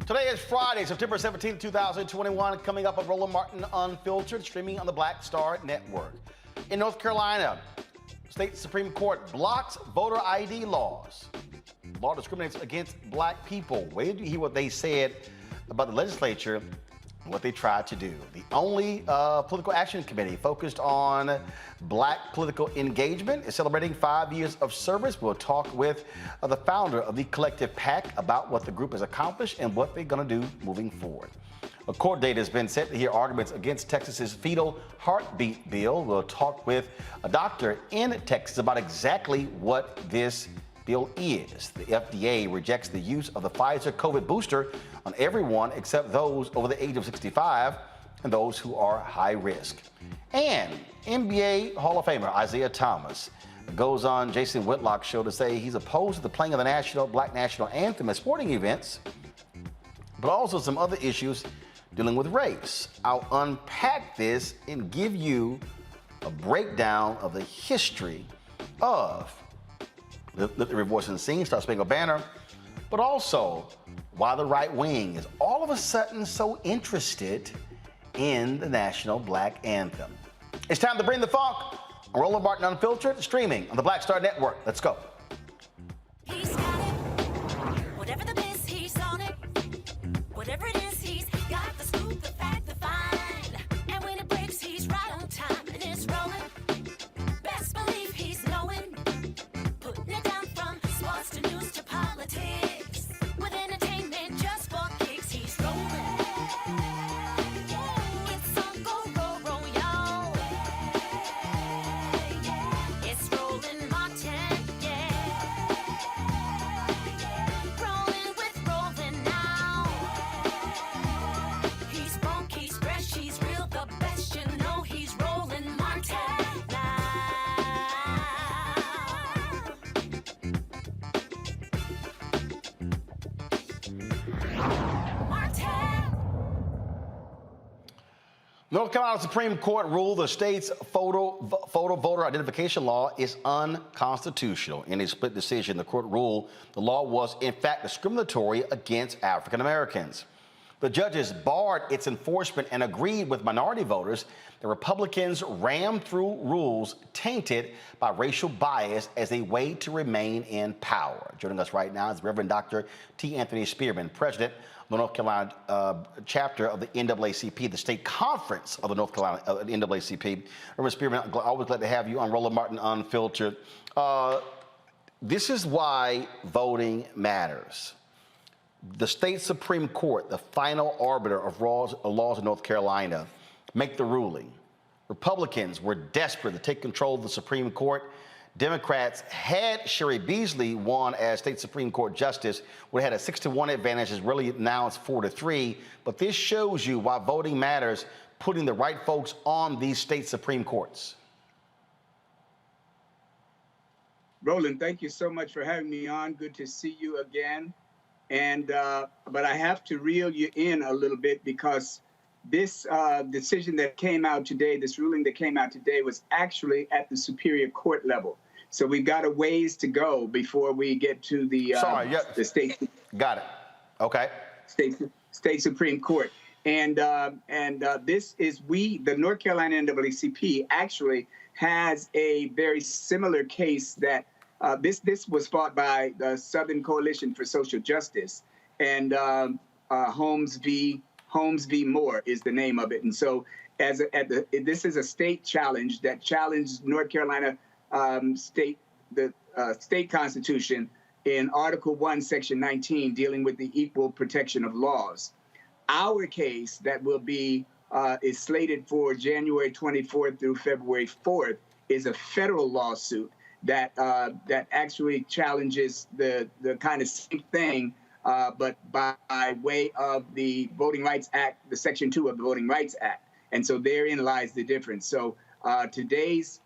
Today is Friday, September 17, 2021, coming up on Roland Martin Unfiltered, streaming on the Black Star Network. In North Carolina, State Supreme Court blocks voter ID laws. Law discriminates against black people. Wait till you hear what they said about the legislature and what they tried to do. The only political action committee focused on black political engagement is celebrating 5 years of service. We'll talk with the founder of the Collective PAC about what the group has accomplished and what they're going to do moving forward. A court date has been set to hear arguments against Texas's fetal heartbeat bill. We'll talk with a doctor in Texas about exactly what this bill is. The FDA rejects the use of the Pfizer COVID booster on everyone except those over the age of 65 and those who are high risk. And NBA Hall of Famer Isiah Thomas goes on Jason Whitlock's show to say he's opposed to the playing of the Black National Anthem at sporting events, but also some other issues dealing with race. I'll unpack this and give you a breakdown of the history of the voice and scene, Star Spangled Banner, but also why the right wing is all of a sudden so interested in the National Black Anthem. It's time to bring the funk. I'm Roland Martin Unfiltered, streaming on the Black Star Network. Let's go. He's got it. Whatever the biz, he's on it. Whatever it is, he's got the scoop, the fact, the find. And when it breaks, he's right on time and it's rolling. Best believe he's knowing. Putting it down from sports to news to politics. With entertainment just for kicks, he's rolling. It's on go, y'all. It's Roland Martin, yeah. Rolling with Roland now. He's funk, he's fresh, he's real, the best, you know he's Roland Martin now. Martin. North Carolina Supreme Court ruled the state's photo voter identification law is unconstitutional. In a split decision, the court ruled the law was, in fact, discriminatory against African Americans. The judges barred its enforcement and agreed with minority voters that Republicans rammed through rules tainted by racial bias as a way to remain in power. Joining us right now is Reverend Dr. T. Anthony Spearman, president of the North Carolina chapter of the NAACP, the state conference of the North Carolina NAACP. Reverend Spearman, I'm always glad to have you on Roland Martin Unfiltered. This is why voting matters. The state Supreme Court, the final arbiter of laws in North Carolina, make the ruling. Republicans were desperate to take control of the Supreme Court. Democrats, had Sherry Beasley won as state Supreme Court justice, would have had a 6-1 advantage. It's really now it's 4-3. But this shows you why voting matters, putting the right folks on these state Supreme Courts. Roland, thank you so much for having me on. Good to see you again. And but I have to reel you in a little bit because this decision that came out today, this ruling that came out today, was actually at the Superior Court level. So we've got a ways to go before we get to the the state. Got it. Okay. State Supreme Court. And this is the North Carolina NAACP actually has a very similar case that. This was fought by the Southern Coalition for Social Justice, and Holmes v. Moore is the name of it. And so, this is a state challenge that challenged North Carolina state Constitution in Article 1, Section 19, dealing with the equal protection of laws. Our case that will be is slated for January 24th through February 4th is a federal lawsuit that actually challenges the kind of same thing, but by way of the Voting Rights Act, the Section 2 of the Voting Rights Act. And so therein lies the difference. So today's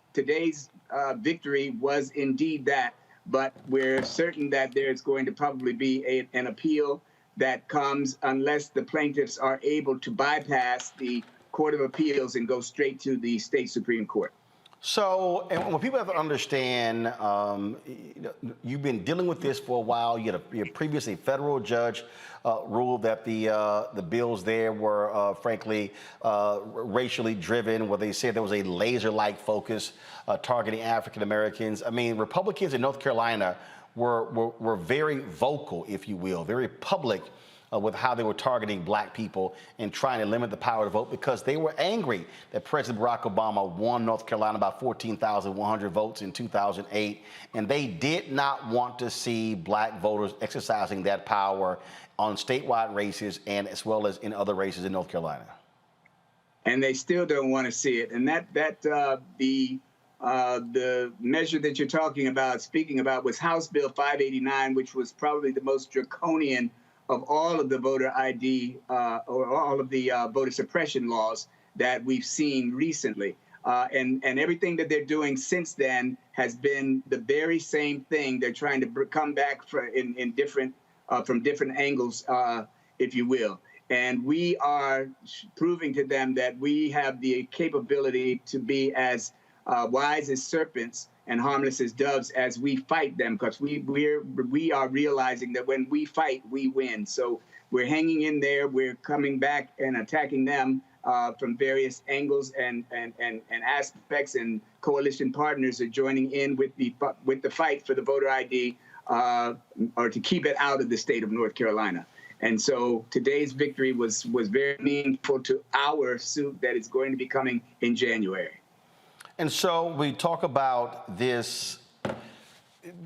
victory was indeed that, but we're certain that there's going to probably be an appeal that comes unless the plaintiffs are able to bypass the Court of Appeals and go straight to the state Supreme Court. So, and what people have to understand, you've been dealing with this for a while. You had previously federal judge ruled that the bills there were, frankly, racially driven, where they said there was a laser-like focus targeting African Americans. I mean, Republicans in North Carolina were very vocal, if you will, very public with how they were targeting black people and trying to limit the power to vote, because they were angry that President Barack Obama won North Carolina by 14,100 votes in 2008. And they did not want to see black voters exercising that power on statewide races and as well as in other races in North Carolina. And they still don't want to see it. And the measure that you're speaking about, was House Bill 589, which was probably the most draconian of all of the voter ID or all of the voter suppression laws that we've seen recently. And everything that they're doing since then has been the very same thing. They're trying to come back from different angles, if you will. And we are proving to them that we have the capability to be as wise as serpents and harmless as doves as we fight them, because we are realizing that when we fight, we win. So we're hanging in there. We're coming back and attacking them from various angles and aspects, and coalition partners are joining in with the fight for the voter ID or to keep it out of the state of North Carolina. And so today's victory was very meaningful to our suit that is going to be coming in January. And so we talk about this.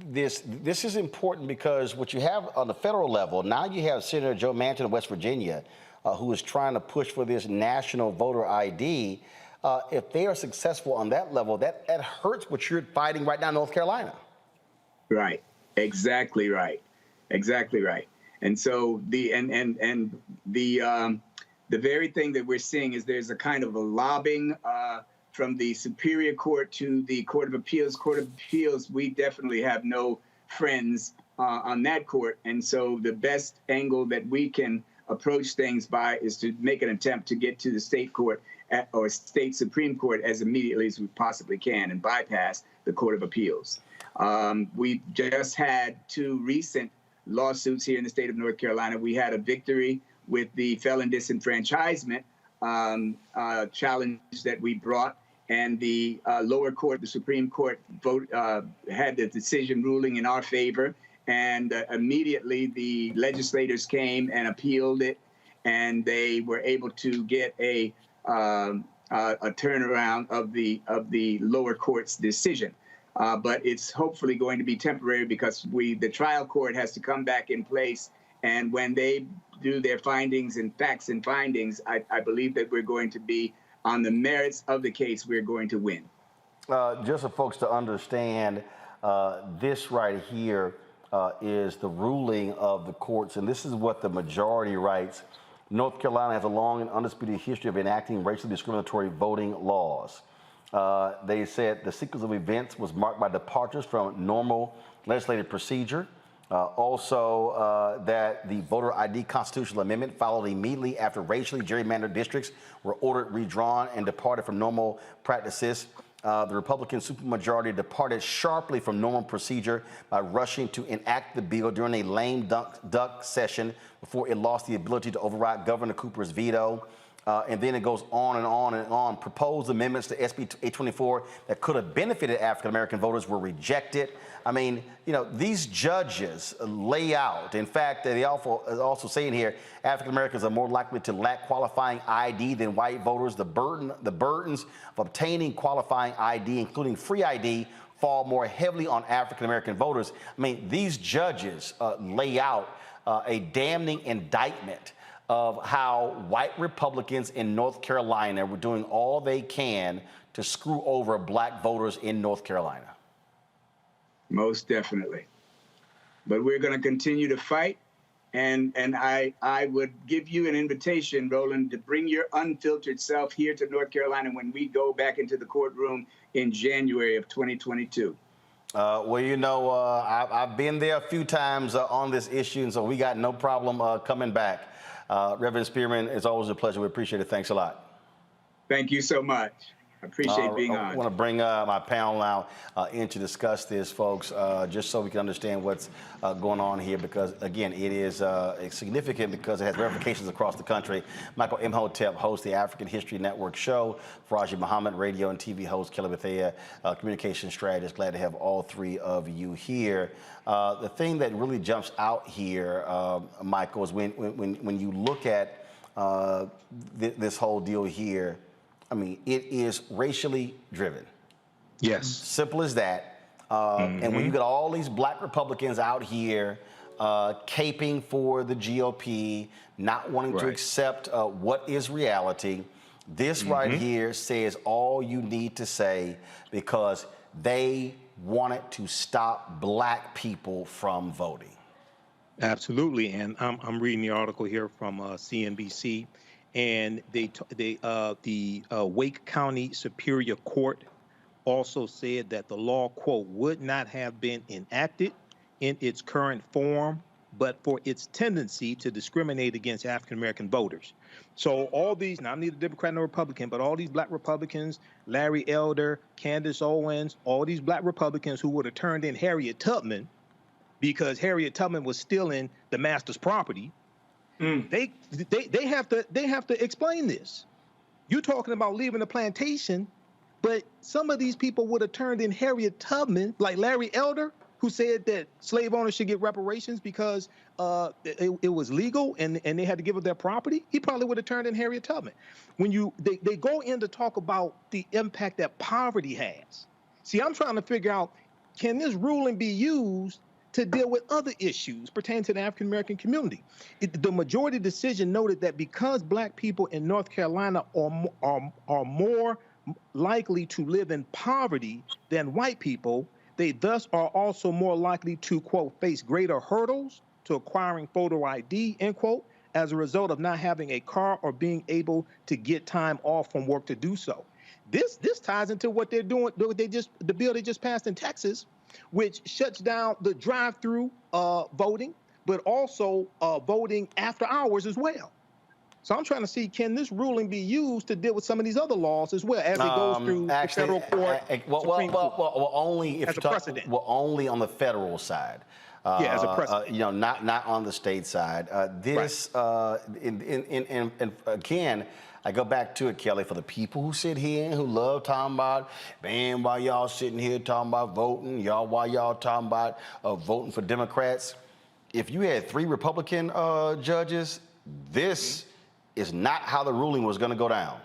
This is important because what you have on the federal level, now you have Senator Joe Manchin of West Virginia, who is trying to push for this national voter ID. If they are successful on that level, that hurts what you're fighting right now in North Carolina. Right. Exactly right. Exactly right. And so the very thing that we're seeing is there's a kind of a lobbying from the Superior Court to the Court of Appeals. Court of Appeals, we definitely have no friends on that court. And so the best angle that we can approach things by is to make an attempt to get to the state court or state Supreme Court as immediately as we possibly can and bypass the Court of Appeals. We just had two recent lawsuits here in the state of North Carolina. We had a victory with the felon disenfranchisement challenge that we brought, and the lower court, the Supreme Court, had the decision ruling in our favor, and immediately the legislators came and appealed it, and they were able to get a turnaround of the lower court's decision. But it's hopefully going to be temporary, because the trial court has to come back in place, and when they do their findings and facts and findings, I believe that we're going to be on the merits of the case. We're going to win. Just for folks to understand, this right here is the ruling of the courts, and this is what the majority writes. North Carolina has a long and undisputed history of enacting racially discriminatory voting laws. They said the sequence of events was marked by departures from normal legislative procedure. Also, that the voter ID constitutional amendment followed immediately after racially gerrymandered districts were ordered redrawn and departed from normal practices. The Republican supermajority departed sharply from normal procedure by rushing to enact the bill during a lame duck session before it lost the ability to override Governor Cooper's veto. And then it goes on and on and on. Proposed amendments to SB 824 that could have benefited African-American voters were rejected. I mean, you know, these judges lay out. In fact, they also say in here, African-Americans are more likely to lack qualifying ID than white voters. The burdens of obtaining qualifying ID, including free ID, fall more heavily on African-American voters. I mean, these judges lay out a damning indictment of how white Republicans in North Carolina were doing all they can to screw over black voters in North Carolina. Most definitely. But we're going to continue to fight. And I would give you an invitation, Roland, to bring your unfiltered self here to North Carolina when we go back into the courtroom in January of 2022. Well, you know, I've been there a few times on this issue, and so we got no problem coming back. Reverend Spearman, it's always a pleasure. We appreciate it. Thanks a lot. Thank you so much. I appreciate being I on. want to bring my panel now in to discuss this, folks, just so we can understand what's going on here, because, again, it is significant because it has ramifications across the country. Michael Imhotep hosts the African History Network show. Faraji Muhammad, radio and TV host. Kelly Bethea, communication strategist. Glad to have all three of you here. The thing that really jumps out here, Michael, is when you look at this whole deal here, I mean, it is racially driven. Yes. Simple as that. And when you got all these black Republicans out here caping for the GOP, not wanting to accept what is reality, this right here says all you need to say, because they wanted to stop black people from voting. Absolutely, and I'm reading the article here from CNBC, and the Wake County Superior Court also said that the law, quote, would not have been enacted in its current form, but for its tendency to discriminate against African American voters. So all these, now I'm neither Democrat nor Republican, but all these black Republicans, Larry Elder, Candace Owens, all these black Republicans who would have turned in Harriet Tubman, because Harriet Tubman was stealing the master's property, they have to explain this. You're talking about leaving the plantation, but some of these people would have turned in Harriet Tubman, like Larry Elder, who said that slave owners should get reparations because it was legal and they had to give up their property. He probably would have turned in Harriet Tubman. When they go in to talk about the impact that poverty has. See, I'm trying to figure out, can this ruling be used to deal with other issues pertaining to the African-American community? The majority decision noted that because black people in North Carolina are more likely to live in poverty than white people, they thus are also more likely to, quote, face greater hurdles to acquiring photo ID, end quote, as a result of not having a car or being able to get time off from work to do so. This ties into what they're doing, the bill they just passed in Texas, which shuts down the drive-through voting, but also voting after hours as well. So I'm trying to see, can this ruling be used to deal with some of these other laws as well as it goes through the federal court? Well, only if as a precedent. Well, only on the federal side. Yeah, as a precedent. Not on the state side. And again, I go back to it, Kelly, for the people who sit here and who love talking about, man, while y'all sitting here talking about voting, while y'all talking about voting for Democrats, if you had 3 Republican judges, this is not how the ruling was going to go down.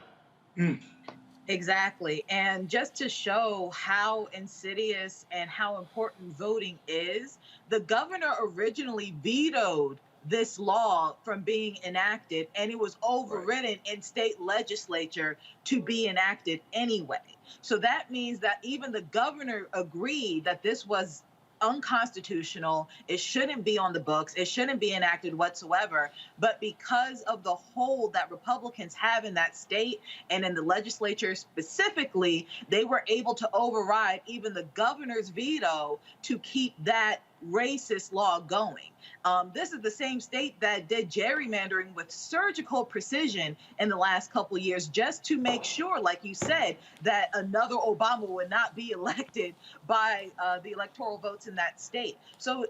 Exactly. And just to show how insidious and how important voting is, the governor originally vetoed this law from being enacted, and it was overridden in state legislature to be enacted anyway. So that means that even the governor agreed that this was unconstitutional. It shouldn't be on the books. It shouldn't be enacted whatsoever. But because of the hold that Republicans have in that state and in the legislature specifically, they were able to override even the governor's veto to keep that racist law going. This is the same state that did gerrymandering with surgical precision in the last couple of years, just to make sure, like you said, that another Obama would not be elected by the electoral votes in that state. So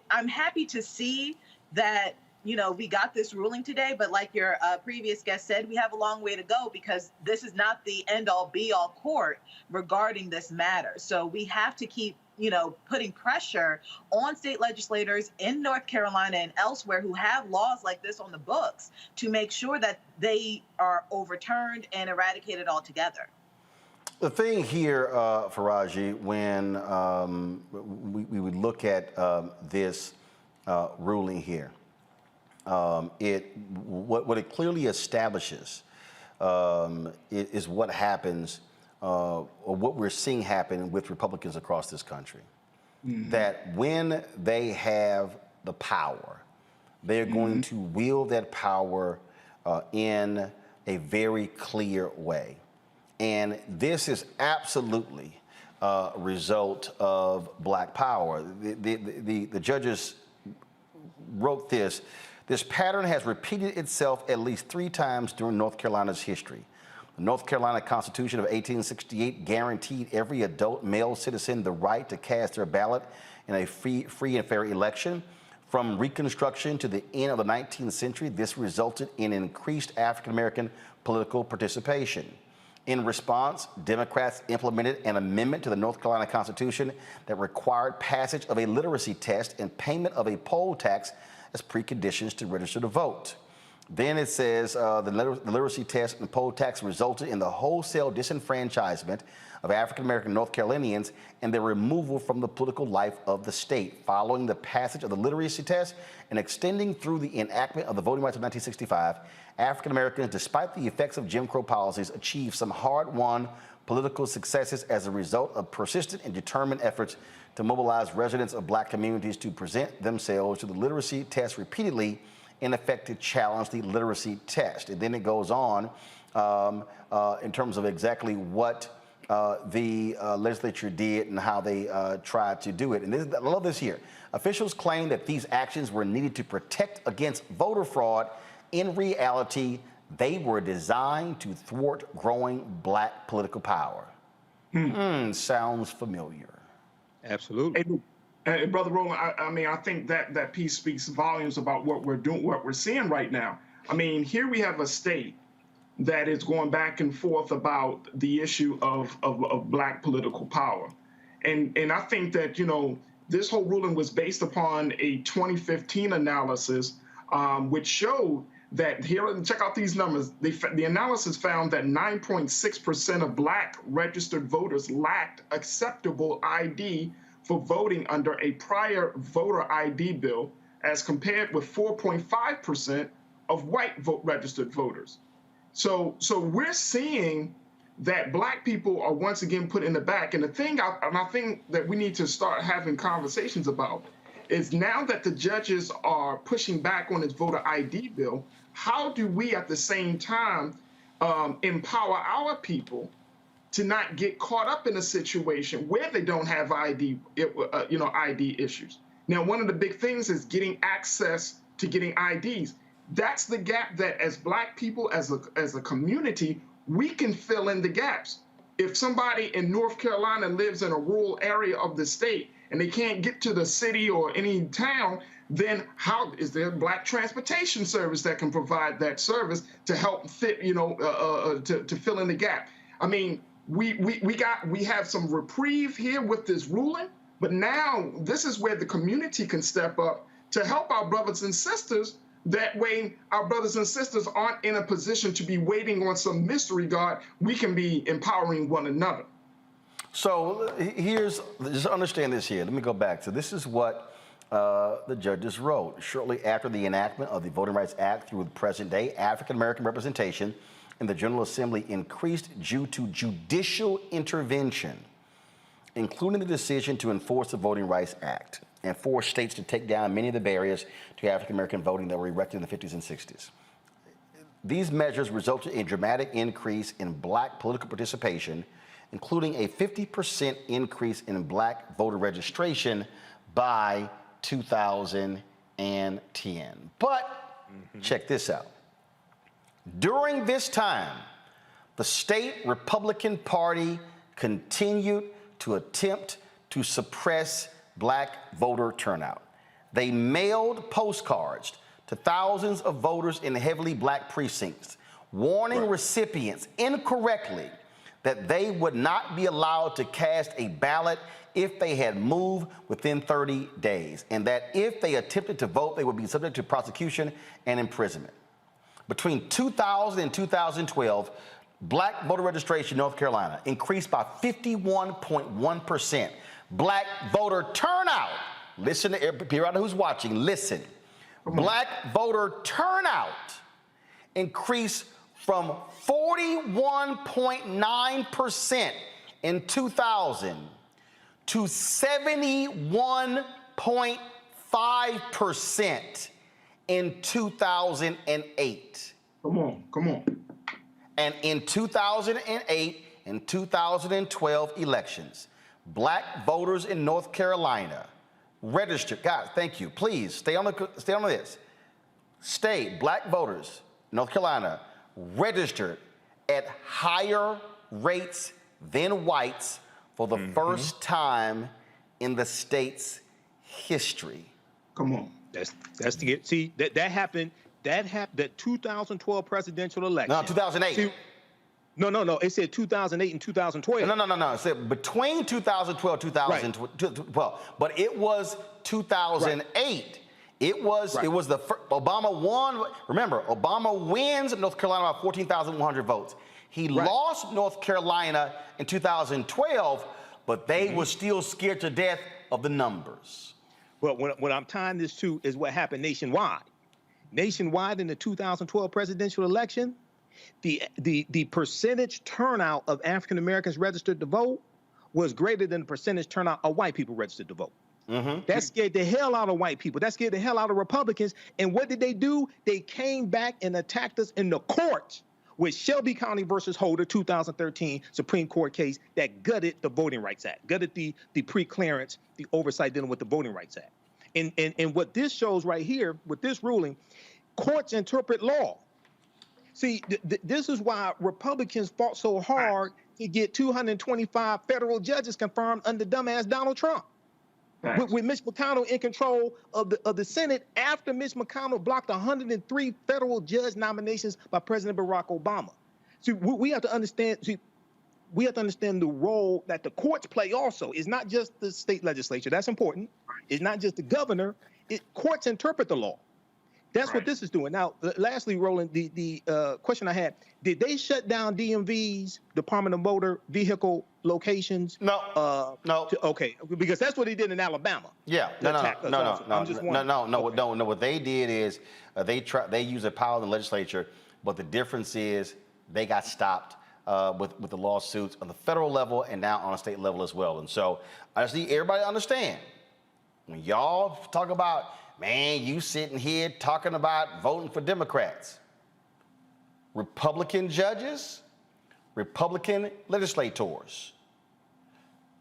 I'm happy to see that, we got this ruling today, but like your previous guest said, we have a long way to go, because this is not the end-all be-all court regarding this matter. So we have to keep putting pressure on state legislators in North Carolina and elsewhere who have laws like this on the books to make sure that they are overturned and eradicated altogether. The thing here, Faraji, when we would look at this ruling here, what it clearly establishes is what happens or what we're seeing happen with Republicans across this country. That when they have the power, they're going to wield that power in a very clear way. And this is absolutely a result of black power. The judges wrote this pattern has repeated itself at least 3 times during North Carolina's history. The North Carolina Constitution of 1868 guaranteed every adult male citizen the right to cast their ballot in a free and fair election. From Reconstruction to the end of the 19th century, this resulted in increased African-American political participation. In response, Democrats implemented an amendment to the North Carolina Constitution that required passage of a literacy test and payment of a poll tax as preconditions to register to vote. Then it says the literacy test and poll tax resulted in the wholesale disenfranchisement of African-American North Carolinians and their removal from the political life of the state. Following the passage of the literacy test and extending through the enactment of the Voting Rights of 1965, African-Americans, despite the effects of Jim Crow policies, achieved some hard-won political successes as a result of persistent and determined efforts to mobilize residents of black communities to present themselves to the literacy test repeatedly, in effect to challenge the literacy test. And then it goes on in terms of exactly what the legislature did and how they tried to do it. And I love this here. Officials claim that these actions were needed to protect against voter fraud. In reality, they were designed to thwart growing black political power. Sounds familiar. Absolutely. Hey, Brother Roland, I mean, I think that piece speaks volumes about what we're doing, what we're seeing right now. I mean, here we have a state that is going back and forth about the issue of black political power. And I think that, you know, this whole ruling was based upon a 2015 analysis, which showed that here, check out these numbers. The analysis found that 9.6% of black registered voters lacked acceptable ID for voting under a prior voter ID bill, as compared with 4.5% of white registered voters. So we're seeing that black people are once again put in the back. And the thing I think that we need to start having conversations about is, now that the judges are pushing back on this voter ID bill, how do we at the same time empower our people to not get caught up in a situation where they don't have ID issues? Now, one of the big things is getting access to getting IDs. That's the gap that, as black people, as a community, we can fill in the gaps. If somebody in North Carolina lives in a rural area of the state and they can't get to the city or any town, then how is there a black transportation service that can provide that service to help fit, to fill in the gap? I mean, we have some reprieve here with this ruling, but now this is where the community can step up to help our brothers and sisters. That way our brothers and sisters aren't in a position to be waiting on some mystery God. We can be empowering one another. So just understand this here. Let me go back. So this is what the judges wrote. Shortly after the enactment of the Voting Rights Act through the present day, African-American representation in the General Assembly increased due to judicial intervention, including the decision to enforce the Voting Rights Act and force states to take down many of the barriers to African-American voting that were erected in the 50s and 60s. These measures resulted in a dramatic increase in black political participation, including a 50% increase in black voter registration by 2010. But check this out. During this time, the state Republican Party continued to attempt to suppress black voter turnout. They mailed postcards to thousands of voters in heavily black precincts, warning recipients incorrectly that they would not be allowed to cast a ballot if they had moved within 30 days, and that if they attempted to vote, they would be subject to prosecution and imprisonment. Between 2000 and 2012, black voter registration in North Carolina increased by 51.1%. Black voter turnout, listen to everybody who's watching, listen. Black voter turnout increased from 41.9% in 2000 to 71.5% in 2008. Come on. And in 2008 and 2012 elections, black voters in North Carolina registered. Guys, thank you. Please stay on this. Black voters in North Carolina registered at higher rates than whites for the first time in the state's history. Come on. That's to get, see, that happened, that 2012 presidential election. No, 2008. See, no. It said 2008 and 2012. No. It said between 2012 2012, but it was 2008. Right. It was the Obama won. Remember, Obama wins North Carolina by 14,100 votes. He lost North Carolina in 2012, but they were still scared to death of the numbers. Well, what I'm tying this to is what happened nationwide. Nationwide in the 2012 presidential election, the percentage turnout of African Americans registered to vote was greater than the percentage turnout of white people registered to vote. That scared the hell out of white people. That scared the hell out of Republicans. And what did they do? They came back and attacked us in the courts with Shelby County versus Holder, 2013 Supreme Court case that gutted the Voting Rights Act, gutted the pre-clearance, the oversight dealing with the Voting Rights Act. And what this shows right here with this ruling, courts interpret law. See, this is why Republicans fought so hard to get 225 federal judges confirmed under dumbass Donald Trump. With Mitch McConnell in control of the Senate after Mitch McConnell blocked 103 federal judge nominations by President Barack Obama. See, we have to understand. See, we have to understand the role that the courts play. Also, it's not just the state legislature. That's important. It's not just the governor. Courts interpret the law. That's what this is doing. Now, lastly, Roland, the question I had: did they shut down DMV's Department of Motor Vehicle locations? No. No. Okay, because that's what they did in Alabama. Yeah. No. What they did is they used their power in the legislature, but the difference is they got stopped with the lawsuits on the federal level and now on a state level as well. And so I just need everybody to understand when y'all talk about, man, you sitting here talking about voting for Democrats. Republican judges, Republican legislators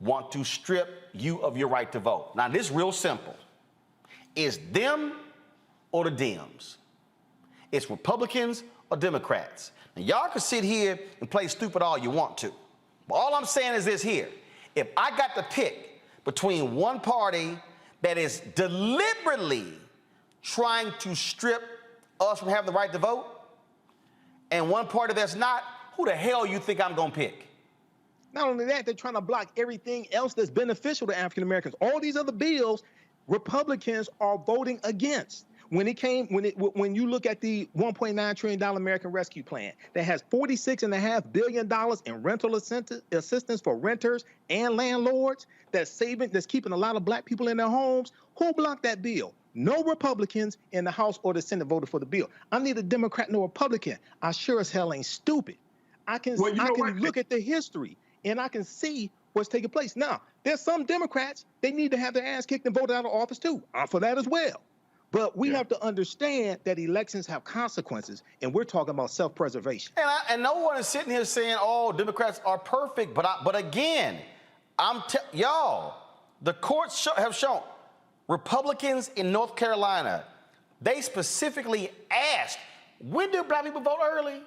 want to strip you of your right to vote. Now, this is real simple. It's them or the Dems. It's Republicans or Democrats. Now, y'all can sit here and play stupid all you want to. But all I'm saying is this here. If I got to pick between one party that is deliberately trying to strip us from having the right to vote and one party that's not, who the hell you think I'm gonna pick? Not only that, they're trying to block everything else that's beneficial to African Americans. All these other bills, Republicans are voting against. When you look at the $1.9 trillion American Rescue Plan that has $46.5 billion in rental assistance for renters and landlords, that's keeping a lot of black people in their homes, who blocked that bill? No Republicans in the House or the Senate voted for the bill. I'm neither Democrat nor Republican. I sure as hell ain't stupid. I can look at the history and I can see what's taking place. Now, there's some Democrats, they need to have their ass kicked and voted out of office too. I'm for that as well. But we have to understand that elections have consequences, and we're talking about self-preservation. And no one is sitting here saying, "Oh, Democrats are perfect." But again, y'all, the courts have shown Republicans in North Carolina, they specifically asked, "When do black people vote early?"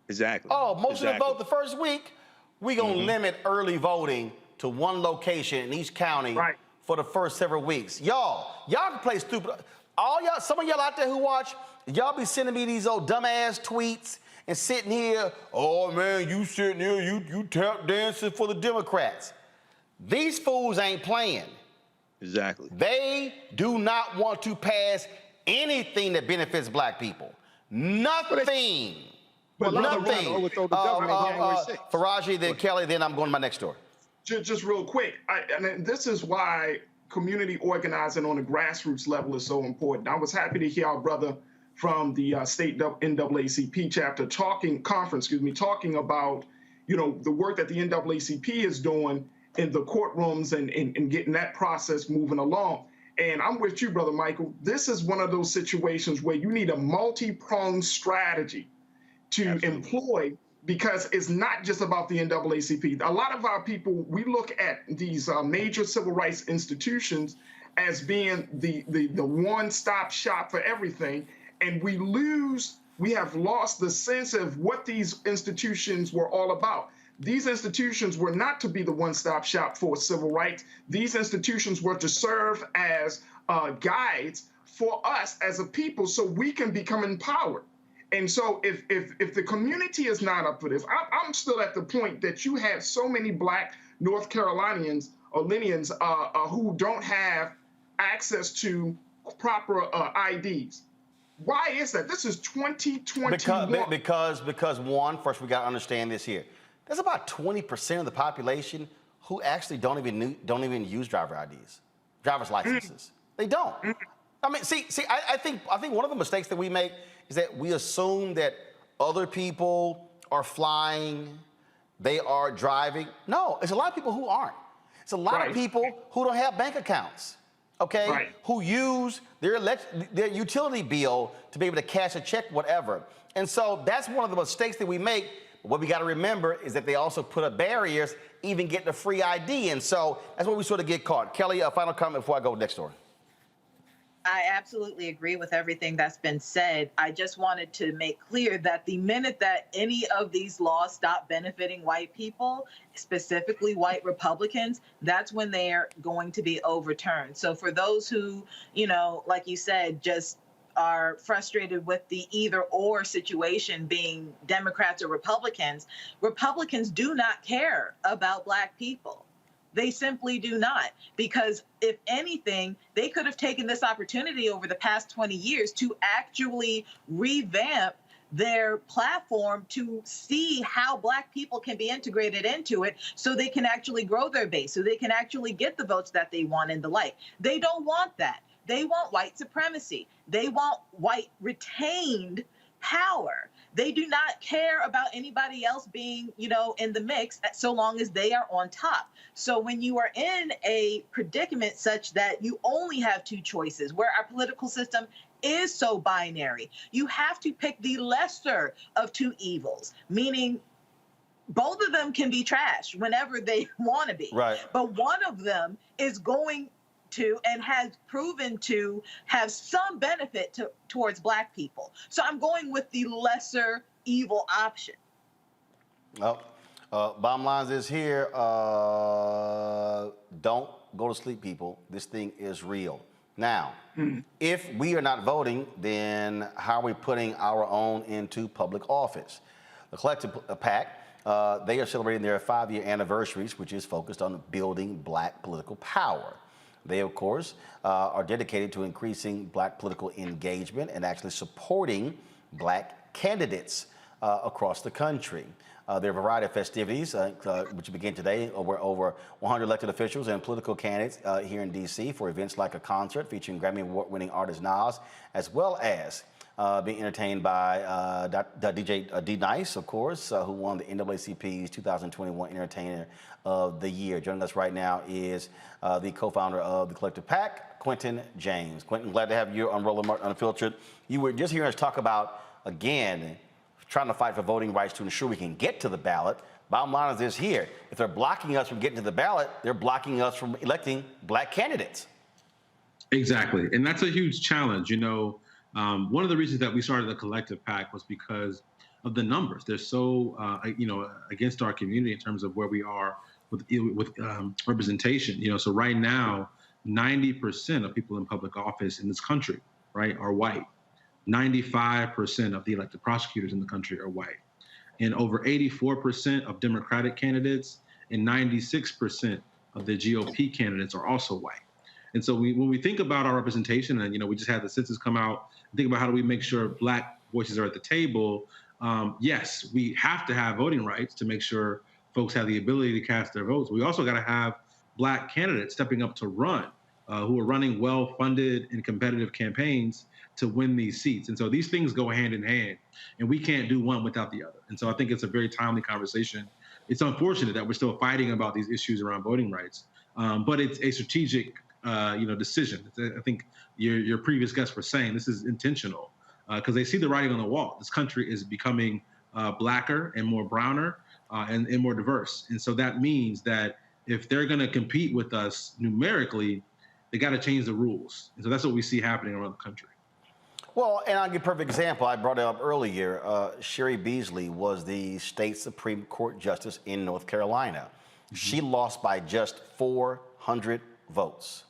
Exactly. Oh, most of them vote the first week. We're gonna limit early voting to one location in each county for the first several weeks. Y'all can play stupid. All y'all, some of y'all out there who watch, y'all be sending me these old dumbass tweets and sitting here, "Oh man, you sitting here, you tap dancing for the Democrats." These fools ain't playing. Exactly. They do not want to pass anything that benefits black people. Nothing. Nothing. Faraji, then Kelly, then I'm going to my next story. Just real quick, and this is why community organizing on the grassroots level is so important. I was happy to hear our brother from the state NAACP chapter talking about, the work that the NAACP is doing in the courtrooms and getting that process moving along. And I'm with you, Brother Michael. This is one of those situations where you need a multi-pronged strategy to employ, because it's not just about the NAACP. A lot of our people, we look at these major civil rights institutions as being the one-stop shop for everything, and we lose we have lost the sense of what these institutions were all about. These institutions were not to be the one-stop shop for civil rights. These institutions were to serve as guides for us as a people so we can become empowered. And so if the community is not up for this, I'm still at the point that you have so many Black North Carolinians or Linians who don't have access to proper IDs. Why is that? This is 2021. Because one, first we got to understand this here. There's about 20% of the population who actually don't even use driver's licenses. They don't. I mean, I think one of the mistakes that we make is that we assume that other people are flying, they are driving. No, it's a lot of people who aren't. It's a lot of people who don't have bank accounts, okay? Who use their utility bill to be able to cash a check, whatever. And so that's one of the mistakes that we make. What we got to remember is that they also put up barriers, even getting a free ID. And so that's where we sort of get caught. Kelly, a final comment before I go next door. I absolutely agree with everything that's been said. I just wanted to make clear that the minute that any of these laws stop benefiting white people, specifically white Republicans, that's when they are going to be overturned. So for those who, like you said, just are frustrated with the either or situation being Democrats or Republicans, Republicans do not care about Black people. They simply do not, because if anything, they could have taken this opportunity over the past 20 years to actually revamp their platform to see how Black people can be integrated into it so they can actually grow their base, so they can actually get the votes that they want and the like. They don't want that. They want white supremacy. They want white retained power. They do not care about anybody else being, in the mix so long as they are on top. So when you are in a predicament such that you only have two choices, where our political system is so binary, you have to pick the lesser of two evils, meaning both of them can be trashed whenever they want to be. Right. But one of them is going to and has proven to have some benefit towards Black people. So I'm going with the lesser evil option. Well, bottom line is here, don't go to sleep, people. This thing is real. Now, if we are not voting, then how are we putting our own into public office? The Collective PAC, they are celebrating their 5-year anniversaries, which is focused on building Black political power. They, of course, are dedicated to increasing Black political engagement and actually supporting Black candidates across the country. There are a variety of festivities which begin today, where over 100 elected officials and political candidates here in D.C. for events like a concert featuring Grammy Award-winning artist Nas, as well as being entertained by DJ D-Nice, of course, who won the NAACP's 2021 Entertainer of the Year. Joining us right now is the co-founder of the Collective PAC, Quentin James. Quentin, glad to have you on Roland Martin Unfiltered. You were just hearing us talk about, again, trying to fight for voting rights to ensure we can get to the ballot. Bottom line is this here. If they're blocking us from getting to the ballot, they're blocking us from electing Black candidates. Exactly. And that's a huge challenge. One of the reasons that we started the Collective PAC was because of the numbers. They're so, against our community in terms of where we are with representation. So right now, 90% of people in public office in this country, right, are white. 95% of the elected prosecutors in the country are white. And over 84% of Democratic candidates and 96% of the GOP candidates are also white. And so when we think about our representation, and we just had the census come out, think about how do we make sure Black voices are at the table. Yes, we have to have voting rights to make sure folks have the ability to cast their votes. We also got to have Black candidates stepping up to run, who are running well-funded and competitive campaigns to win these seats. And so these things go hand in hand, and we can't do one without the other. And so I think it's a very timely conversation. It's unfortunate that we're still fighting about these issues around voting rights, but it's a strategic decision. I think your previous guests were saying this is intentional because they see the writing on the wall. This country is becoming blacker and more browner and more diverse. And so that means that if they're going to compete with us numerically, they got to change the rules. And so that's what we see happening around the country. Well, and I'll give a perfect example. I brought it up earlier. Sherry Beasley was the state Supreme Court justice in North Carolina. She lost by just 400 votes.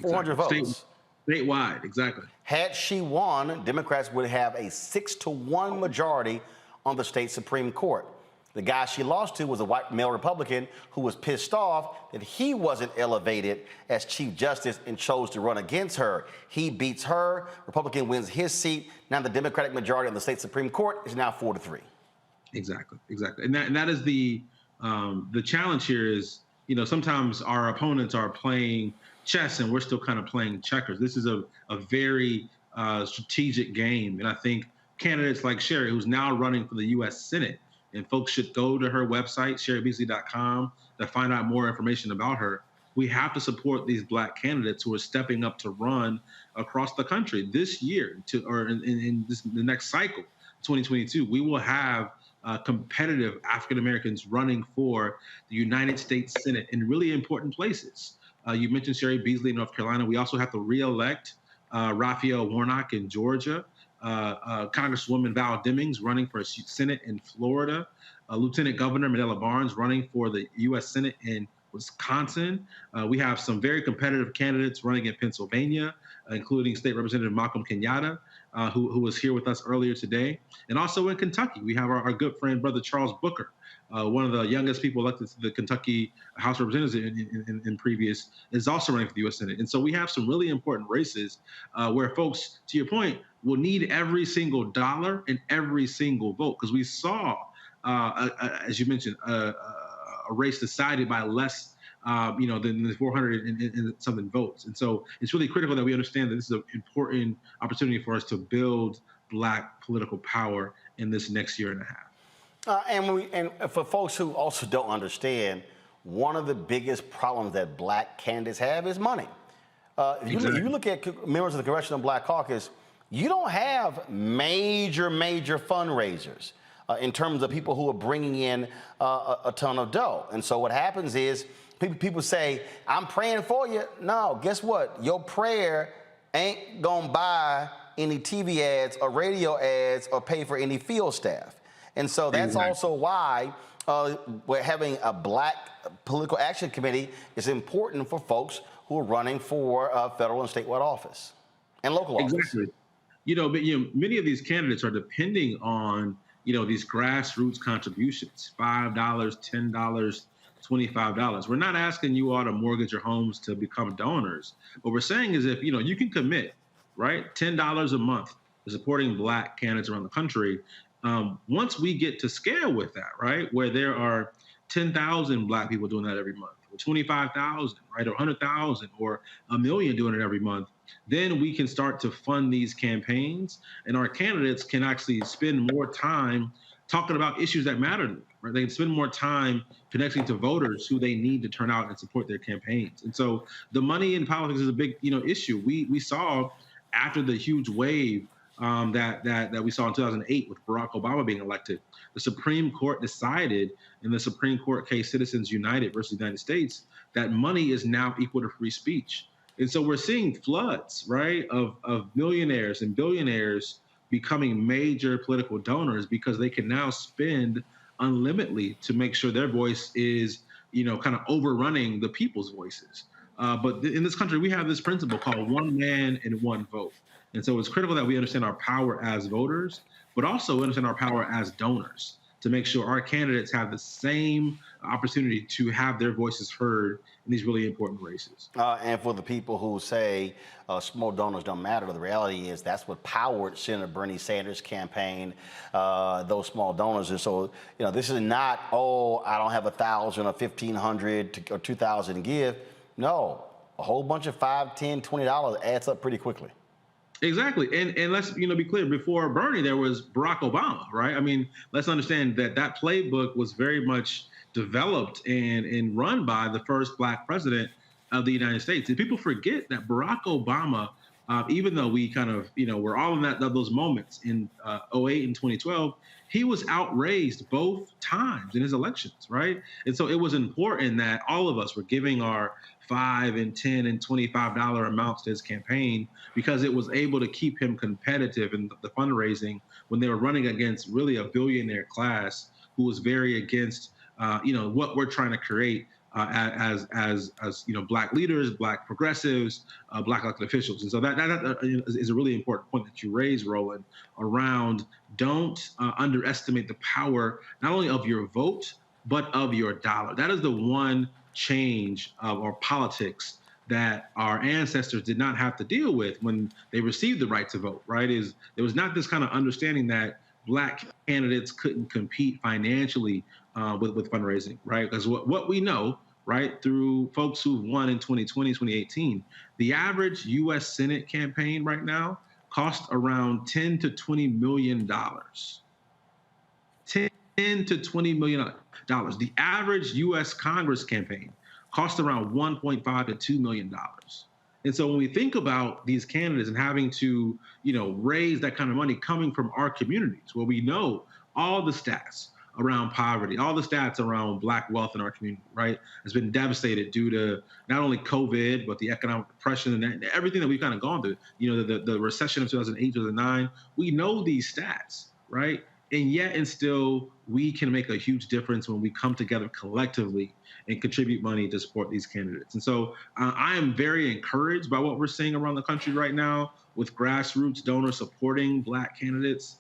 400 votes. Statewide, exactly. Had she won, Democrats would have a 6-1 majority on the state Supreme Court. The guy she lost to was a white male Republican who was pissed off that he wasn't elevated as Chief Justice and chose to run against her. He beats her, Republican wins his seat. Now the Democratic majority on the state Supreme Court is now 4-3. Exactly. And that is the challenge here is, sometimes our opponents are playing chess and we're still kind of playing checkers. This is a very strategic game. And I think candidates like Sherry, who's now running for the U.S. Senate, and folks should go to her website, sherrybeasley.com, to find out more information about her. We have to support these Black candidates who are stepping up to run across the country this year, in the next cycle, 2022. We will have competitive African Americans running for the United States Senate in really important places. You mentioned Sherry Beasley in North Carolina. We also have to re-elect Raphael Warnock in Georgia. Congresswoman Val Demings running for Senate in Florida, Lieutenant Governor Manila Barnes running for the U.S. Senate in Wisconsin. We have some very competitive candidates running in Pennsylvania, including State Representative Malcolm Kenyatta, who was here with us earlier today. And also in Kentucky, we have our good friend, Brother Charles Booker, one of the youngest people elected to the Kentucky House of Representatives in previous, is also running for the U.S. Senate. And so we have some really important races where folks, to your point, will need every single dollar and every single vote. Because we saw, as you mentioned, a race decided by less than the 400 and something votes. And so it's really critical that we understand that this is an important opportunity for us to build Black political power in this next year and a half. And for folks who also don't understand, one of the biggest problems that Black candidates have is money. If you look at members of the Congressional Black Caucus, you don't have major fundraisers in terms of people who are bringing in a ton of dough. And so what happens is people say, I'm praying for you. No, guess what? Your prayer ain't gonna buy any TV ads or radio ads or pay for any field staff. And so that's also why we're having a Black Political Action Committee is important for folks who are running for federal and statewide office and local office. Exactly. But many of these candidates are depending on, these grassroots contributions, $5, $10, $25. We're not asking you all to mortgage your homes to become donors. What we're saying is if, you can commit, right, $10 a month to supporting Black candidates around the country, once we get to scale with that, right, where there are 10,000 Black people doing that every month, or 25,000, right, or 100,000, or 1 million doing it every month, then we can start to fund these campaigns, and our candidates can actually spend more time talking about issues that matter to them, right? They can spend more time connecting to voters who they need to turn out and support their campaigns. And so the money in politics is a big, issue. We saw after the huge wave that we saw in 2008 with Barack Obama being elected, the Supreme Court decided in the Supreme Court case Citizens United versus the United States that money is now equal to free speech. And so we're seeing floods, right, of millionaires and billionaires becoming major political donors because they can now spend unlimitedly to make sure their voice is, kind of overrunning the people's voices. But in this country, we have this principle called one man and one vote. And so it's critical that we understand our power as voters, but also understand our power as donors to make sure our candidates have the same opportunity to have their voices heard in these really important races. And for the people who say small donors don't matter, the reality is that's what powered Senator Bernie Sanders' campaign, those small donors. And so, this is not, I don't have 1,000 or 1,500 or 2,000 to give. No, a whole bunch of $5, $10, $20 adds up pretty quickly. Exactly. And let's, be clear, before Bernie, there was Barack Obama, right? I mean, let's understand that playbook was very much developed and run by the first Black president of the United States. And people forget that Barack Obama even though we kind of, were all in those moments in 08 and 2012, he was outraised both times in his elections, right? And so it was important that all of us were giving our $5 and $10 and $25 amounts to his campaign, because it was able to keep him competitive in the fundraising when they were running against really a billionaire class who was very against, what we're trying to create as Black leaders, Black progressives, Black elected officials. And so that is a really important point that you raised, Roland, around don't underestimate the power not only of your vote, but of your dollar. That is the one change or politics that our ancestors did not have to deal with when they received the right to vote, right? There was not this kind of understanding that Black candidates couldn't compete financially with fundraising, right? Because what we know, right, through folks who've won in 2020, 2018, the average U.S. Senate campaign right now costs around $10 to $20 million. $10 to $20 million. The average U.S. Congress campaign costs around $1.5 to $2 million. And so when we think about these candidates and having to, raise that kind of money coming from our communities, where we know all the stats around poverty, all the stats around Black wealth in our community, right, has been devastated due to not only COVID, but the economic depression and everything that we've kind of gone through, the recession of 2008, 2009, we know these stats, right? And yet and still, we can make a huge difference when we come together collectively and contribute money to support these candidates. And so I am very encouraged by what we're seeing around the country right now with grassroots donors supporting Black candidates.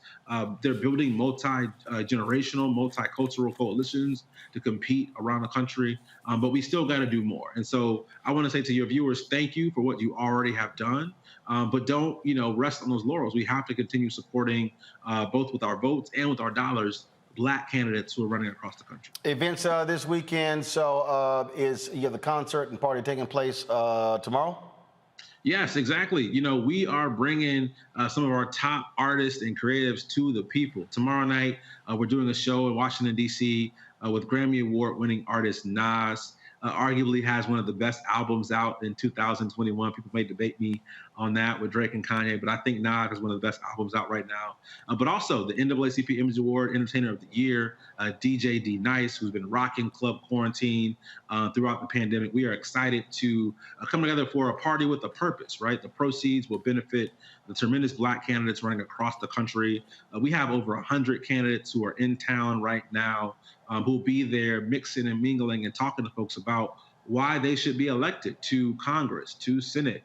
They're building multi-generational, multicultural coalitions to compete around the country, but we still got to do more. And so I want to say to your viewers, thank you for what you already have done, but don't, rest on those laurels. We have to continue supporting both with our votes and with our dollars, Black candidates who are running across the country. Events this weekend. So is the concert and party taking place tomorrow? Yes, exactly. We are bringing some of our top artists and creatives to the people. Tomorrow night, we're doing a show in Washington, D.C. With Grammy Award-winning artist Nas. Arguably has one of the best albums out in 2021. People may debate me on that with Drake and Kanye, but I think Nas is one of the best albums out right now. But also the NAACP Image Award Entertainer of the Year, DJ D Nice, who's been rocking Club Quarantine throughout the pandemic. We are excited to come together for a party with a purpose, right? The proceeds will benefit the tremendous Black candidates running across the country. We have over 100 candidates who are in town right now who'll be there mixing and mingling and talking to folks about why they should be elected to Congress, to Senate.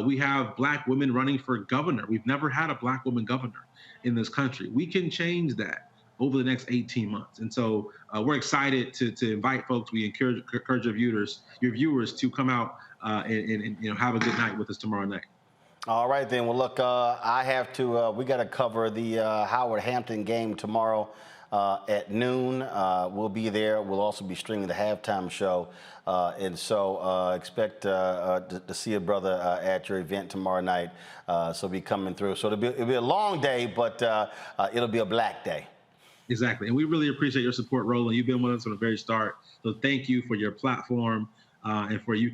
We have Black women running for governor. We've never had a Black woman governor in this country. We can change that over the next 18 months. And so we're excited to invite folks. We encourage your viewers to come out and have a good night with us tomorrow night. All right, then. Well, look, we got to cover the Howard Hampton game tomorrow at noon. We'll be there. We'll also be streaming the halftime show. And so expect to see a brother at your event tomorrow night. So be coming through. So it'll be a long day, but it'll be a Black day. Exactly. And we really appreciate your support, Roland. You've been with us from the very start. So thank you for your platform. And for you,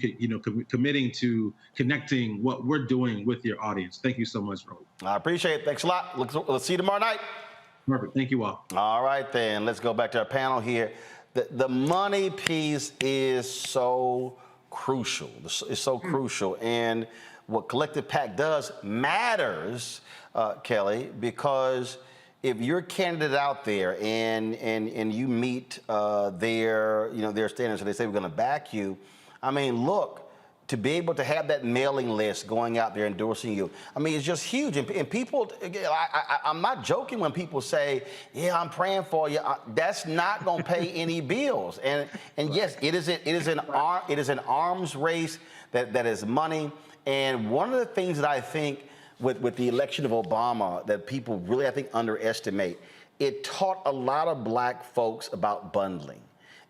committing to connecting what we're doing with your audience. Thank you so much, Roland. I appreciate it. Thanks a lot. Let's see you tomorrow night. Perfect. Thank you all. All right, then. Let's go back to our panel here. The money piece is so crucial. It's so crucial. And what Collective PAC does matters, Kelly, because if you're a candidate out there and you meet their standards, and they say we're going to back you, I mean, look, to be able to have that mailing list going out there endorsing you, I mean, it's just huge. And people, I'm not joking when people say, yeah, I'm praying for you. That's not going to pay any bills. And yes, it is an arms race that is money. And one of the things that I think with the election of Obama that people really, I think, underestimate, it taught a lot of Black folks about bundling.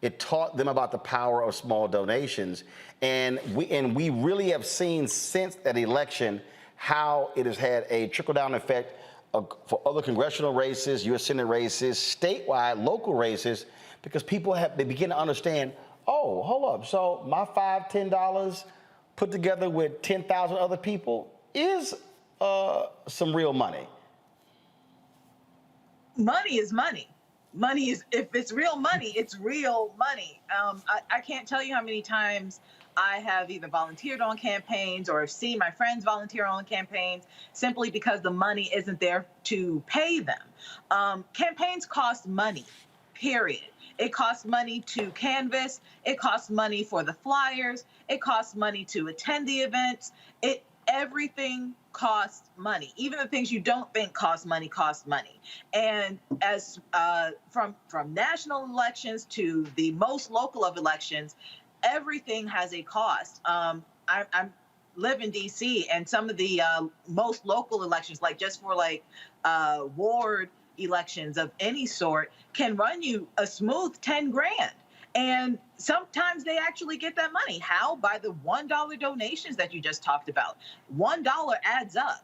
It taught them about the power of small donations. And we really have seen since that election how it has had a trickle-down effect for other congressional races, U.S. Senate races, statewide, local races, because people they begin to understand, hold up, so my $5, $10 put together with 10,000 other people, is some real money. Money is money. Money is, if it's real money, it's real money. I can't tell you how many times I have either volunteered on campaigns or have seen my friends volunteer on campaigns simply because the money isn't there to pay them. Campaigns cost money, period. It costs money to canvass. It costs money for the flyers. It costs money to attend the events. Everything costs money. Even the things you don't think cost money cost money. And as from national elections to the most local of elections, everything has a cost. I live in DC, and some of the most local elections, like just for like ward elections of any sort, can run you a smooth 10 grand. And sometimes they actually get that money. How? By the $1 donations that you just talked about. $1 adds up.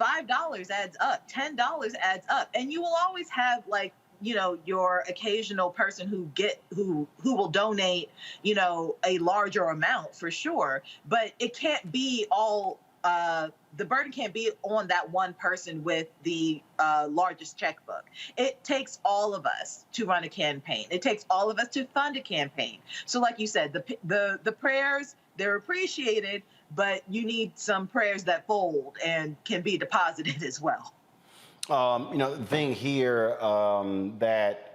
$5 adds up. $10 adds up. And you will always have, like, you know, your occasional person who will donate, you know, a larger amount for sure. But it can't be all, the burden can't be on that one person with the largest checkbook. It takes all of us to run a campaign. It takes all of us to fund a campaign. So like you said, the prayers, they're appreciated, but you need some prayers that fold and can be deposited as well. You know, the thing here that,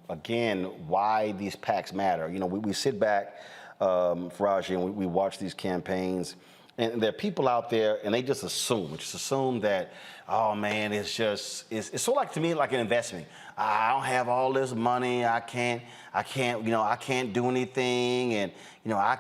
again, why these PACs matter. You know, we sit back, Faraji, and we watch these campaigns. And there are people out there, and they just assume that, oh man, it's sort of like, to me, like an investment. I don't have all this money. I can't do anything, and I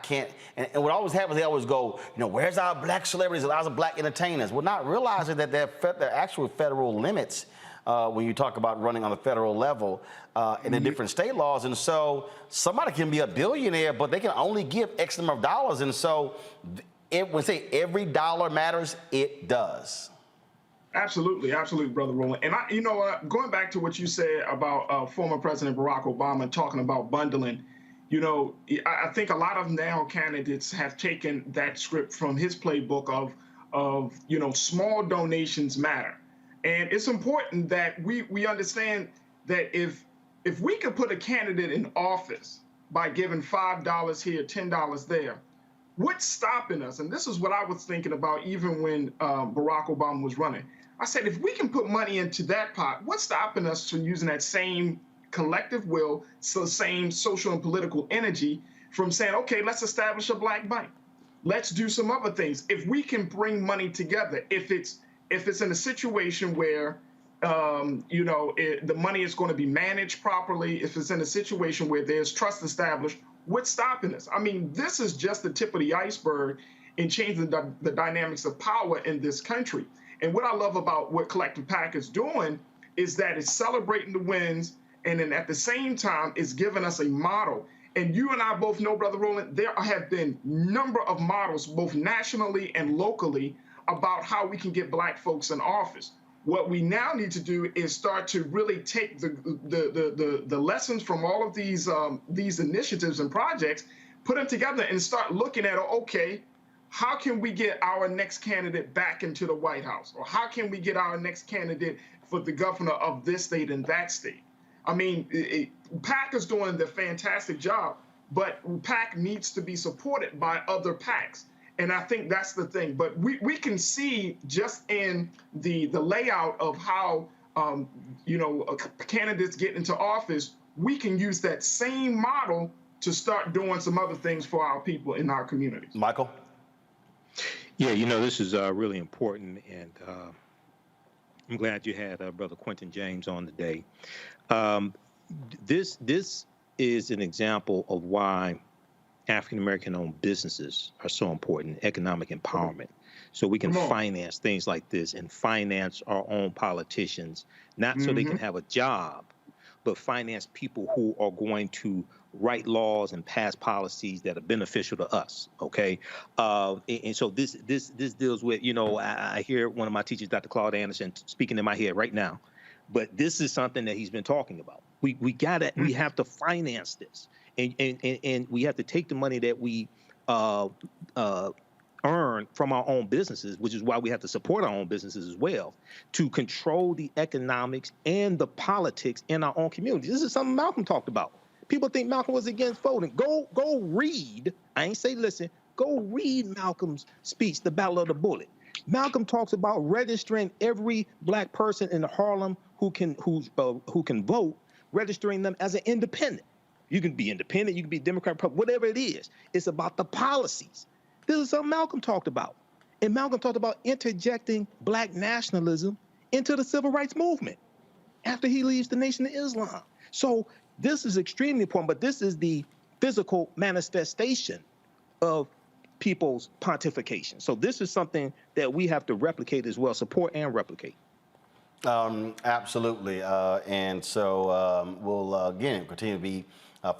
can't. And what always happens, they always go, where's our black celebrities, our black entertainers? Well, not realizing that there are actual federal limits when you talk about running on the federal level and the different state laws. And so somebody can be a billionaire, but they can only give X number of dollars. And so when we say every dollar matters, it does. Absolutely, Brother Roland. And going back to what you said about former President Barack Obama talking about bundling, I think a lot of now candidates have taken that script from his playbook of small donations matter. And it's important that we understand that if we could put a candidate in office by giving $5 here, $10 there, what's stopping us? And this is what I was thinking about even when Barack Obama was running. I said, if we can put money into that pot, what's stopping us from using that same collective will, so same social and political energy from saying, okay, let's establish a black bank. Let's do some other things. If we can bring money together, if it's in a situation where, the money is going to be managed properly, if it's in a situation where there's trust established, what's stopping us? I mean, this is just the tip of the iceberg in changing the dynamics of power in this country. And what I love about what Collective PAC is doing is that it's celebrating the wins, and then at the same time, it's giving us a model. And you and I both know, Brother Roland, there have been a number of models, both nationally and locally, about how we can get black folks in office. What we now need to do is start to really take the lessons from all of these initiatives and projects, put them together and start looking at, okay, how can we get our next candidate back into the White House? Or how can we get our next candidate for the governor of this state and that state? I mean, PAC is doing the fantastic job, but PAC needs to be supported by other PACs. And I think that's the thing. But we can see just in the layout of how, candidates get into office, we can use that same model to start doing some other things for our people in our communities. Michael? Yeah, this is really important, and I'm glad you had Brother Quentin James on today. This is an example of why African-American owned businesses are so important, economic empowerment. So we can finance things like this and finance our own politicians, not so they can have a job, but finance people who are going to write laws and pass policies that are beneficial to us, okay? And so this deals with, I hear one of my teachers, Dr. Claude Anderson, speaking in my head right now, but this is something that he's been talking about. We have to finance this. And we have to take the money that we earn from our own businesses, which is why we have to support our own businesses as well, to control the economics and the politics in our own communities. This is something Malcolm talked about. People think Malcolm was against voting. Go read, I ain't say listen, go read Malcolm's speech, The Battle of the Bullet. Malcolm talks about registering every black person in Harlem who can vote, registering them as an independent. You can be independent, you can be Democrat, whatever it is. It's about the policies. This is something Malcolm talked about. And Malcolm talked about interjecting black nationalism into the civil rights movement after he leaves the Nation of Islam. So this is extremely important, but this is the physical manifestation of people's pontification. So this is something that we have to replicate as well, support and replicate. Absolutely. And so we'll, again, continue to be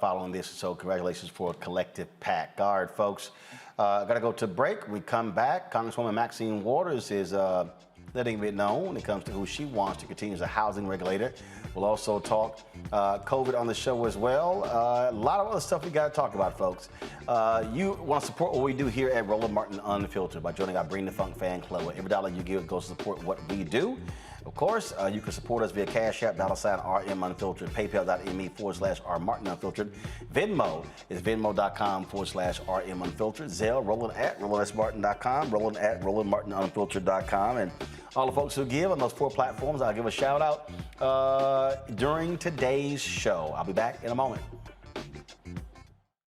following this. So congratulations for a collective pact. All right, folks, got to go to break. We come back. Congresswoman Maxine Waters is letting it known when it comes to who she wants to continue as a housing regulator. We'll also talk COVID on the show as well. A lot of other stuff we got to talk about, folks. You want to support what we do here at Roland Martin Unfiltered by joining our Bring the Funk fan club. Every dollar you give goes to support what we do. Of course, you can support us via Cash App, $RM Unfiltered, PayPal.me/R Martin Unfiltered. Venmo is venmo.com/RM Unfiltered. Zelle, Roland at RolandSMartin.com, Roland at RolandMartinUnfiltered.com. And all the folks who give on those 4 platforms, I'll give a shout out during today's show. I'll be back in a moment.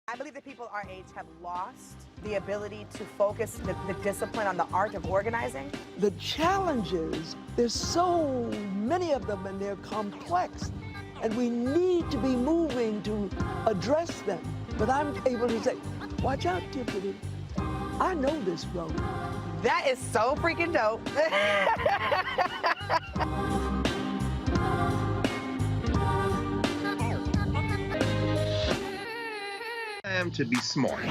I believe that people our age have lost the ability to focus the discipline on the art of organizing. The challenges, there's so many of them and they're complex, and we need to be moving to address them. But I'm able to say, watch out, Tiffany, I know this road. That is so freaking dope. Time to be smart.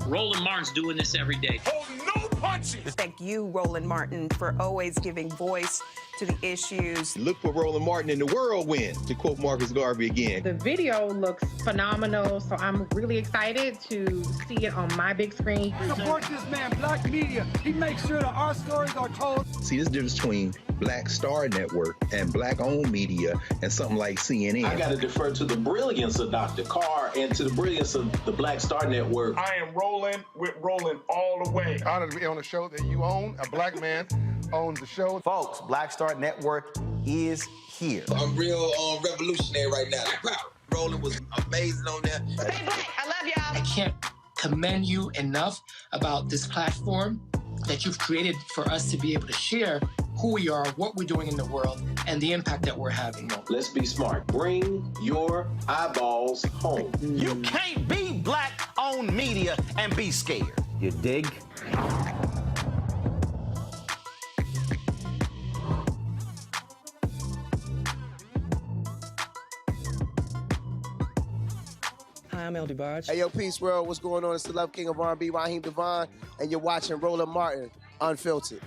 Roland Martin's doing this every day. Oh, no punches! Thank you, Roland Martin, for always giving voice to the issues. Look for Roland Martin in the whirlwind, to quote Marcus Garvey again. The video looks phenomenal, so I'm really excited to see it on my big screen. Support this man, Black Media. He makes sure that our stories are told. See, there's a difference between Black Star Network and Black-owned media and something like CNN. I got to defer to the brilliance of Dr. Carr and to the brilliance of the Black Star Network. I am rolling with Roland all the way. Honored to be on a show that you own. A black man owns the show. Folks, Black Star Network is here. I'm real revolutionary right now. Roland was amazing on there. Stay black. I love y'all. I can't commend you enough about this platform that you've created for us to be able to share who we are, what we're doing in the world, and the impact that we're having. Let's be smart. Bring your eyeballs home. You can't be black-owned media and be scared. You dig? Hi, I'm LD Barge. Hey, yo, Peace World. What's going on? It's the Love King of R&B, Raheem Devon, and you're watching Roland Martin Unfiltered.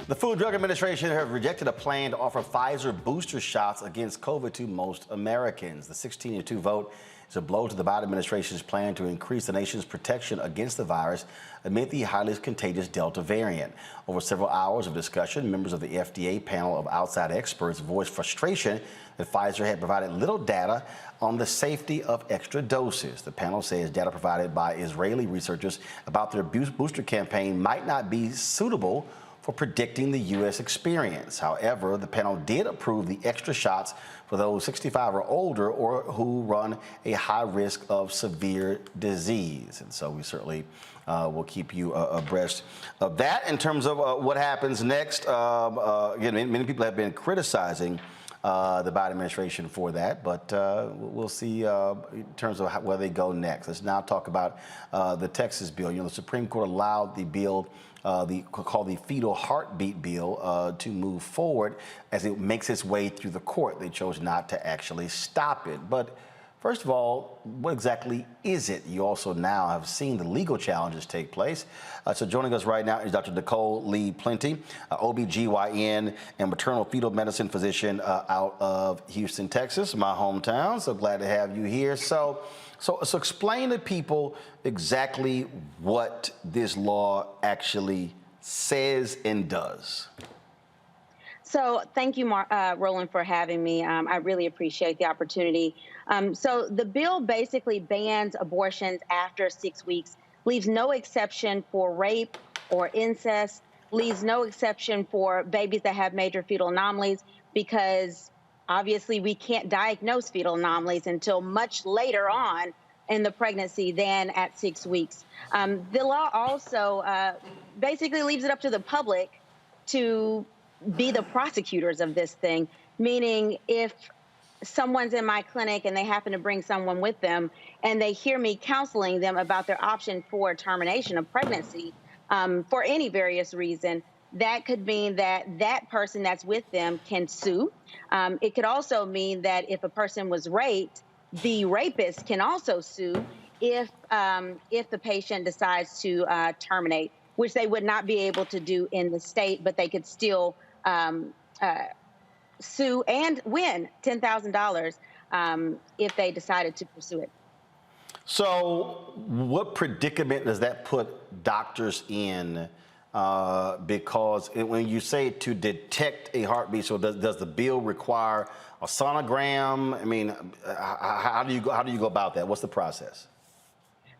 The Food and Drug Administration has rejected a plan to offer Pfizer booster shots against COVID to most Americans. The 16-2 vote is a blow to the Biden administration's plan to increase the nation's protection against the virus amid the highly contagious Delta variant. Over several hours of discussion, members of the FDA panel of outside experts voiced frustration that Pfizer had provided little data on the safety of extra doses. The panel says data provided by Israeli researchers about their booster campaign might not be suitable for predicting the U.S. experience. However, the panel did approve the extra shots for those 65 or older or who run a high risk of severe disease. And so we certainly will keep you abreast of that. In terms of what happens next, again, many people have been criticizing the Biden administration for that, but we'll see in terms of where they go next. Let's now talk about the Texas bill. You know, the Supreme Court allowed the bill called the fetal heartbeat bill to move forward as it makes its way through the court. They chose not to actually stop it. But First of all, what exactly is it? You also now have seen the legal challenges take place. So joining us right now is Dr. Nicole Lee Plenty, OBGYN and maternal fetal medicine physician out of Houston, Texas, my hometown. So glad to have you here. So explain to people exactly what this law actually says and does. So thank you, Roland, for having me. I really appreciate the opportunity. So the bill basically bans abortions after 6 weeks, leaves no exception for rape or incest, leaves no exception for babies that have major fetal anomalies, because obviously we can't diagnose fetal anomalies until much later on in the pregnancy than at 6 weeks. The law also basically leaves it up to the public to be the prosecutors of this thing, meaning if someone's in my clinic and they happen to bring someone with them and they hear me counseling them about their option for termination of pregnancy for any various reason, that could mean that that person that's with them can sue. It could also mean that if a person was raped, the rapist can also sue if the patient decides to terminate, which they would not be able to do in the state, but they could still sue and win $10,000 if they decided to pursue it. So what predicament does that put doctors in? Because when you say to detect a heartbeat, so does the bill require a sonogram? I mean, how do you go about that? What's the process?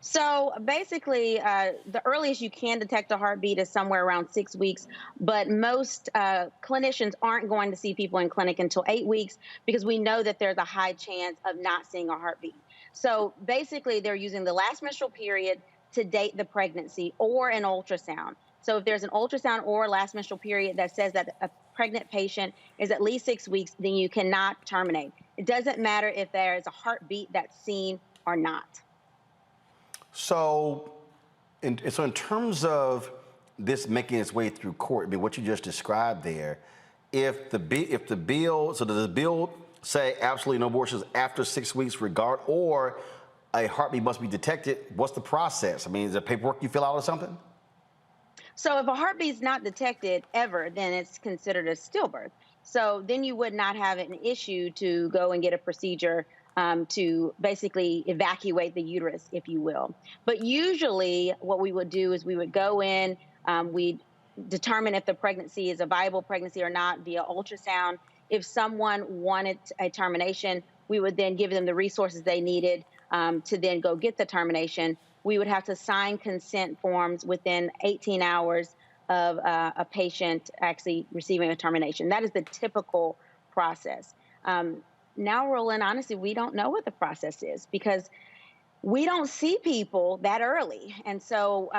So basically, the earliest you can detect a heartbeat is somewhere around 6 weeks, but most clinicians aren't going to see people in clinic until 8 weeks because we know that there's a high chance of not seeing a heartbeat. So basically, they're using the last menstrual period to date the pregnancy or an ultrasound. So if there's an ultrasound or last menstrual period that says that a pregnant patient is at least 6 weeks, then you cannot terminate. It doesn't matter if there is a heartbeat that's seen or not. So in terms of this making its way through court, I mean, what you just described there, if the bill, so does the bill say absolutely no abortions after 6 weeks or a heartbeat must be detected? What's the process? I mean, is there paperwork you fill out or something? So if a heartbeat is not detected ever, then it's considered a stillbirth. So then you would not have an issue to go and get a procedure to basically evacuate the uterus, if you will. But usually what we would do is we would go in, we'd determine if the pregnancy is a viable pregnancy or not via ultrasound. If someone wanted a termination, we would then give them the resources they needed to then go get the termination. We would have to sign consent forms within 18 hours of a patient actually receiving a termination. That is the typical process. Now, Roland, honestly, we don't know what the process is because we don't see people that early. And so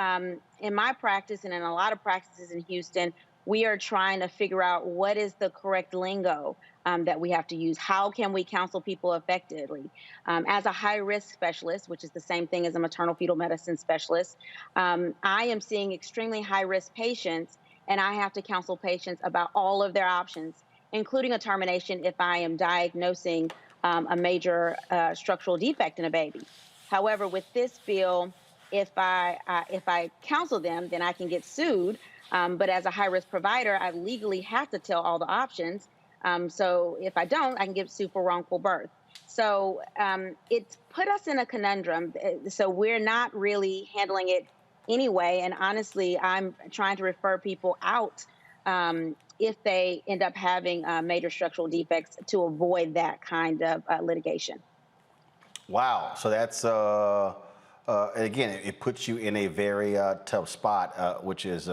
in my practice and in a lot of practices in Houston, we are trying to figure out what is the correct lingo that we have to use. How can we counsel people effectively? As a high-risk specialist, which is the same thing as a maternal fetal medicine specialist, I am seeing extremely high-risk patients, and I have to counsel patients about all of their options, including a termination if I am diagnosing a major structural defect in a baby. However, with this bill, if I counsel them, then I can get sued. But as a high-risk provider, I legally have to tell all the options. So if I don't, I can get sued for wrongful birth. So it's put us in a conundrum. So we're not really handling it anyway. And honestly, I'm trying to refer people out if they end up having major structural defects to avoid that kind of litigation. Wow. So that's, again, it puts you in a very tough spot, which is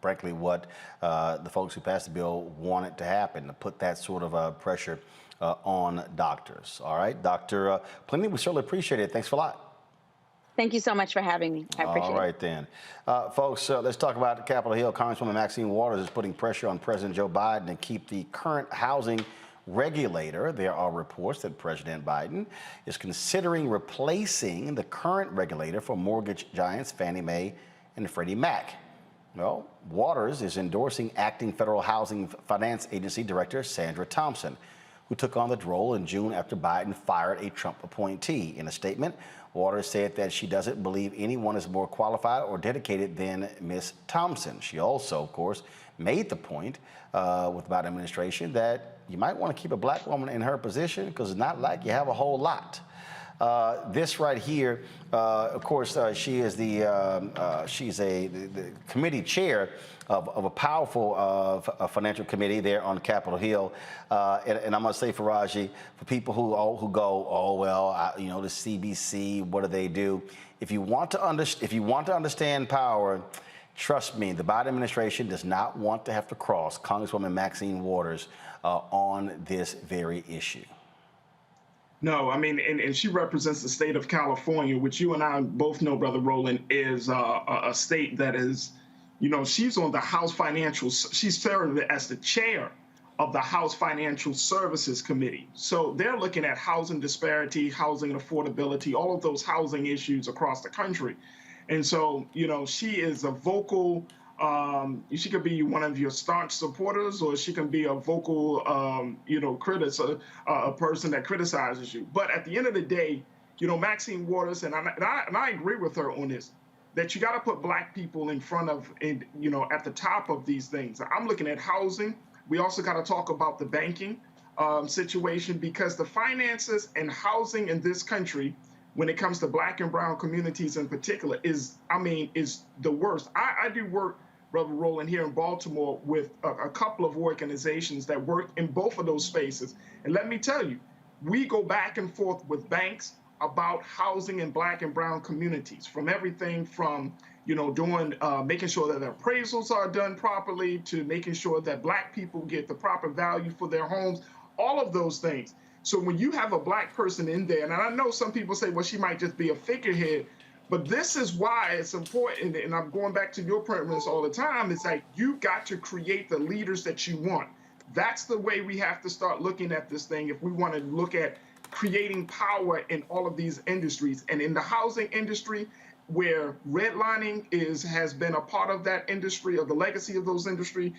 frankly what the folks who passed the bill wanted to happen, to put that sort of pressure on doctors. All right, Dr. Plenty, we certainly appreciate it. Thanks a lot. Thank you so much for having me. I appreciate it. All right, then. Folks, let's talk about Capitol Hill. Congresswoman Maxine Waters is putting pressure on President Joe Biden to keep the current housing regulator. There are reports that President Biden is considering replacing the current regulator for mortgage giants Fannie Mae and Freddie Mac. Well, Waters is endorsing acting Federal Housing Finance Agency Director Sandra Thompson, who took on the role in June after Biden fired a Trump appointee. In a statement, Waters said that she doesn't believe anyone is more qualified or dedicated than Ms. Thompson. She also, of course, made the point with the Biden administration that you might want to keep a black woman in her position because it's not like you have a whole lot. This right here, of course, she is she's the committee chair of a powerful financial committee there on Capitol Hill. And I'm going to say, Faraji, for people who go, oh, well, the CBC, what do they do? If you want to understand power, trust me, the Biden administration does not want to have to cross Congresswoman Maxine Waters on this very issue. No, I mean, and she represents the state of California, which you and I both know, Brother Roland, is a state that is, she's on the House Financial, she's served as the chair of the House Financial Services Committee. So they're looking at housing disparity, housing affordability, all of those housing issues across the country. And so, she is a vocal, she could be one of your staunch supporters, or she can be a vocal, a person that criticizes you. But at the end of the day, Maxine Waters, and I agree with her on this, that you got to put black people in front of, at the top of these things. I'm looking at housing. We also got to talk about the banking situation, because the finances and housing in this country, when it comes to black and brown communities in particular, is the worst. I do work, Brother Roland, here in Baltimore with a couple of organizations that work in both of those spaces. And let me tell you, we go back and forth with banks about housing in black and brown communities, from everything from, making sure that appraisals are done properly, to making sure that black people get the proper value for their homes, all of those things. So when you have a black person in there, and I know some people say, well, she might just be a figurehead, but this is why it's important, and I'm going back to your premise all the time, it's like you got to create the leaders that you want. That's the way we have to start looking at this thing if we want to look at creating power in all of these industries. And in the housing industry, where redlining has been a part of that industry, of the legacy of those industry,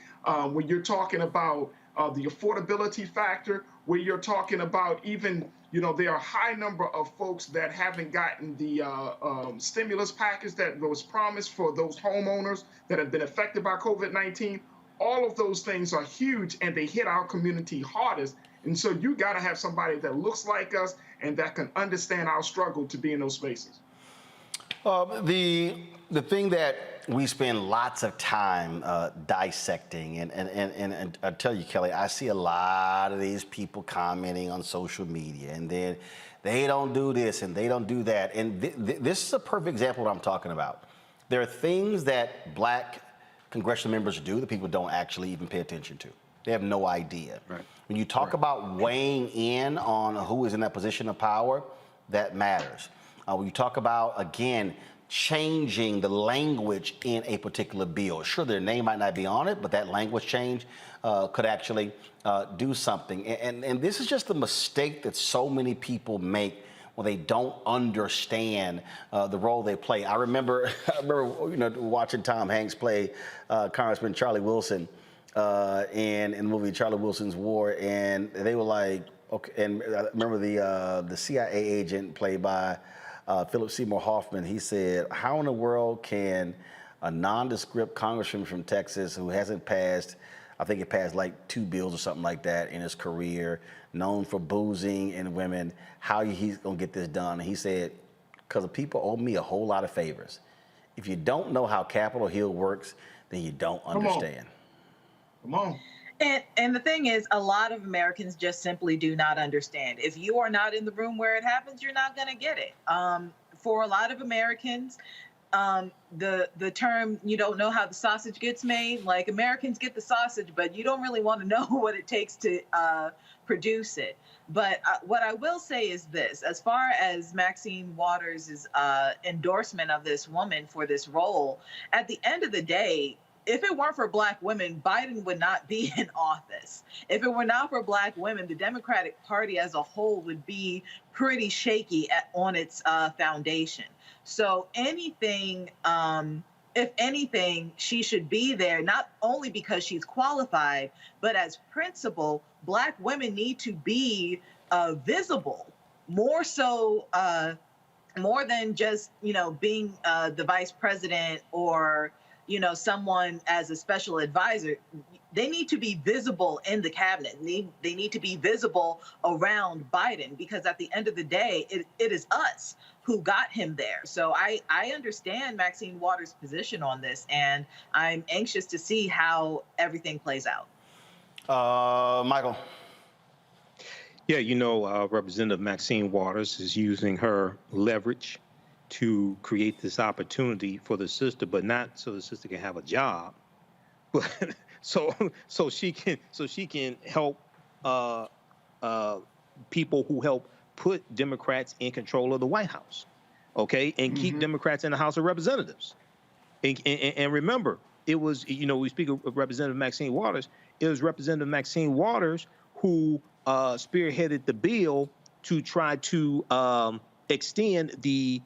when you're talking about the affordability factor, where you're talking about even, there are a high number of folks that haven't gotten the stimulus package that was promised for those homeowners that have been affected by COVID-19. All of those things are huge, and they hit our community hardest. And so you got to have somebody that looks like us and that can understand our struggle to be in those spaces. The thing that we spend lots of time dissecting, and I tell you, Kelly, I see a lot of these people commenting on social media, and then they don't do this and they don't do that. And this is a perfect example of what I'm talking about. There are things that black congressional members do that people don't actually even pay attention to. They have no idea. Right. When you talk about weighing in on who is in that position of power, that matters. When you talk about, again, changing the language in a particular bill. Sure, their name might not be on it, but that language change could actually do something. And this is just a mistake that so many people make when they don't understand the role they play. I remember watching Tom Hanks play Congressman Charlie Wilson in the movie Charlie Wilson's War, and they were like, okay. And I remember the CIA agent played by Philip Seymour Hoffman. He said, "How in the world can a nondescript congressman from Texas who hasn't passed, I think it passed like 2 bills or something like that in his career, known for boozing and women, how he's gonna get this done?" And he said, "Because the people owe me a whole lot of favors. If you don't know how Capitol Hill works, then you don't understand." Come on. And the thing is, a lot of Americans just simply do not understand. If you are not in the room where it happens, you're not going to get it. For a lot of Americans, the term, you don't know how the sausage gets made, like Americans get the sausage, but you don't really want to know what it takes to produce it. But what I will say is this, as far as Maxine Waters' endorsement of this woman for this role, at the end of the day, if it weren't for Black women, Biden would not be in office. If it were not for Black women, the Democratic Party as a whole would be pretty shaky on its foundation. So anything if anything, she should be there, not only because she's qualified, but as principal, Black women need to be visible, more so, more than just, being the vice president or, someone as a special advisor. They need to be visible in the cabinet. They need to be visible around Biden, because at the end of the day, it is us who got him there. So I understand Maxine Waters' position on this, and I'm anxious to see how everything plays out. Michael. Yeah, Representative Maxine Waters is using her leverage to create this opportunity for the sister, but not so the sister can have a job, but so she can help people who help put Democrats in control of the White House, okay, and keep Democrats in the House of Representatives. And remember, it was, we speak of Representative Maxine Waters. It was Representative Maxine Waters who spearheaded the bill to try to extend the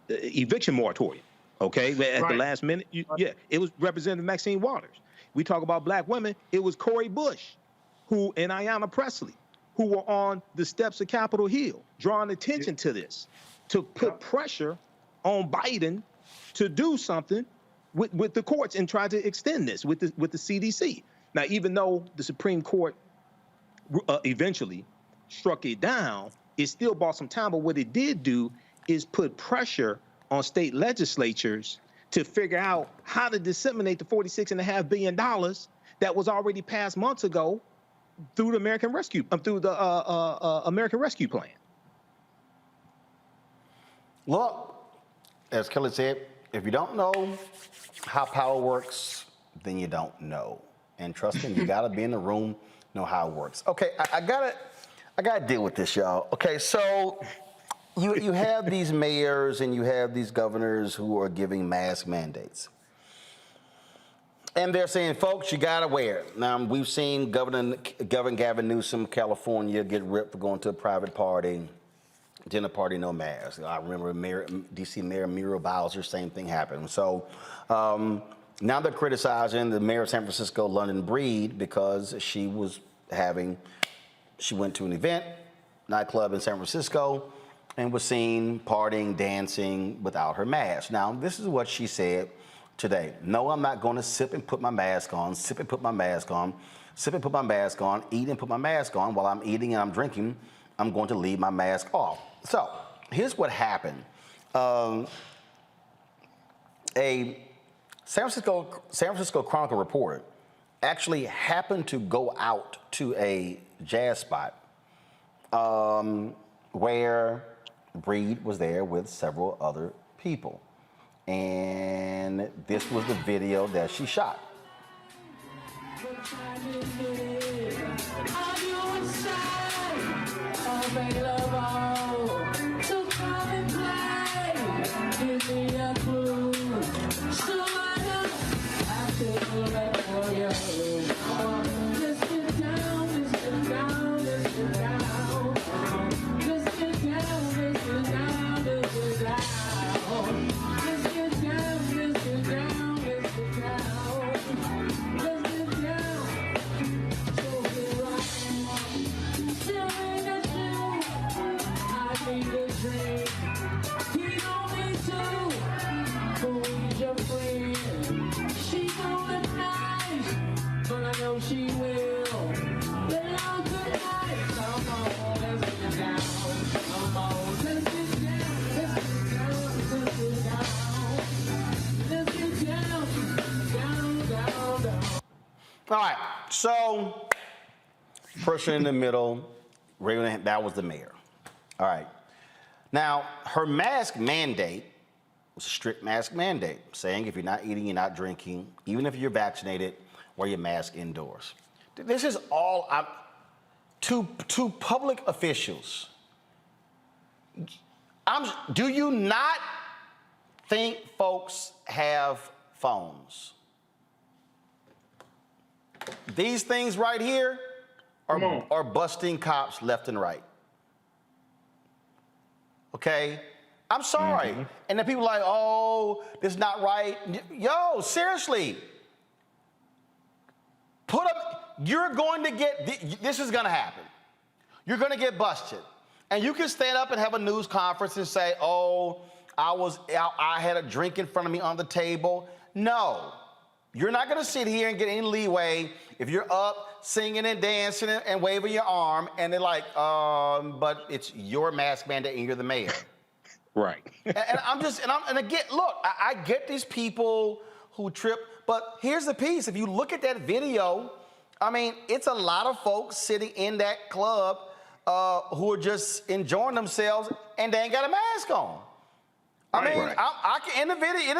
eviction moratorium. Okay, at the last minute, it was Representative Maxine Waters. We talk about Black women. It was Cori Bush, and Ayanna Pressley, who were on the steps of Capitol Hill, drawing attention to this, to put pressure on Biden to do something with the courts and try to extend this with the CDC. Now, even though the Supreme Court eventually struck it down, it still bought some time. But what it did do is put pressure on state legislatures to figure out how to disseminate the $46.5 billion that was already passed months ago through the American Rescue Plan. Look, as Kelly said, if you don't know how power works, then you don't know. And trust me, you gotta be in the room, know how it works. Okay, I gotta deal with this, y'all. Okay, so you have these mayors and you have these governors who are giving mask mandates. And they're saying, folks, you gotta wear it. Now, we've seen Governor Gavin Newsom, California, get ripped for going to a private party, dinner party, no mask. I remember DC Mayor Muriel Bowser, same thing happened. So now they're criticizing the mayor of San Francisco, London Breed, because she went to an event, nightclub in San Francisco, and was seen partying, dancing without her mask. Now, this is what she said today. No, I'm not going to sip and put my mask on, sip and put my mask on, sip and put my mask on, eat and put my mask on. While I'm eating and I'm drinking, I'm going to leave my mask off. So here's what happened. A San Francisco Chronicle reporter actually happened to go out to a jazz spot where Breed was there with several other people. And this was the video that she shot. All right, so person in the middle, that was the mayor. All right. Now, her mask mandate was a strict mask mandate, saying if you're not eating, you're not drinking, even if you're vaccinated, wear your mask indoors. This is all to public officials. Do you not think folks have phones? These things right here are busting cops left and right. Okay? I'm sorry. And then people are like, oh, this is not right. Yo, seriously. Put up, you're going to get, this is going to happen. You're going to get busted. And you can stand up and have a news conference and say, oh, I had a drink in front of me on the table. No, you're not going to sit here and get any leeway if you're up singing and dancing and waving your arm and they're like, but it's your mask mandate and you're the mayor. Right. and I'm just, and again, look, I get these people who trip, but here's the piece. If you look at that video, I mean, it's a lot of folks sitting in that club who are just enjoying themselves and they ain't got a mask on. I mean, I can in the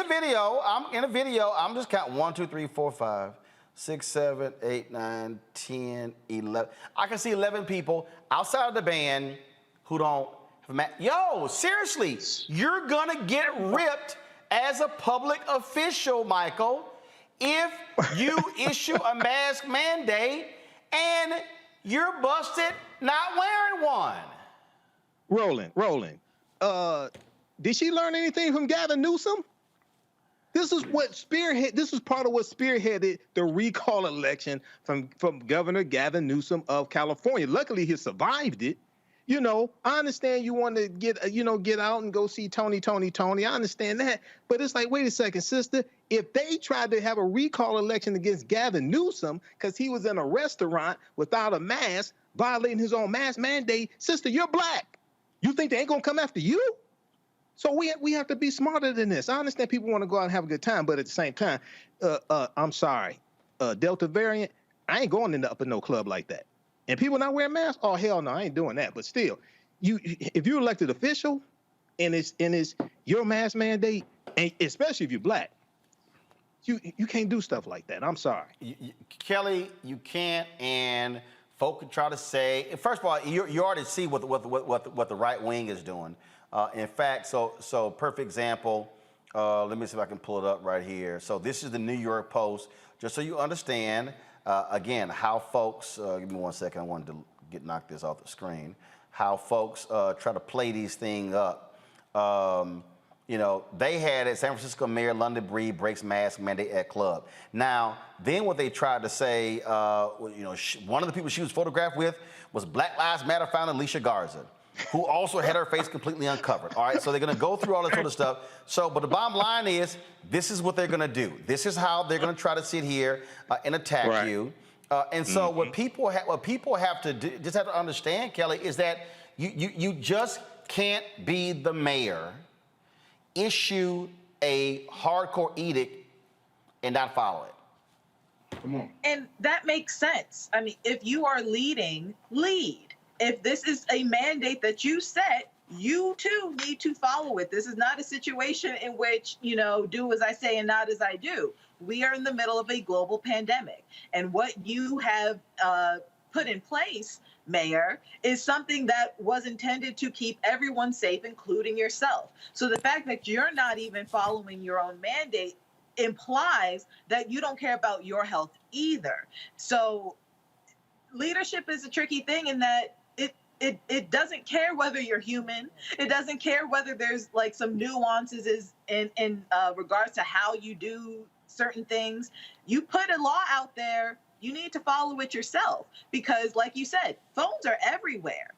video, I'm just counting 1, 2, 3, 4, 5, 6, 7, 8, 9, 10, 11. I can see 11 people outside of the band who don't have a mask. Yo, seriously, you're gonna get ripped as a public official, Michael, if you issue a mask mandate and you're busted not wearing one. Roland, did she learn anything from Gavin Newsom? This is part of what spearheaded the recall election from Governor Gavin Newsom of California. Luckily, he survived it. You know, I understand you want to get out and go see Tony. I understand that. But it's like, wait a second, sister. If they tried to have a recall election against Gavin Newsom because he was in a restaurant without a mask, violating his own mask mandate, sister, you're black. You think they ain't going to come after you? So we have to be smarter than this. I understand people want to go out and have a good time, but at the same time, I'm sorry, Delta variant, I ain't going into up in no club like that. And people not wearing masks? Oh, hell no, I ain't doing that. But still, if you're elected official and it's your mask mandate, and especially if you're black, you can't do stuff like that. I'm sorry. Kelly, you can't, and folk can try to say, first of all, you already see what the right wing is doing. In fact, so perfect example, let me see if I can pull it up right here. So this is the New York Post, just so you understand, again, how folks, give me 1 second, I wanted to knock this off the screen, how folks try to play these things up. You know, they had it, San Francisco Mayor London Breed breaks mask mandate at club. Now, then what they tried to say, you know, one of the people she was photographed with was Black Lives Matter founder Alicia Garza, who also had her face completely uncovered. All right, so they're gonna go through all this sort of stuff. So, but the bottom line is, this is what they're gonna do. This is how they're gonna try to sit here and attack you. And so what people have to do, just have to understand, Kelly, is that you just can't be the mayor, issue a hardcore edict, and not follow it. Come on. And that makes sense. I mean, if you are leading, lead. If this is a mandate that you set, you too need to follow it. This is not a situation in which, you know, do as I say and not as I do. We are in the middle of a global pandemic. And what you have put in place, Mayor, is something that was intended to keep everyone safe, including yourself. So the fact that you're not even following your own mandate implies that you don't care about your health either. So leadership is a tricky thing in that it doesn't care whether you're human. It doesn't care whether there's like some nuances in regards to how you do certain things. You put a law out there, you need to follow it yourself because, like you said, phones are everywhere.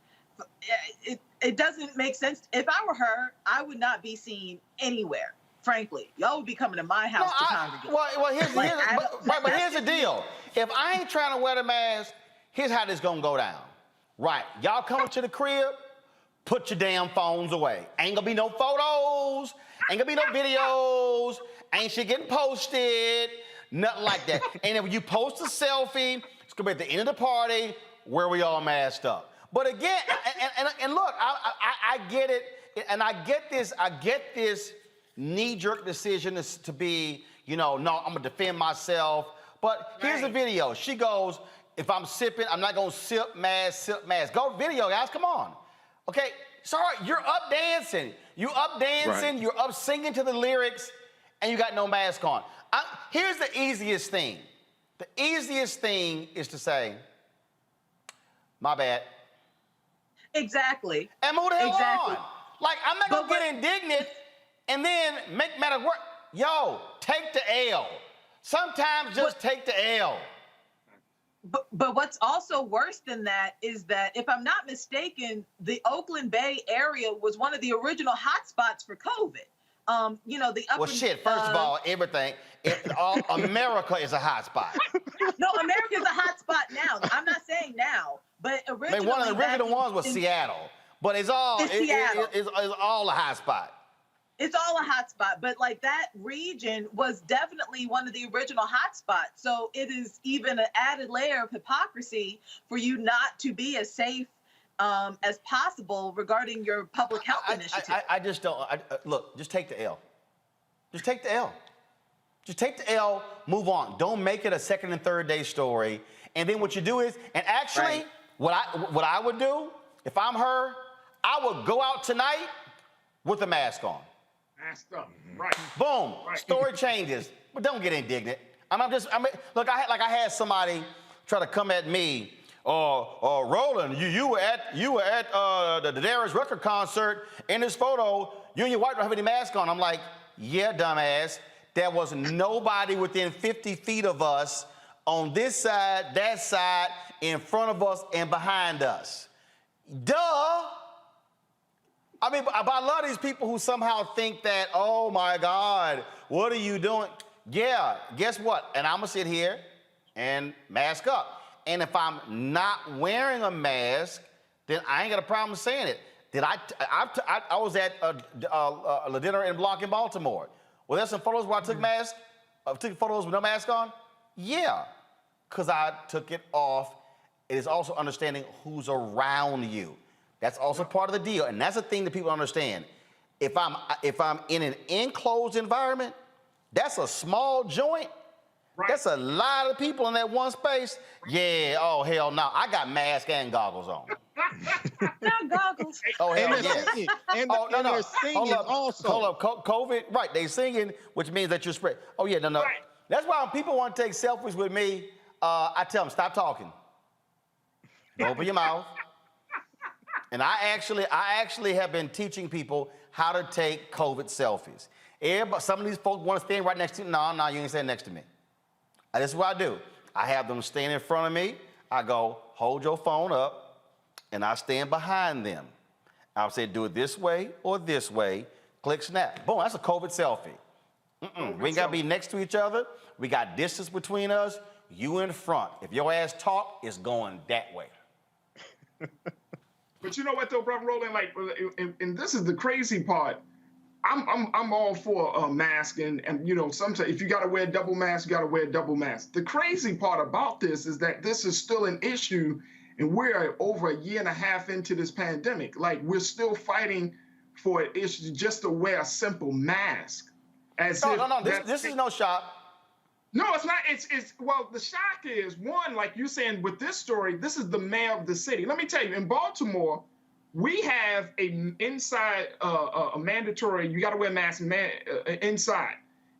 It doesn't make sense. If I were her, I would not be seen anywhere. Frankly, y'all would be coming to my house to congregate. Well, here's the deal. If I ain't trying to wear the mask, here's how this gonna go down. Right, y'all coming to the crib, put your damn phones away. Ain't gonna be no photos, ain't gonna be no videos, ain't shit getting posted, nothing like that. And if you post a selfie, it's gonna be at the end of the party where we all masked up. But again, and look, I get it, and I get this knee-jerk decision to be, you know, no, I'm gonna defend myself. But here's the video. She goes, if I'm sipping, I'm not gonna sip mask. Go video, guys, come on. Okay, sorry, you're up dancing. You're up singing to the lyrics, and you got no mask on. Here's the easiest thing. The easiest thing is to say, my bad. Exactly. And move the hell on. Like, I'm not gonna get indignant and then make matters worse. Yo, take the L. Sometimes just take the L. But what's also worse than that is that, if I'm not mistaken, the Oakland Bay area was one of the original hotspots for COVID. You know, the upper, Well, shit, first of all, everything, all America is a hotspot. No, America's a hotspot now. I'm not saying now, but originally. One of the original ones was Seattle, but it's all it's all a hotspot. It's all a hotspot, but like that region was definitely one of the original hotspots. So it is even an added layer of hypocrisy for you not to be as safe as possible regarding your public health initiative. I just don't. Look, just take the L. Just take the L. Just take the L, move on. Don't make it a second and third day story. And then what you do is, and actually, what I would do, if I'm her, I would go out tonight with a mask on. Masked up, right? Boom. Story changes, but don't get indignant. Look, I had somebody try to come at me. Roland, you were at the Darius Rucker concert. In this photo, you and your wife don't have any mask on. I'm like, yeah, dumbass. There was nobody within 50 feet of us on this side, that side, in front of us, and behind us. Duh. I mean, but I love these people who somehow think that, oh my God, what are you doing? Yeah, guess what? And I'm gonna sit here and mask up. And if I'm not wearing a mask, then I ain't got a problem saying it. I was at a dinner in Blanc in Baltimore. Well, there's some photos where I took photos with no mask on? Yeah, because I took it off. It is also understanding who's around you. That's also part of the deal, and that's the thing that people understand. If I'm in an enclosed environment, that's a small joint. Right. That's a lot of people in that one space. Yeah, oh hell no, I got mask and goggles on. Not goggles. Oh hell and yes. They're singing also. Hold up, COVID, right? They singing, which means that you're spread. Oh yeah, no. Right. That's why when people want to take selfies with me, I tell them stop talking. Open your mouth. And I actually have been teaching people how to take COVID selfies. Some of these folks want to stand right next to me. No, you ain't standing next to me. This is what I do. I have them stand in front of me. I go, hold your phone up, and I stand behind them. I'll say, do it this way or this way. Click, snap. Boom, that's a COVID selfie. We ain't got to be next to each other. We got distance between us. You in front. If your ass talk, it's going that way. But you know what though, brother Roland, like, and this is the crazy part. I'm all for masking, and you know, sometimes if you got to wear a double mask, you got to wear a double mask. The crazy part about this is that this is still an issue, and we're over a year and a half into this pandemic. Like, we're still fighting for an issue just to wear a simple mask. No, this is no shock. No, it's not. Well, the shock is, one, like you're saying with this story, this is the mayor of the city. Let me tell you, in Baltimore, we have a mandatory, you got to wear a mask inside.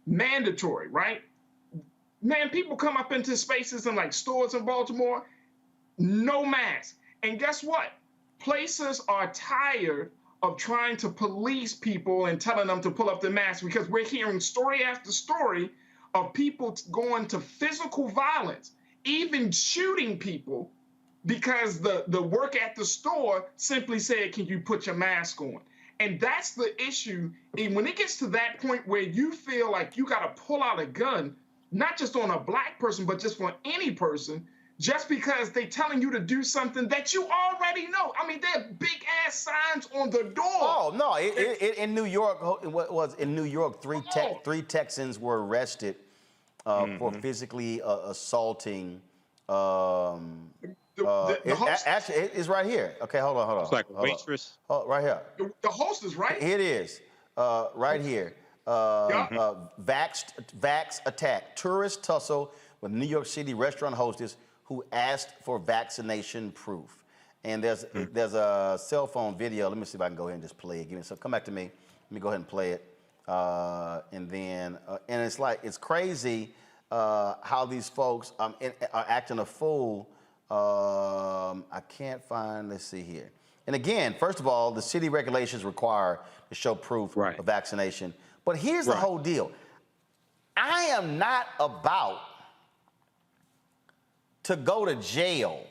Mandatory, right? Man, people come up into spaces in like stores in Baltimore, no mask. And guess what? Places are tired of trying to police people and telling them to pull up their mask, because we're hearing story after story of people going to physical violence, even shooting people, because the work at the store simply said, can you put your mask on? And that's the issue. And when it gets to that point where you feel like you got to pull out a gun, not just on a black person, but just for any person, just because they're telling you to do something that you already know. I mean, there are big ass signs on the door. Oh no! In New York, three Texans were arrested for physically assaulting. The host? Actually, it's right here. Okay, hold on. It's like a waitress. Right here. The host is right. It is right here. Vax attack. Tourist tussle with New York City restaurant hostess who asked for vaccination proof. And there's a cell phone video. Let me see if I can go ahead and just play it. Come back to me. Let me go ahead and play it. And then it's crazy how these folks are acting a fool. I can't find. Let's see here. And again, first of all, the city regulations require to show proof of vaccination. But here's the whole deal. I am not about to go to jail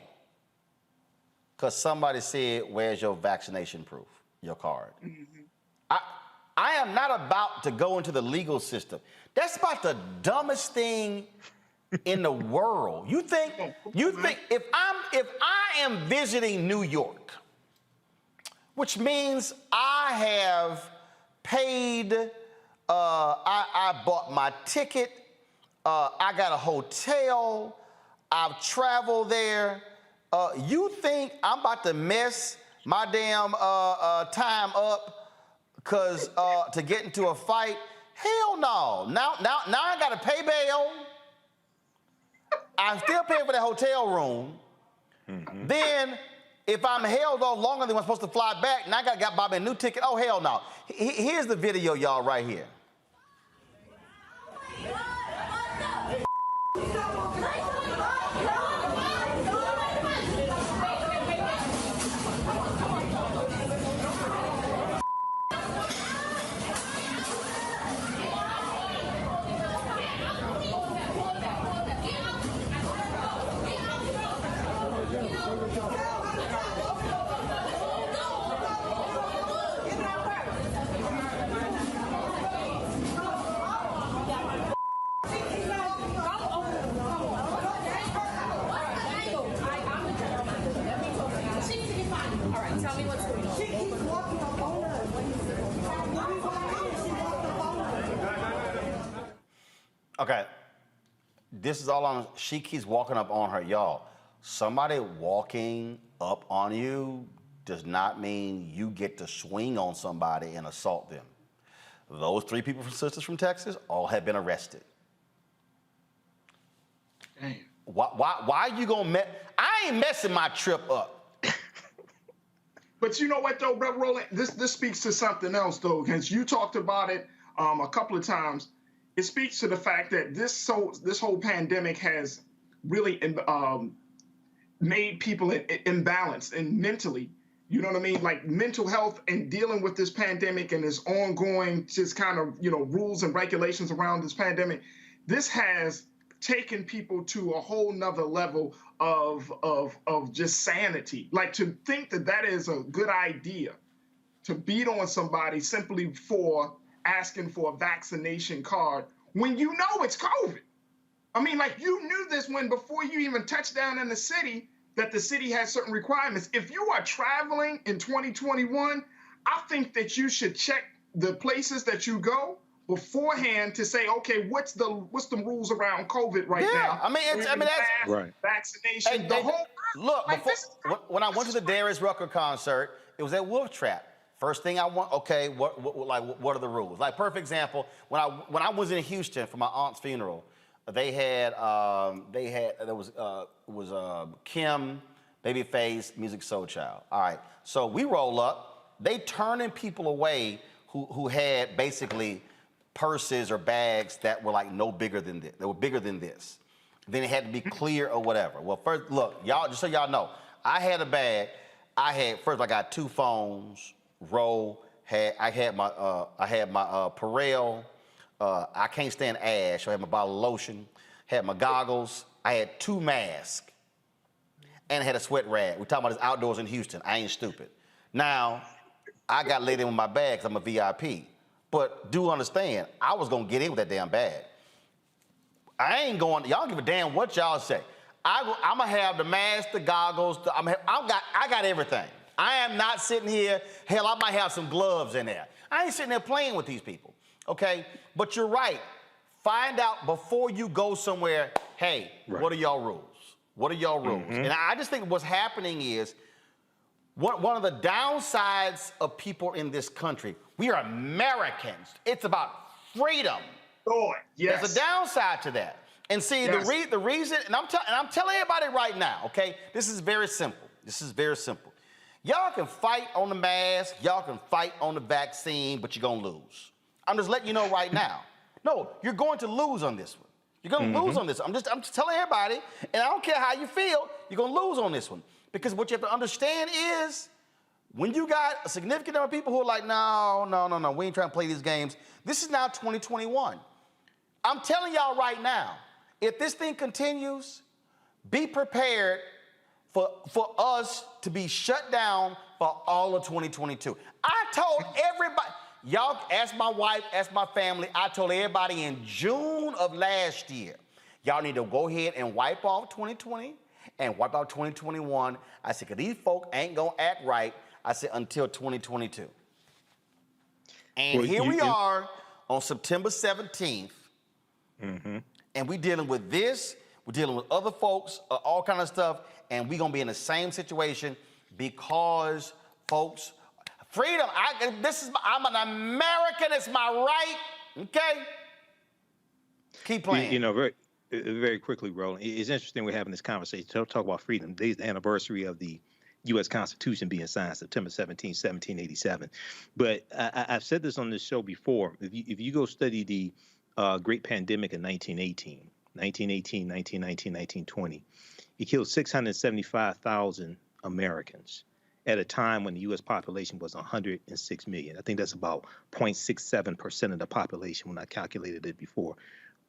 because somebody said, where's your vaccination proof, your card? I am not about to go into the legal system. That's about the dumbest thing in the world. You think if I am visiting New York, which means I have paid, I bought my ticket, I got a hotel, I've traveled there. You think I'm about to mess my damn time up because to get into a fight? Hell no. Now I gotta pay bail. I'm still paying for the hotel room. Then if I'm held on longer than I'm supposed to fly back, now I gotta buy me a new ticket. Oh, hell no. Here's the video, y'all, right here. Okay, this is all on, she keeps walking up on her. Y'all, somebody walking up on you does not mean you get to swing on somebody and assault them. Those 3 people from Sisters from Texas all have been arrested. Damn. Why are you gonna I ain't messing my trip up. But you know what though, Brother Roland, this speaks to something else though, because you talked about it a couple of times. It speaks to the fact that this whole pandemic has really made people imbalanced and mentally, you know what I mean? Like mental health and dealing with this pandemic and this ongoing just kind of, rules and regulations around this pandemic. This has taken people to a whole nother level of just sanity. Like to think that is a good idea to beat on somebody simply for asking for a vaccination card when you know it's COVID. I mean, like you knew this before you even touched down in the city, that the city has certain requirements. If you are traveling in 2021, I think that you should check the places that you go beforehand to say, okay, what's the rules around COVID right now? That's vaccination. Look, when I went to the Darius Rucker concert, it was at Wolf Trap. First thing I want, okay, what are the rules? Like, perfect example, when I was in Houston for my aunt's funeral, there was Kim, Babyface, Music Soul Child. All right, so we roll up, they turning people away who had basically purses or bags that were like no bigger than this. They were bigger than this. Then it had to be clear or whatever. Well, first, look, y'all, just so y'all know, I had a bag. I got 2 phones. I had my Perel. I can't stand ash. So I had my bottle of lotion. Had my goggles. I had 2 masks, and I had a sweat rag. We're talking about this outdoors in Houston. I ain't stupid. Now, I got laid in with my bag because I'm a VIP. But do understand, I was gonna get in with that damn bag. I ain't going. Y'all don't give a damn what y'all say. I'm gonna have the mask, the goggles. I got everything. I am not sitting here, hell, I might have some gloves in there. I ain't sitting there playing with these people, okay? But you're right. Find out before you go somewhere, hey, what are y'all rules? What are y'all rules? And I just think what's happening is, one of the downsides of people in this country, we are Americans. It's about freedom. Lord, yes. There's a downside to that. And see, the reason, and I'm telling everybody right now, okay? This is very simple. Y'all can fight on the mask, y'all can fight on the vaccine, but you're gonna lose. I'm just letting you know right now. No, you're going to lose on this one. You're gonna lose on this. I'm just telling everybody, and I don't care how you feel, you're gonna lose on this one. Because what you have to understand is, When you got a significant number of people who are like, no, we ain't trying to play these games. This is now 2021. I'm telling y'all right now, if this thing continues, be prepared for us to be shut down for all of 2022. I told everybody, y'all ask my wife, ask my family, I told everybody in June of last year, y'all need to go ahead and wipe off 2020 and wipe out 2021. I said, because these folk ain't gonna act right, I said, until 2022. And here we are on September 17th, and we dealing with this, we're dealing with other folks, all kind of stuff, and we're gonna be in the same situation because folks, freedom, I'm an American, it's my right, okay? Keep playing. You know, very quickly, Roland, it's interesting we're having this conversation. Talk about freedom. Today's the anniversary of the U.S. Constitution being signed, September 17, 1787. But I've said this on this show before. If you go study the Great Pandemic in 1918, 1919, 1920, it killed 675,000 Americans at a time when the U.S. population was 106 million. I think that's about 0.67% of the population when I calculated it before.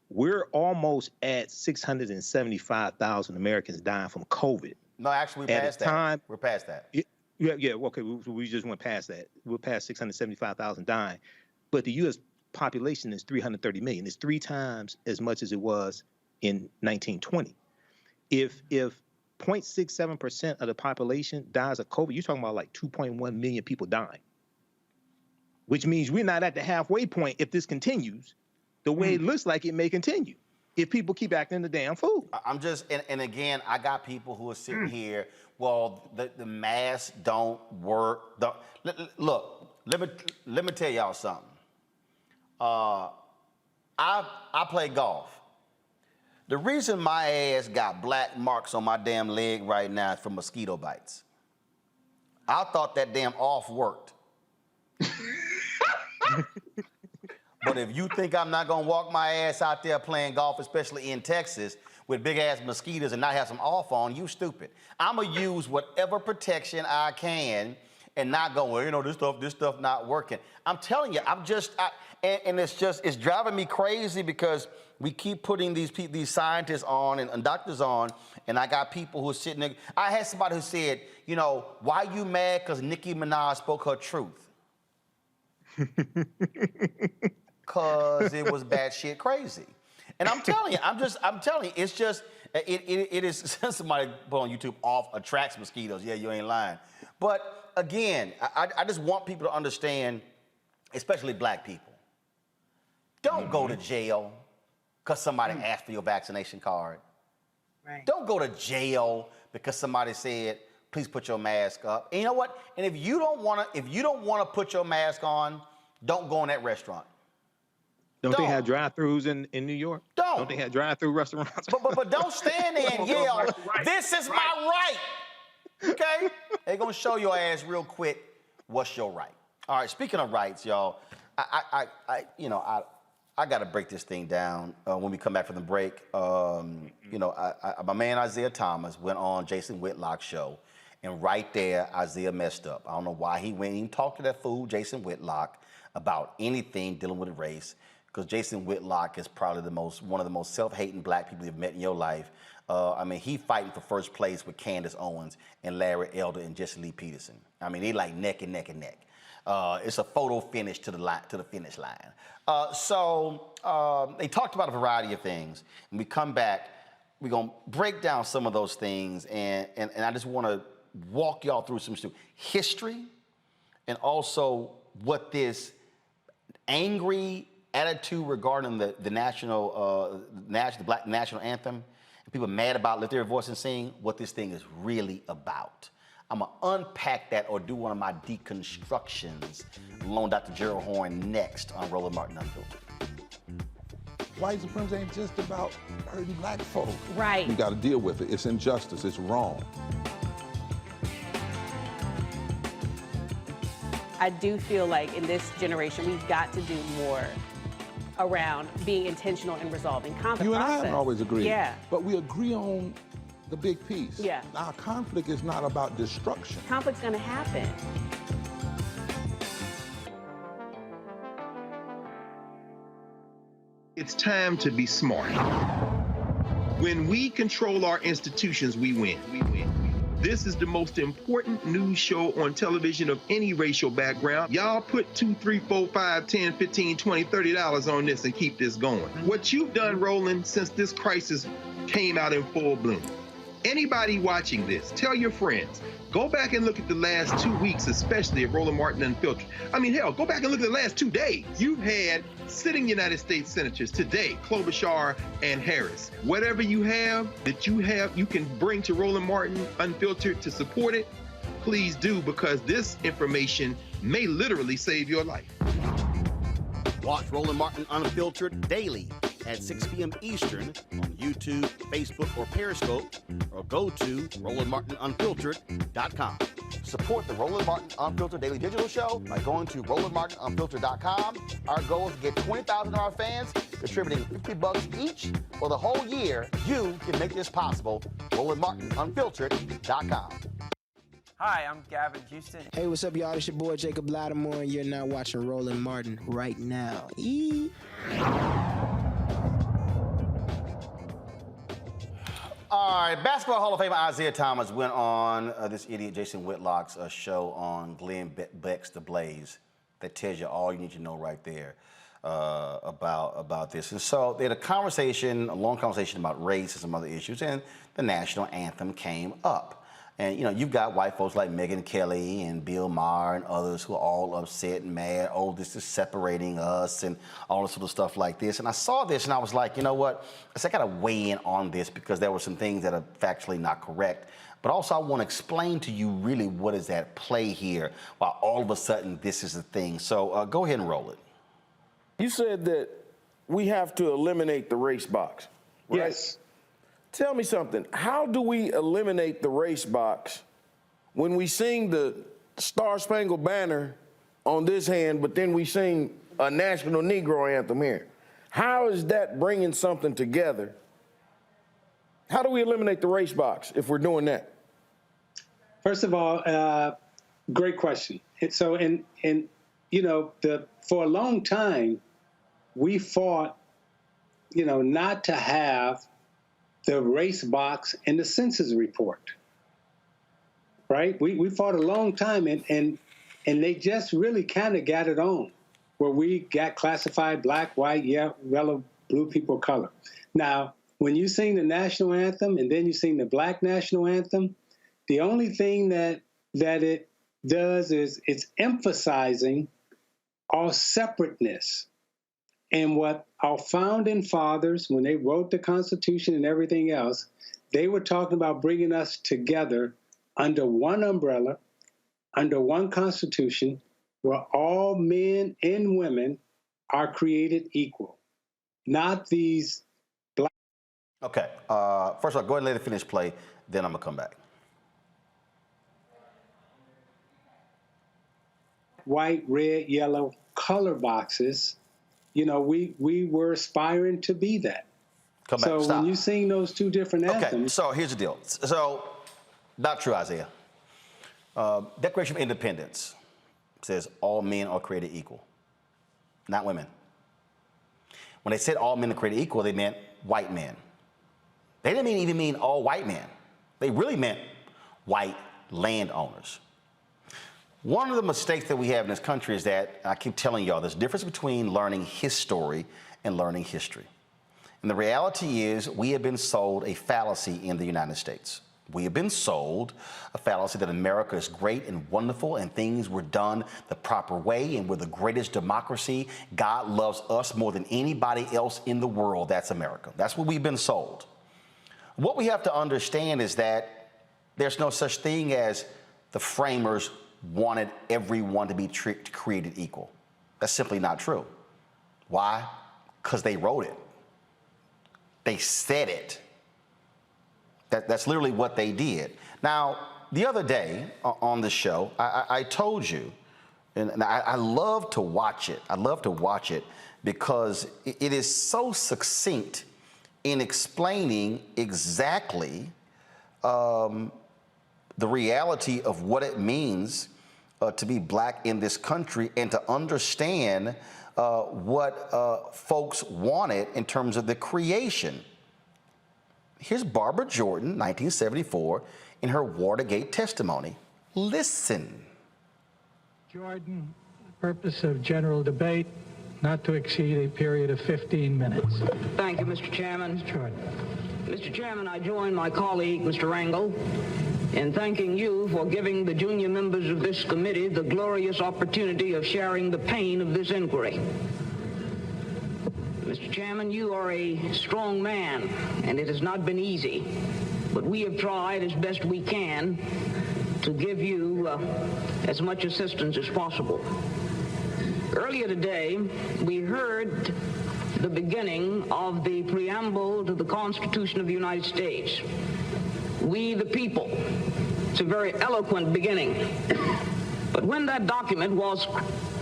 We're almost at 675,000 Americans dying from COVID. No, actually, we're past that. We're past that. Yeah, okay, we just went past that. We're past 675,000 dying. But the U.S. population is 330 million. It's 3 times as much as it was in 1920. If 0.67% of the population dies of COVID, you're talking about like 2.1 million people dying, which means we're not at the halfway point if this continues the way it looks like it may continue if people keep acting the damn fool. I'm just, and again, I got people who are sitting here, well, the masks don't work. Look, let me tell y'all something. I play golf. The reason my ass got black marks on my damn leg right now is from mosquito bites. I thought that damn off worked. But if you think I'm not gonna walk my ass out there playing golf, especially in Texas, with big ass mosquitoes and not have some off on, you stupid. I'ma use whatever protection I can and not go, well, you know, this stuff not working. I'm telling you, and it's driving me crazy because we keep putting these scientists on and doctors on, and I got people who are sitting there. I had somebody who said, you know, why you mad because Nicki Minaj spoke her truth? Because it was batshit crazy. And I'm telling you, it's just, it is, somebody put on YouTube, off attracts mosquitoes. Yeah, you ain't lying. But again, I just want people to understand, especially black people, don't go to jail because somebody asked for your vaccination card. Right. Don't go to jail because somebody said, please put your mask up. And you know what? And if you don't want to put your mask on, don't go in that restaurant. Don't they have drive-thrus in New York? Don't they have drive-thru restaurants? But don't stand there and yell, this is my right. Okay? They're gonna show your ass real quick what's your right. All right, speaking of rights, y'all, I gotta break this thing down when we come back from the break. My man Isiah Thomas went on Jason Whitlock's show, and right there, Isiah messed up. I don't know why he went and talked to that fool, Jason Whitlock, about anything dealing with race, because Jason Whitlock is probably one of the most self-hating black people you've met in your life. He fighting for first place with Candace Owens and Larry Elder and Jesse Lee Peterson. I mean, they like neck and neck and neck. It's a photo finish to the finish line. So they talked about a variety of things. And we come back, we're gonna break down some of those things, and I just wanna walk y'all through some history and also what this angry attitude regarding the Black National Anthem, and people mad about lift their voice and sing, what this thing is really about. I'm gonna unpack that or do one of my deconstructions along Dr. Gerald Horn next on Roland Martin Unfiltered. White supremacy ain't just about hurting black folk. Right. We gotta deal with it. It's injustice, it's wrong. I do feel like in this generation, we've got to do more around being intentional and resolving conflict. You and I haven't always agreed. Yeah. But we agree on the big piece. Yeah. Now, conflict is not about destruction. Conflict's going to happen. It's time to be smart. When we control our institutions, we win. This is the most important news show on television of any racial background. Y'all put $2, $3, $4, $5, $10, $15, $20, $30 on this and keep this going. What you've done, Roland, since this crisis came out in full bloom. Anybody watching this, tell your friends, go back and look at the last 2 weeks, especially of Roland Martin Unfiltered. I mean, hell, go back and look at the last 2 days. You've had sitting United States senators today, Klobuchar and Harris. Whatever you have that you can bring to Roland Martin Unfiltered to support it, please do, because this information may literally save your life. Watch Roland Martin Unfiltered daily at 6 p.m. Eastern on YouTube, Facebook, or Periscope, or go to RolandMartinUnfiltered.com. Support the Roland Martin Unfiltered Daily Digital Show by going to RolandMartinUnfiltered.com. Our goal is to get 20,000 of our fans contributing $50 each for the whole year. You can make this possible. RolandMartinUnfiltered.com. Hi, I'm Gavin Houston. Hey, what's up, y'all? It's your boy Jacob Lattimore, and you're now watching Roland Martin right now. All right, Basketball Hall of Famer Isiah Thomas went on this idiot Jason Whitlock's show on Glenn Beck's The Blaze. That tells you all you need to know right there about this. And so they had a long conversation about race and some other issues, and the national anthem came up. And, you know, you've got white folks like Megyn Kelly and Bill Maher and others who are all upset and mad. Oh, this is separating us and all this sort of stuff like this. And I saw this and I was like, you know what? I got to weigh in on this because there were some things that are factually not correct. But also I want to explain to you really what is at play here while all of a sudden this is a thing. So go ahead and roll it. You said that we have to eliminate the race box, right? Yes. Tell me something. How do we eliminate the race box when we sing the Star Spangled Banner on this hand, but then we sing a National Negro Anthem here? How is that bringing something together? How do we eliminate the race box if we're doing that? First of all, great question. So, you know, for a long time, we fought, you know, not to have the race box in the census report, right? We fought a long time, and they just really kind of got it on, where we got classified black, white, yellow, blue, people of color. Now, when you sing the national anthem and then you sing the Black National Anthem, the only thing that it does is it's emphasizing our separateness. And what our founding fathers, when they wrote the Constitution and everything else, they were talking about bringing us together under one umbrella, under one Constitution, where all men and women are created equal, not these black. Okay. First of all, go ahead and let it finish play, then I'm going to come back. White, red, yellow color boxes. You know, we were aspiring to be that. Come back. So Stop. when you sing those two different anthems. Okay, so here's the deal. So, not true, Isiah. Declaration of Independence says all men are created equal, not women. When they said all men are created equal, they meant white men. They didn't even mean all white men. They really meant white landowners. One of the mistakes that we have in this country is that, I keep telling y'all, there's a difference between learning history and learning history. And the reality is we have been sold a fallacy in the United States. We have been sold a fallacy that America is great and wonderful and things were done the proper way and we're the greatest democracy. God loves us more than anybody else in the world. That's America. That's what we've been sold. What we have to understand is that there's no such thing as the framers wanted everyone to be created equal. That's simply not true. Why? Because they wrote it. They said it. That's literally what they did. Now, the other day on the show, I told you, and I love to watch it. I love to watch it because it is so succinct in explaining exactly the reality of what it means to be black in this country and to understand what folks wanted in terms of the creation. Here's Barbara Jordan, 1974, in her Watergate testimony. Listen. Jordan, the purpose of general debate, not to exceed a period of 15 minutes. Thank you, Mr. Chairman. Jordan. Mr. Chairman, I join my colleague, Mr. Rangel, in thanking you for giving the junior members of this committee the glorious opportunity of sharing the pain of this inquiry. Mr. Chairman, you are a strong man, and it has not been easy, but we have tried as best we can to give you as much assistance as possible. Earlier today, we heard the beginning of the preamble to the Constitution of the United States. We the people. It's a very eloquent beginning. But when that document was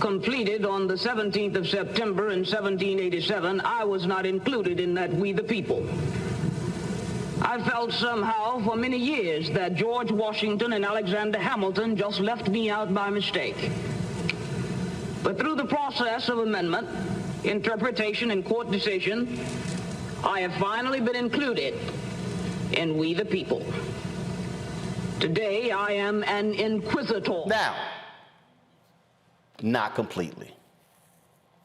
completed on the 17th of September in 1787, I was not included in that we the people. I felt somehow for many years that George Washington and Alexander Hamilton just left me out by mistake. But through the process of amendment, interpretation, and court decision, I have finally been included in we the people. Today, I am an inquisitor. Now, not completely.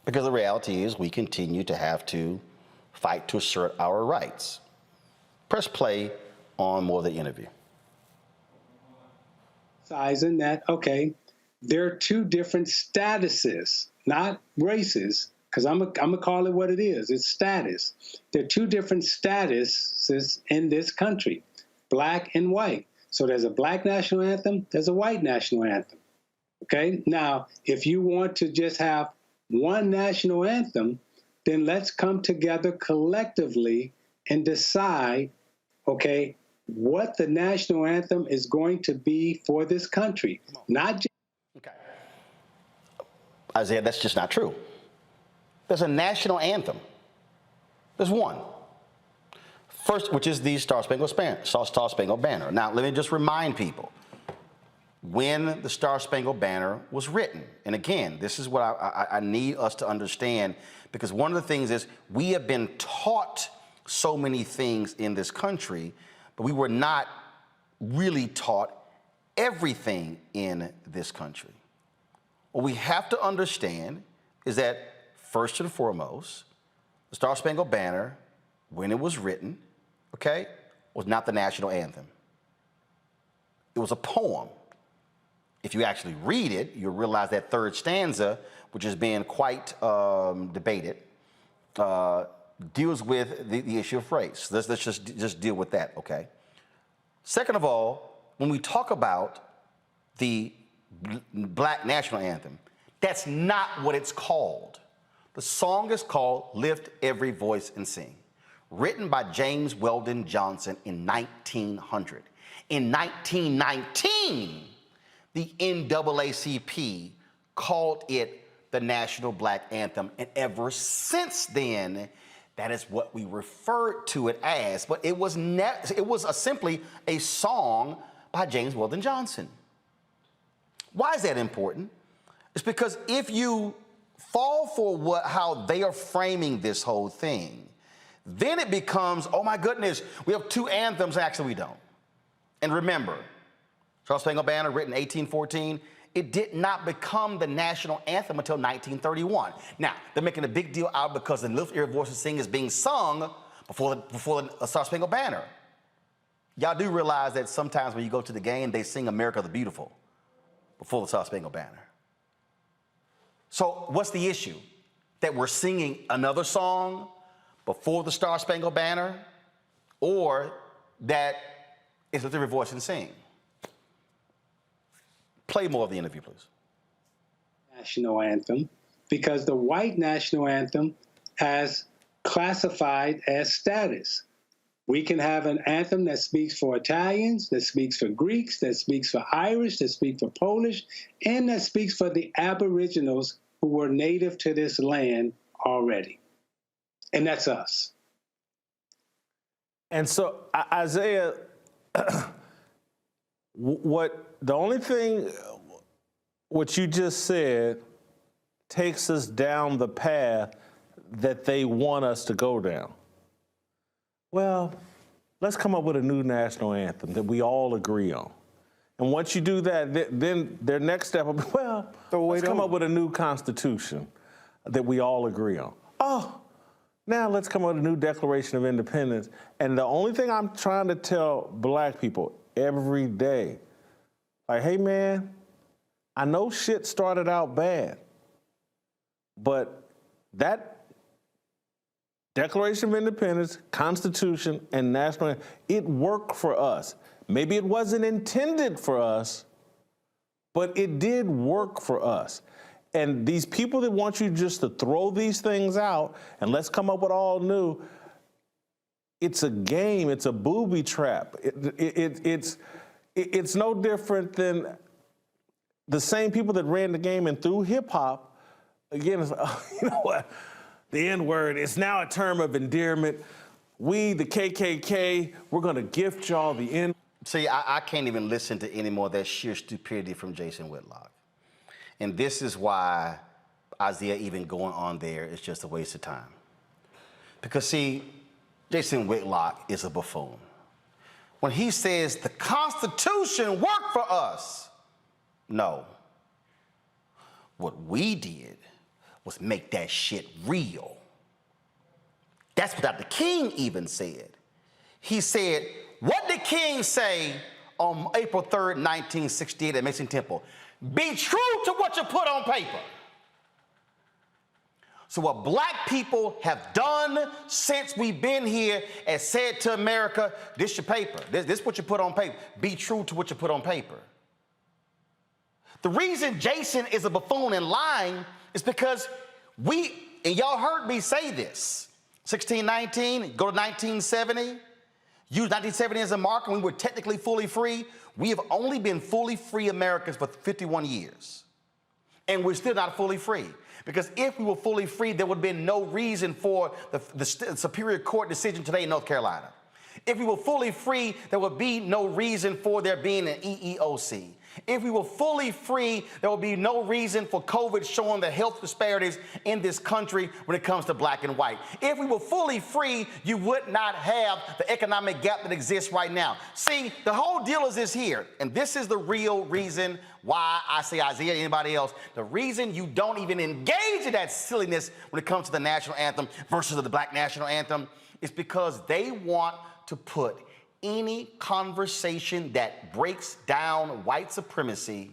Because the reality is we continue to have to fight to assert our rights. Press play on more of the interview. Sizing that, okay, there are two different statuses, not races, because I'm gonna call it what it is. It's status. There are two different statuses in this country, black and white. So there's a black national anthem, there's a white national anthem. Okay, now, if you want to just have one national anthem, then let's come together collectively and decide, okay, what the national anthem is going to be for this country. Not just. Okay. Isaiah, that's just not true. There's a national anthem. There's one. First, which is the Star Spangled Banner. Now, let me just remind people when the Star Spangled Banner was written. And again, this is what I need us to understand, because one of the things is we have been taught so many things in this country, but we were not really taught everything in this country. What we have to understand is that, first and foremost, the Star Spangled Banner, when it was written, okay, was not the national anthem. It was a poem. If you actually read it, you'll realize that third stanza, which is being quite debated, deals with the issue of race. Let's just deal with that, okay? Second of all, when we talk about the Black National Anthem, that's not what it's called. The song is called Lift Every Voice and Sing, written by James Weldon Johnson in 1900. In 1919, the NAACP called it the National Black Anthem, and ever since then, that is what we referred to it as. But it was simply a song by James Weldon Johnson. Why is that important? It's because if you fall for how they are framing this whole thing, then it becomes, oh my goodness, we have two anthems. Actually, we don't. And remember, Star Spangled Banner, written in 1814, it did not become the national anthem until 1931. Now, they're making a big deal out because the Lift Every Voice and Sing is being sung before the Star Spangled Banner. Y'all do realize that sometimes when you go to the game, they sing America the Beautiful before the Star Spangled Banner. So what's the issue? That we're singing another song before the Star Spangled Banner, or that it's Lift Every Voice and Sing? Play more of the interview, please. National anthem, because the white national anthem has classified as status. We can have an anthem that speaks for Italians, that speaks for Greeks, that speaks for Irish, that speaks for Polish, and that speaks for the Aboriginals who were native to this land already. And that's us. And so, Isaiah, the only thing, what you just said, takes us down the path that they want us to go down. Well, let's come up with a new national anthem that we all agree on. And once you do that, then their next step will be, well, let's come up with a new constitution that we all agree on. Oh, now let's come up with a new Declaration of Independence. And the only thing I'm trying to tell black people every day, like, hey man, I know shit started out bad, but that Declaration of Independence, Constitution, and National Anthem, it worked for us. Maybe it wasn't intended for us, but it did work for us. And these people that want you just to throw these things out and let's come up with all new, it's a game, it's a booby trap. It's no different than the same people that ran the game and threw hip hop. Again, it's, you know what? The N-word, it's now a term of endearment. We, the KKK, we're gonna gift y'all the N. See, I can't even listen to any more of that sheer stupidity from Jason Whitlock. And this is why Isiah even going on there is just a waste of time. Because see, Jason Whitlock is a buffoon. When he says the Constitution worked for us, no. What we did was make that shit real. That's what Dr. King even said. He said, what did King say on April 3rd, 1968 at Mason Temple? Be true to what you put on paper. So what black people have done since we've been here and said to America, this your paper, this is what you put on paper. Be true to what you put on paper. The reason Jason is a buffoon and lying is because and y'all heard me say this, 1619, go to 1970, use 1970 as a marker when we were technically fully free. We have only been fully free Americans for 51 years. And we're still not fully free. Because if we were fully free, there would have been no reason for the Superior Court decision today in North Carolina. If we were fully free, there would be no reason for there being an EEOC. If we were fully free, there would be no reason for COVID showing the health disparities in this country when it comes to black and white. If we were fully free, you would not have the economic gap that exists right now. See, the whole deal is this here, and this is the real reason why I say Isiah, anybody else, the reason you don't even engage in that silliness when it comes to the national anthem versus the black national anthem is because they want to put any conversation that breaks down white supremacy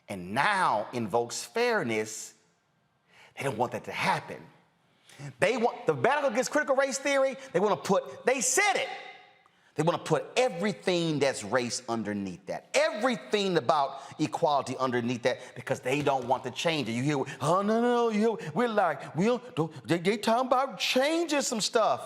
and now invokes fairness, they don't want that to happen. They want the battle against critical race theory, they said it. They want to put everything that's race underneath that, everything about equality underneath that, because they don't want to change it. You hear, oh, no, you hear, we're like, they talking about changing some stuff.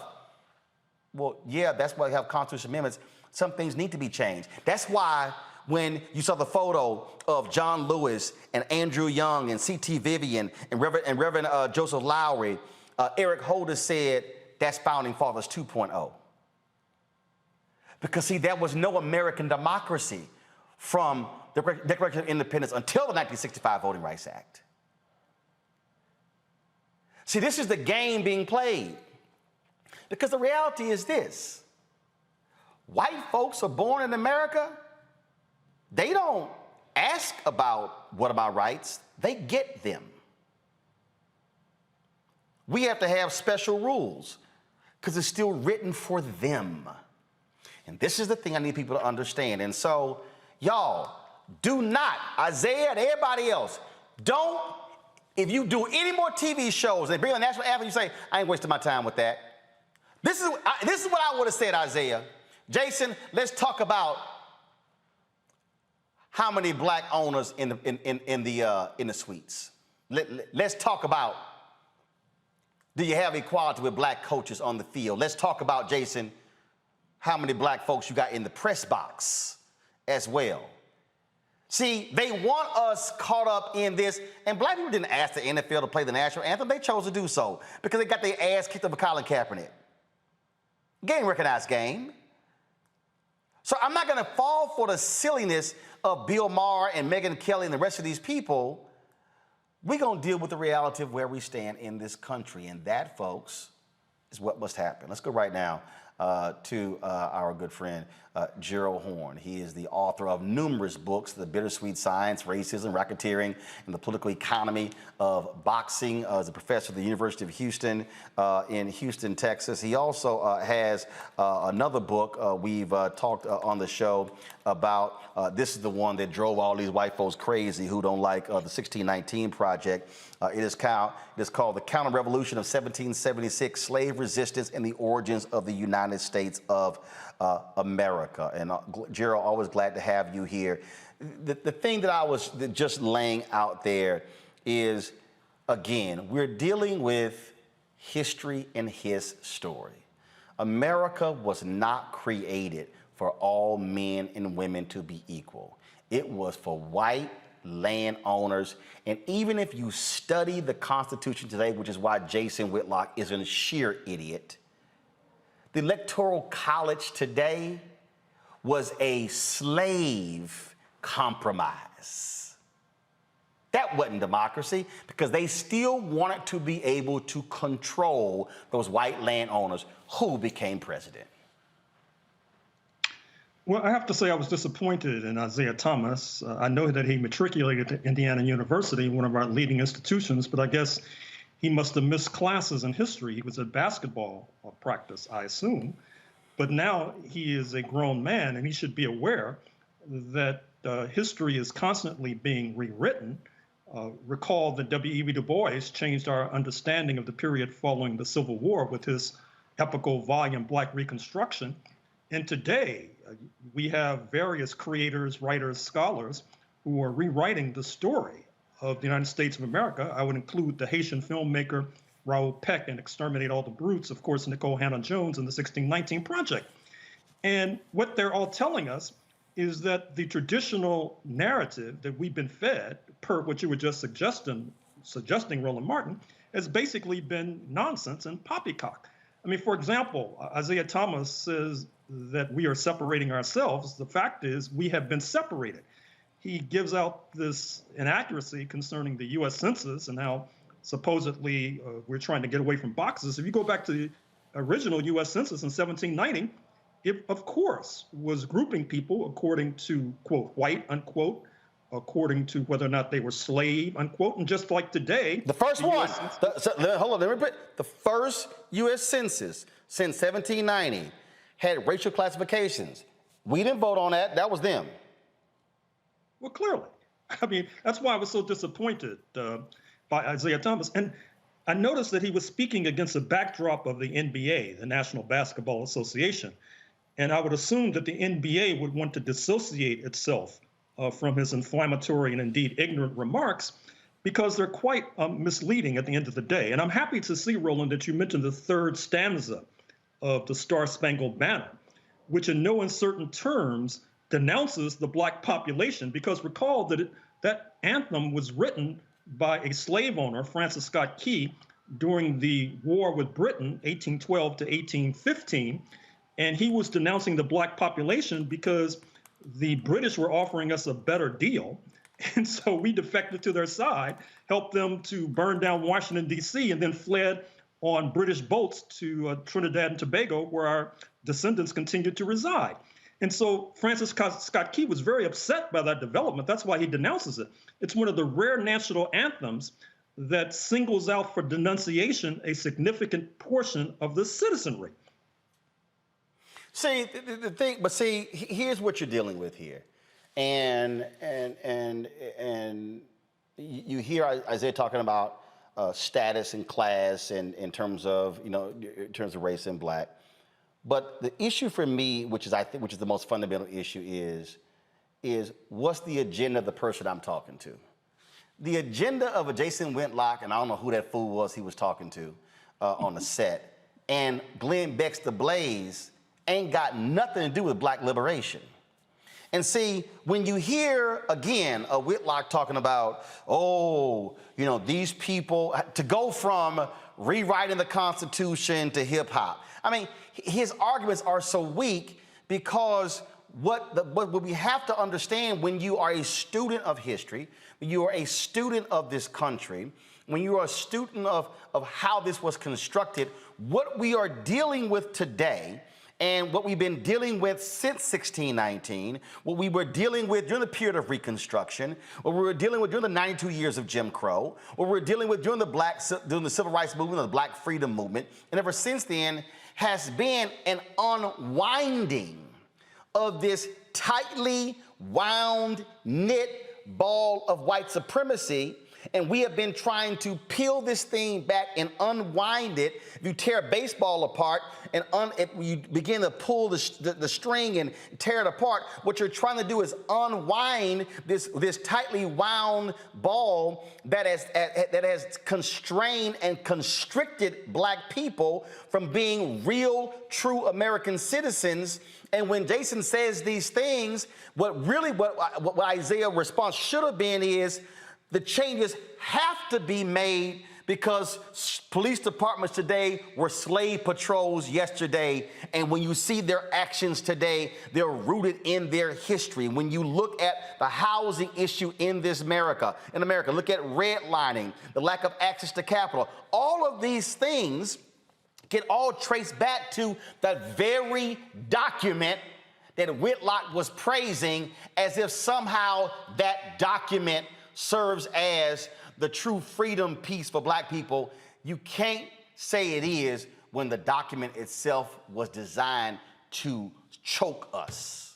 Well, yeah, that's why we have constitutional amendments. Some things need to be changed. That's why when you saw the photo of John Lewis and Andrew Young and C.T. Vivian and Reverend Joseph Lowry, Eric Holder said, that's Founding Fathers 2.0. Because, see, there was no American democracy from the Declaration of Independence until the 1965 Voting Rights Act. See, this is the game being played. Because the reality is this, white folks are born in America, they don't ask about what are my rights, they get them. We have to have special rules because it's still written for them. And this is the thing I need people to understand. And so, y'all, do not, Isiah and everybody else, don't, if you do any more TV shows and bring the national anthem, you say, I ain't wasting my time with that. This is what I would have said, Isiah. Jason, let's talk about how many black owners in the suites. Let's talk about, do you have equality with black coaches on the field? Let's talk about, Jason, how many black folks you got in the press box as well. See, they want us caught up in this, and black people didn't ask the NFL to play the national anthem. They chose to do so because they got their ass kicked up with Colin Kaepernick. Game recognized game. So I'm not going to fall for the silliness of Bill Maher and Megyn Kelly and the rest of these people. We're going to deal with the reality of where we stand in this country. And that, folks, is what must happen. Let's go right now to our good friend, Gerald Horne. He is the author of numerous books, The Bittersweet Science, Racism, Racketeering, and the Political Economy of Boxing. As a professor at the University of Houston in Houston, Texas. He also has another book we've talked on the show about. This is the one that drove all these white folks crazy who don't like the 1619 Project. It is called The Counter-Revolution of 1776, Slave Resistance and the Origins of the United States of America. And Gerald, always glad to have you here. The thing that I was just laying out there is, again, we're dealing with history and his story. America was not created for all men and women to be equal. It was for white landowners. And even if you study the Constitution today, which is why Jason Whitlock is a sheer idiot, the Electoral College today was a slave compromise. That wasn't democracy, because they still wanted to be able to control those white landowners who became president. Well, I have to say I was disappointed in Isiah Thomas. I know that he matriculated at Indiana University, one of our leading institutions, but I guess he must have missed classes in history. He was at basketball practice, I assume. But now he is a grown man, and he should be aware that history is constantly being rewritten. Recall that W.E.B. Du Bois changed our understanding of the period following the Civil War with his epical volume, Black Reconstruction. And today, we have various creators, writers, scholars who are rewriting the story of the United States of America. I would include the Haitian filmmaker Raoul Peck in Exterminate All the Brutes, of course, Nicole Hannah-Jones in the 1619 Project. And what they're all telling us is that the traditional narrative that we've been fed, per what you were just suggesting, Roland Martin, has basically been nonsense and poppycock. I mean, for example, Isiah Thomas says that we are separating ourselves. The fact is we have been separated. He gives out this inaccuracy concerning the U.S. Census and how supposedly we're trying to get away from boxes. If you go back to the original U.S. Census in 1790, it, of course, was grouping people according to, quote, white, unquote, according to whether or not they were slave, unquote. And just like today— The first one, hold on, let me repeat. The first U.S. Census since 1790 had racial classifications. We didn't vote on that. That was them. Well, clearly. I mean, that's why I was so disappointed by Isiah Thomas. And I noticed that he was speaking against a backdrop of the NBA, the National Basketball Association. And I would assume that the NBA would want to dissociate itself from his inflammatory and indeed ignorant remarks, because they're quite misleading at the end of the day. And I'm happy to see, Roland, that you mentioned the third stanza of the Star-Spangled Banner, which in no uncertain terms denounces the Black population, because recall that that anthem was written by a slave owner, Francis Scott Key, during the war with Britain, 1812 to 1815, and he was denouncing the Black population because the British were offering us a better deal, and so we defected to their side, helped them to burn down Washington, D.C., and then fled on British boats to Trinidad and Tobago, where our descendants continued to reside. And so Francis Scott Key was very upset by that development. That's why he denounces it. It's one of the rare national anthems that singles out for denunciation a significant portion of the citizenry. See, the thing, but see, here's what you're dealing with here. And you hear Isiah talking about status and class and in terms of, in terms of race and black. But the issue for me, which is the most fundamental issue, is what's the agenda of the person I'm talking to? The agenda of a Jason Whitlock, and I don't know who that fool was he was talking to on the set, and Glenn Beck's The Blaze ain't got nothing to do with black liberation. And see, when you hear, again, a Whitlock talking about, these people, to go from rewriting the Constitution to hip hop. I mean, his arguments are so weak because what we have to understand when you are a student of history, when you are a student of this country, when you are a student of how this was constructed, what we are dealing with today and what we've been dealing with since 1619, what we were dealing with during the period of Reconstruction, what we were dealing with during the 92 years of Jim Crow, what we were dealing with during the Civil Rights Movement, or the Black Freedom Movement, and ever since then has been an unwinding of this tightly wound, knit ball of white supremacy. And we have been trying to peel this thing back and unwind it. If you tear a baseball apart and you begin to pull the string and tear it apart, what you're trying to do is unwind this tightly wound ball that has constrained and constricted Black people from being real, true American citizens. And when Jason says these things, what Isaiah's response should have been is, the changes have to be made because police departments today were slave patrols yesterday. And when you see their actions today, they're rooted in their history. When you look at the housing issue in America, look at redlining, the lack of access to capital, all of these things can all trace back to that very document that Whitlock was praising, as if somehow that document serves as the true freedom piece for Black people. You can't say it is when the document itself was designed to choke us.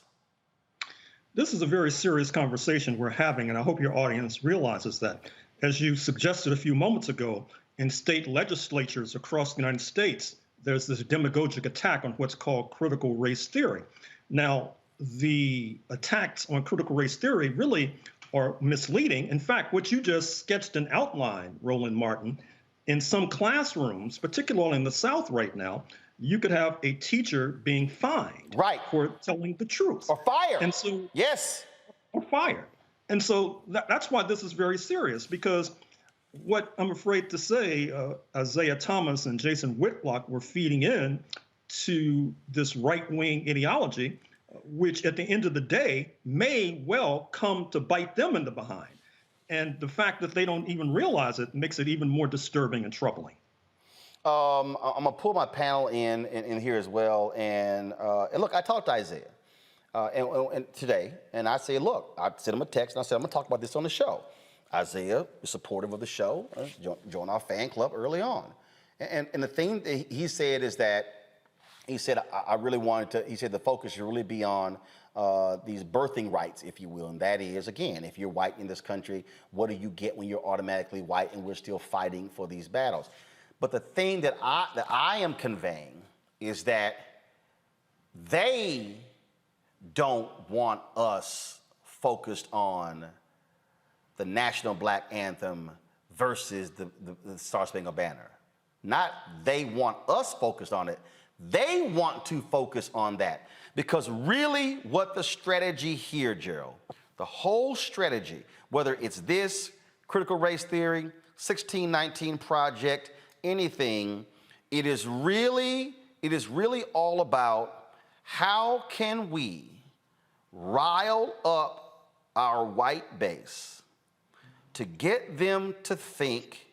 This is a very serious conversation we're having, and I hope your audience realizes that. As you suggested a few moments ago, in state legislatures across the United States, there's this demagogic attack on what's called critical race theory. Now, the attacks on critical race theory really are misleading. In fact, what you just sketched and outlined, Roland Martin, in some classrooms, particularly in the South right now, you could have a teacher being fined for telling the truth. Or fired. And so, yes. Or fired. And so that's why this is very serious, because what I'm afraid to say, Isiah Thomas and Jason Whitlock were feeding in to this right-wing ideology, which at the end of the day may well come to bite them in the behind. And the fact that they don't even realize it makes it even more disturbing and troubling. I'm gonna pull my panel in here as well. And look, I talked to Isiah and today, and I say, look, I sent him a text and I said, I'm gonna talk about this on the show. Isiah is supportive of the show, joined our fan club early on. And the thing that he said is that, he said, I really wanted to, he said the focus should really be on these birthing rights, if you will. And that is, again, if you're white in this country, what do you get when you're automatically white and we're still fighting for these battles? But the thing that I am conveying is that they don't want us focused on the National Black Anthem versus the Star Spangled Banner. Not they want us focused on it. They want to focus on that, because really what the strategy here, Gerald, the whole strategy, whether it's this critical race theory, 1619 project, anything, it is really all about how can we rile up our white base to get them to think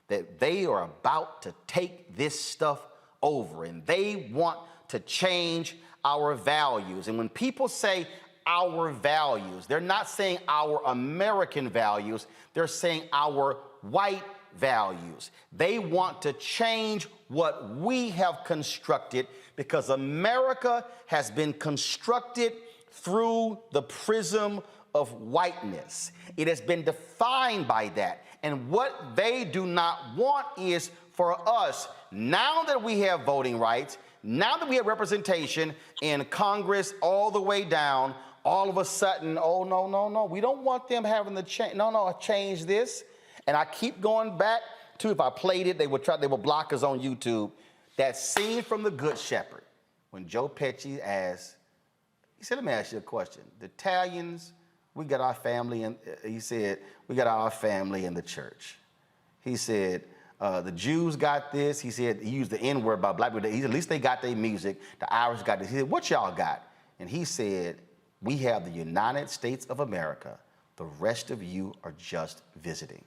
that they are about to take this stuff over and they want to change our values. And when people say our values, they're not saying our American values, they're saying our white values. They want to change what we have constructed, because America has been constructed through the prism of whiteness. It has been defined by that. And what they do not want is for us, now that we have voting rights, now that we have representation in Congress all the way down, all of a sudden, oh, no, we don't want them having to change, change this. And I keep going back to, if I played it, they would block us on YouTube, that scene from The Good Shepherd, when Joe Pesci asked, he said, let me ask you a question. The Italians, we got our family, and he said, we got our family in the church. He said, the Jews got this. He said, he used the N-word about black people. At least they got their music. The Irish got this. He said, what y'all got? And he said, We have the United States of America. The rest of you are just visiting.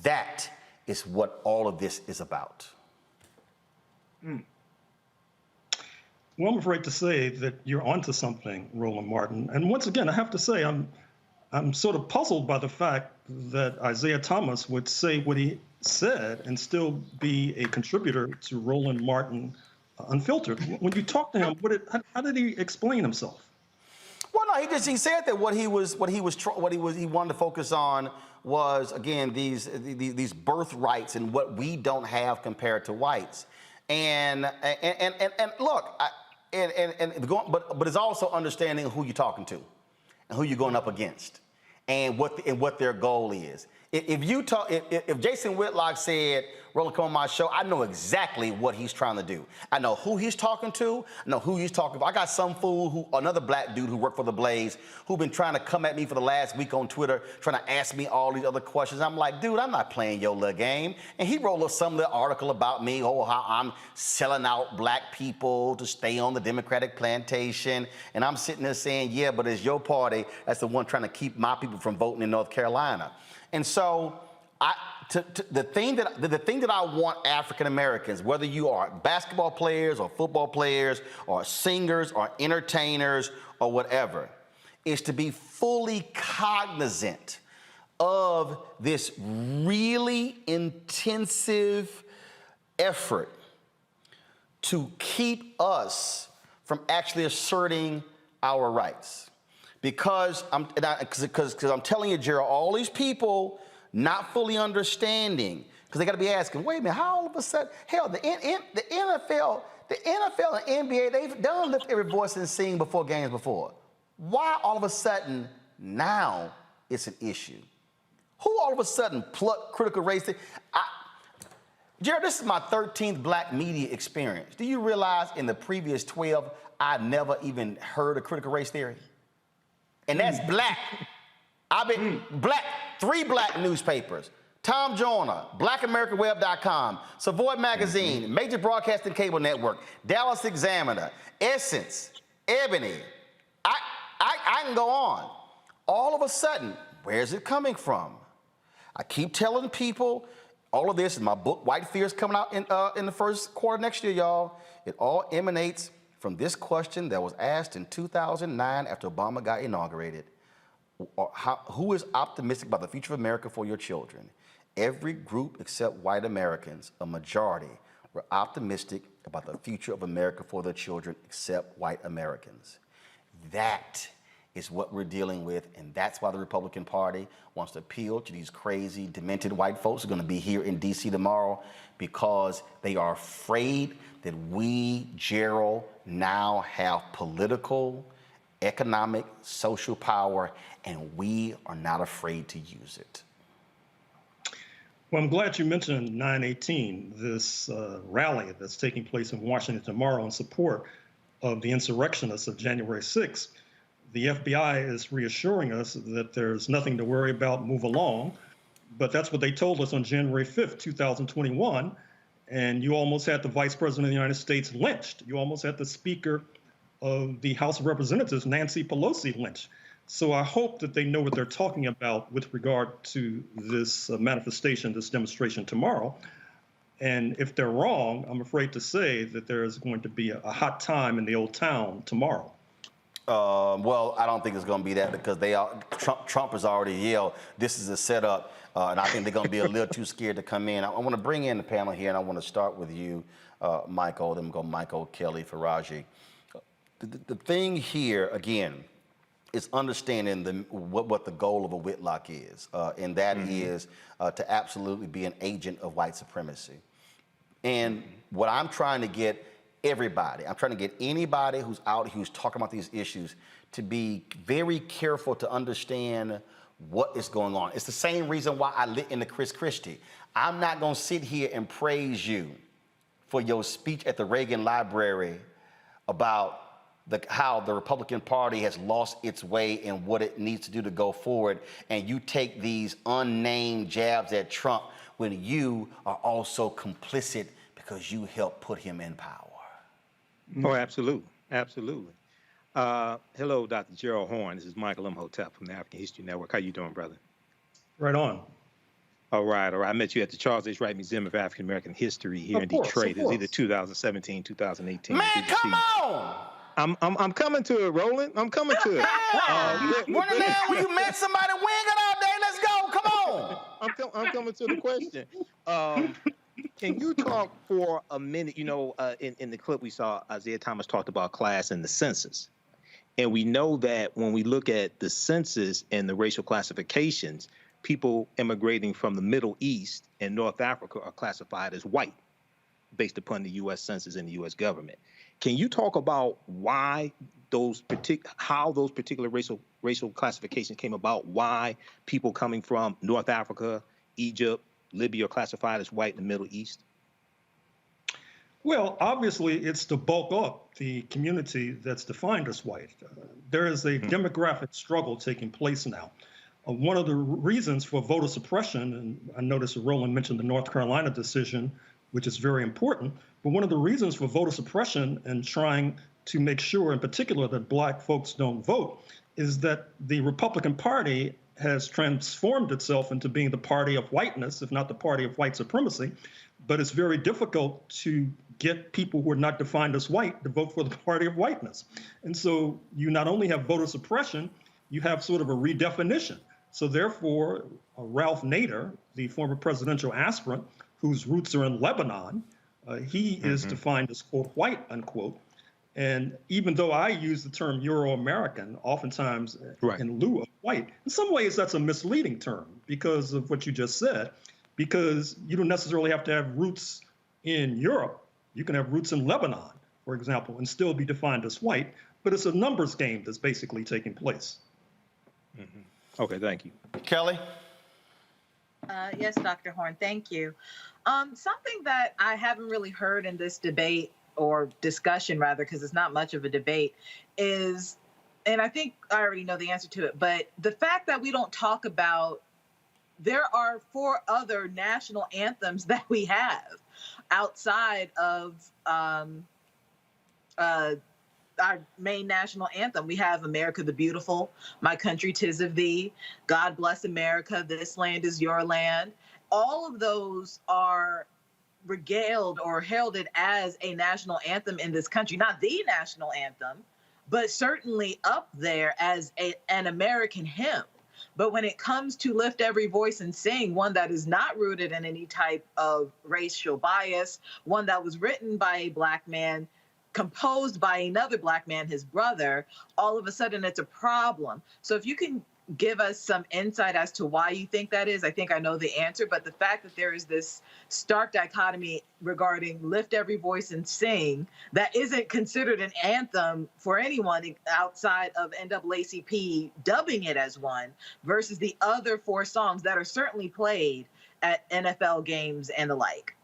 That is what all of this is about. Well, I'm afraid to say that you're onto something, Roland Martin. And once again, I have to say, I'm sort of puzzled by the fact that Isiah Thomas would say what he said and still be a contributor to Roland Martin Unfiltered. When you talk to him, how did he explain himself? Well, no, he said that what he wanted to focus on was, again, these birthrights and what we don't have compared to whites. And look, but it's also understanding who you're talking to and who you're going up against and what their goal is. If Jason Whitlock said, Roland, come on my show, I know exactly what he's trying to do. I know who he's talking to. I know who he's talking about. I got some fool, another black dude who worked for the Blaze, who been trying to come at me for the last week on Twitter, trying to ask me all these other questions. I'm like, dude, I'm not playing your little game. And he wrote up some little article about me, how I'm selling out black people to stay on the Democratic plantation. And I'm sitting there saying, yeah, but it's your party that's the one trying to keep my people from voting in North Carolina. And so the thing that I want African Americans, whether you are basketball players or football players or singers or entertainers or whatever, is to be fully cognizant of this really intensive effort to keep us from actually asserting our rights. Because I'm telling you, Gerald, all these people not fully understanding, because they got to be asking, wait a minute, how all of a sudden, hell, the NFL and NBA, they've done lift every voice and sing before games before. Why all of a sudden now it's an issue? Who all of a sudden plucked critical race? Gerald, this is my 13th black media experience. Do you realize in the previous 12, I never even heard of critical race theory? And that's black. I've been black, 3 black newspapers. Tom Joyner, BlackAmericanWeb.com, Savoy Magazine, Major Broadcasting Cable Network, Dallas Examiner, Essence, Ebony. I can go on. All of a sudden, where's it coming from? I keep telling people, all of this is my book, White Fears, coming out in the first quarter next year, y'all. It all emanates from this question that was asked in 2009 after Obama got inaugurated. Who is optimistic about the future of America for your children? Every group except white Americans, a majority, were optimistic about the future of America for their children except white Americans. That is what we're dealing with, and that's why the Republican Party wants to appeal to these crazy, demented white folks who are going to be here in D.C. tomorrow, because they are afraid that we, Gerald, now have political, economic, social power, and we are not afraid to use it. Well, I'm glad you mentioned 9/18, this rally that's taking place in Washington tomorrow in support of the insurrectionists of January 6th. The FBI is reassuring us that there's nothing to worry about, move along. But that's what they told us on January 5th, 2021. And you almost had the Vice President of the United States lynched. You almost had the Speaker of the House of Representatives, Nancy Pelosi, lynched. So I hope that they know what they're talking about with regard to this manifestation, this demonstration tomorrow. And if they're wrong, I'm afraid to say that there is going to be a hot time in the old town tomorrow. Well, I don't think it's going to be that, because Trump has already yelled, this is a setup, and I think they're going to be a little too scared to come in. I want to bring in the panel here, and I want to start with you, Michael, then go Michael, Kelly, Faraji. The thing here, again, is understanding what the goal of a Whitlock is, and that is to absolutely be an agent of white supremacy. And what I'm trying to get everybody, I'm trying to get anybody who's out, who's talking about these issues, to be very careful to understand what is going on. It's the same reason why I lit into Chris Christie. I'm not going to sit here and praise you for your speech at the Reagan Library about how the Republican Party has lost its way and what it needs to do to go forward, and you take these unnamed jabs at Trump when you are also complicit because you helped put him in power. Oh, absolutely. Absolutely. Hello, Dr. Gerald Horn. This is Michael Imhotep from the African History Network. How you doing, brother? Right on. All right. I met you at the Charles H. Wright Museum of African American History here in Detroit. It was either 2017, 2018. Man, come on! I'm coming to it, Roland. I'm coming to it. When you met somebody, we ain't got all day. Let's go. Come on. I'm coming to the question. Can you talk for a minute? You know, in the clip we saw, Isiah Thomas talked about class and the census. And we know that when we look at the census and the racial classifications, people immigrating from the Middle East and North Africa are classified as white based upon the U.S. Census and the U.S. government. Can you talk about why how those particular racial classifications came about, why people coming from North Africa, Egypt, Libya are classified as white in the Middle East? Well, obviously, it's to bulk up the community that's defined as white. There is a demographic struggle taking place now. One of the reasons for voter suppression, and I noticed Roland mentioned the North Carolina decision, which is very important, but one of the reasons for voter suppression and trying to make sure in particular that Black folks don't vote is that the Republican Party has transformed itself into being the party of whiteness, if not the party of white supremacy. But it's very difficult to get people who are not defined as white to vote for the party of whiteness. And so you not only have voter suppression, you have sort of a redefinition. So therefore, Ralph Nader, the former presidential aspirant, whose roots are in Lebanon, he is defined as, quote, white, unquote. And even though I use the term Euro-American, oftentimes in lieu of white, in some ways that's a misleading term because of what you just said, because you don't necessarily have to have roots in Europe. You can have roots in Lebanon, for example, and still be defined as white, but it's a numbers game that's basically taking place. Okay, thank you. Kelly? Yes, Dr. Horn, thank you. Something that I haven't really heard in this debate or discussion rather, because it's not much of a debate, is, and I think I already know the answer to it, but the fact that we don't talk about, there are 4 other national anthems that we have outside of our main national anthem. We have America the Beautiful, My Country 'Tis of Thee, God Bless America, This Land Is Your Land. All of those are regaled or heralded as a national anthem in this country, not the national anthem, but certainly up there as an American hymn. But when it comes to Lift Every Voice and Sing, one that is not rooted in any type of racial bias, one that was written by a Black man, composed by another Black man, his brother, all of a sudden it's a problem. So if you can give us some insight as to why you think that is, I think I know the answer, but the fact that there is this stark dichotomy regarding Lift Every Voice and Sing that isn't considered an anthem for anyone outside of NAACP dubbing it as one, versus the other 4 songs that are certainly played at NFL games and the like.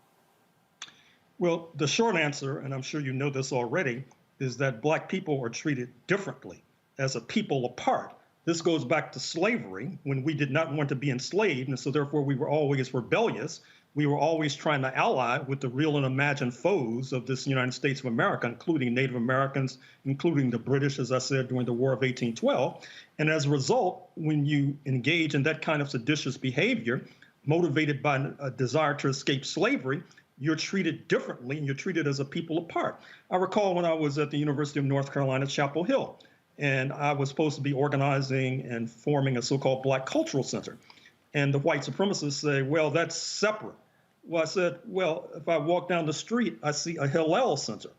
Well, the short answer, and I'm sure you know this already, is that Black people are treated differently as a people apart. This goes back to slavery, when we did not want to be enslaved, and so therefore we were always rebellious. We were always trying to ally with the real and imagined foes of this United States of America, including Native Americans, including the British, as I said, during the War of 1812. And as a result, when you engage in that kind of seditious behavior, motivated by a desire to escape slavery, you're treated differently, and you're treated as a people apart. I recall when I was at the University of North Carolina, Chapel Hill, and I was supposed to be organizing and forming a so-called Black Cultural Center. And the white supremacists say, well, that's separate. Well, I said, well, if I walk down the street, I see a Hillel Center,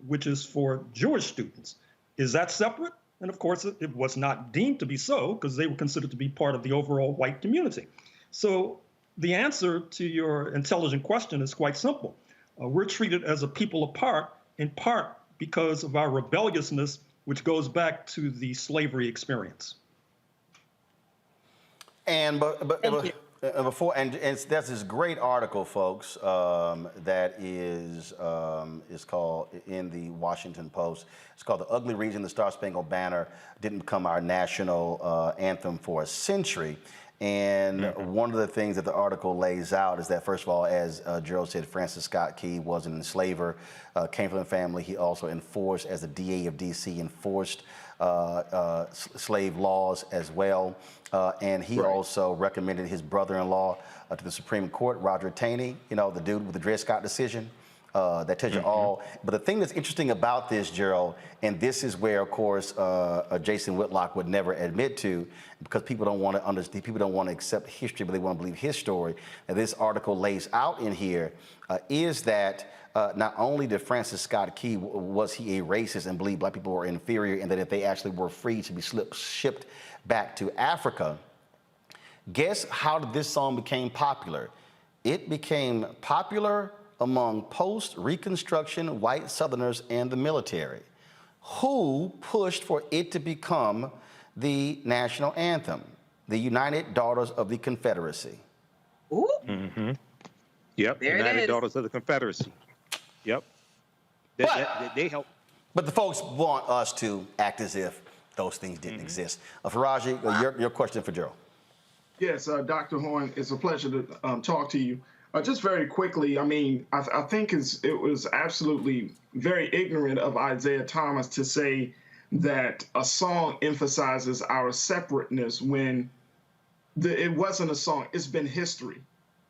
which is for Jewish students. Is that separate? And of course, it was not deemed to be so, because they were considered to be part of the overall white community. So the answer to your intelligent question is quite simple. We're treated as a people apart, in part because of our rebelliousness, which goes back to the slavery experience. And before, and that's this great article, folks, that is called in the Washington Post. It's called "The Ugly Reason the Star Spangled Banner Didn't Become Our National Anthem for a Century." And one of the things that the article lays out is that, first of all, as Gerald said, Francis Scott Key was an enslaver, came from a family. He also enforced, as the DA of D.C., enforced slave laws as well. And he also recommended his brother-in-law to the Supreme Court, Roger Taney, you know, the dude with the Dred Scott decision. That tells you all. But the thing that's interesting about this, Gerald, and this is where, of course, Jason Whitlock would never admit to, because people don't want to understand, people don't want to accept history, but they want to believe his story. And this article lays out in here is that not only did Francis Scott Key, was he a racist and believed black people were inferior, and that if they actually were free to be shipped back to Africa, guess how this song became popular? It became popular among post-Reconstruction white Southerners and the military, who pushed for it to become the national anthem, the United Daughters of the Confederacy. Ooh. Yep, There it United is. Daughters of the Confederacy. Yep. They help. But the folks want us to act as if those things didn't exist. Faraji, your question for Gerald. Yes, Dr. Horn, it's a pleasure to talk to you. Just very quickly, I mean, I think it was absolutely very ignorant of Isiah Thomas to say that a song emphasizes our separateness when it wasn't a song. It's been history.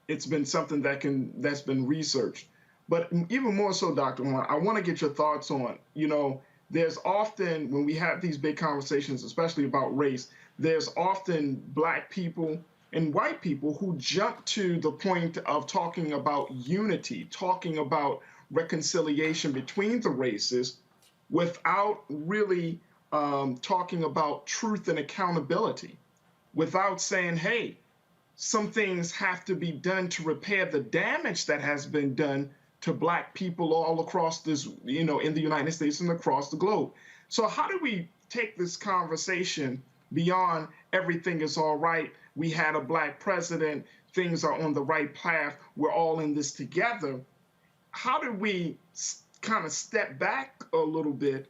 It's been something that's been researched. But even more so, Dr. Horn, I want to get your thoughts on, you know, there's often, when we have these big conversations, especially about race, there's often black people and white people who jump to the point of talking about unity, talking about reconciliation between the races without really talking about truth and accountability, without saying, hey, some things have to be done to repair the damage that has been done to black people all across this, you know, in the United States and across the globe. So how do we take this conversation beyond everything is all right? We had a black president, things are on the right path, we're all in this together. How do we kind of step back a little bit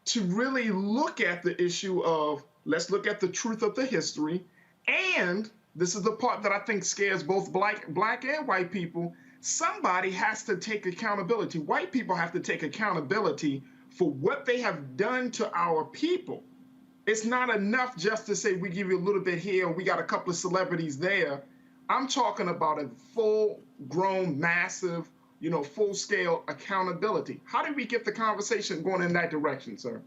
to really look at the issue of, let's look at the truth of the history, and this is the part that I think scares both black and white people, somebody has to take accountability. White people have to take accountability for what they have done to our people. It's not enough just to say we give you a little bit here, we got a couple of celebrities there. I'm talking about a full-grown, massive, you know, full-scale accountability. How do we get the conversation going in that direction, sir?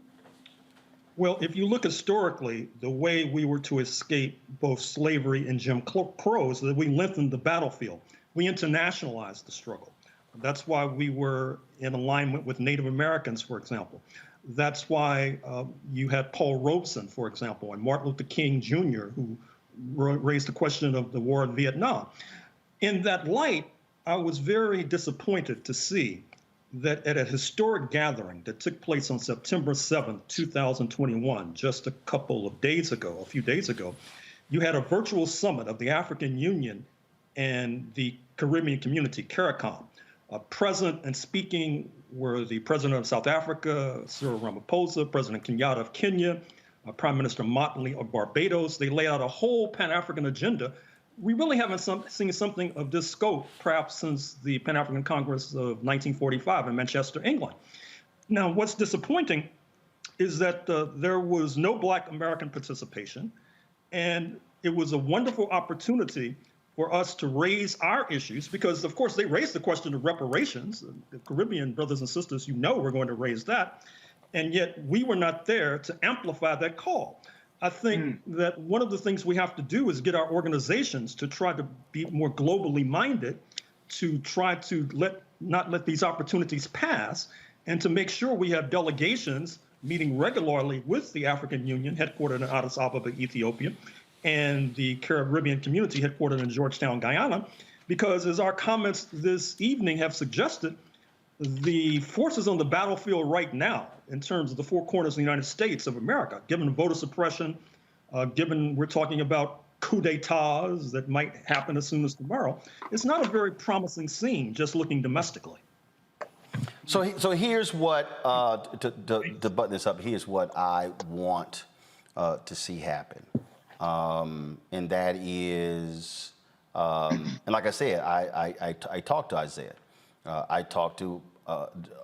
Well, if you look historically, the way we were to escape both slavery and Jim Crow is that we lengthened the battlefield. We internationalized the struggle. That's why we were in alignment with Native Americans, for example. That's why you had Paul Robeson, for example, and Martin Luther King Jr., who raised the question of the war in Vietnam. In that light, I was very disappointed to see that at a historic gathering that took place on September 7th, 2021, just a few days ago, you had a virtual summit of the African Union and the Caribbean community, CARICOM. Present and speaking were the President of South Africa, Cyril Ramaphosa, President Kenyatta of Kenya, Prime Minister Motley of Barbados. They lay out a whole Pan-African agenda. We really haven't seen something of this scope, perhaps since the Pan-African Congress of 1945 in Manchester, England. Now, what's disappointing is that there was no Black American participation, and it was a wonderful opportunity for us to raise our issues, because, of course, they raised the question of reparations. The Caribbean brothers and sisters, you know, we're going to raise that. And yet we were not there to amplify that call. I think that one of the things we have to do is get our organizations to try to be more globally minded, to try to not let these opportunities pass, and to make sure we have delegations meeting regularly with the African Union, headquartered in Addis Ababa, Ethiopia, and the Caribbean community headquartered in Georgetown, Guyana, because as our comments this evening have suggested, the forces on the battlefield right now, in terms of the four corners of the United States of America, given voter suppression, given we're talking about coup d'etats that might happen as soon as tomorrow, it's not a very promising scene just looking domestically. So here's what, to button this up, here's what I want to see happen. And that is, and like I said, I talked to Isiah. I talked to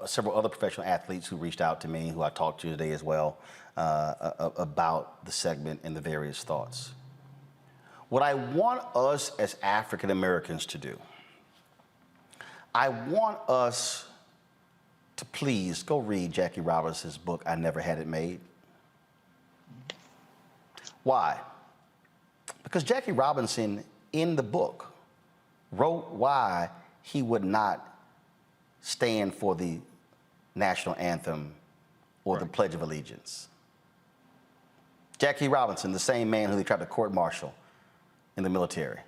several other professional athletes who reached out to me, who I talked to today as well, about the segment and the various thoughts. What I want us as African Americans to do, I want us to please go read Jackie Robinson's book, I Never Had It Made. Why? Because Jackie Robinson, in the book, wrote why he would not stand for the national anthem or the Pledge of Allegiance. Jackie Robinson, the same man who they tried to court-martial in the military,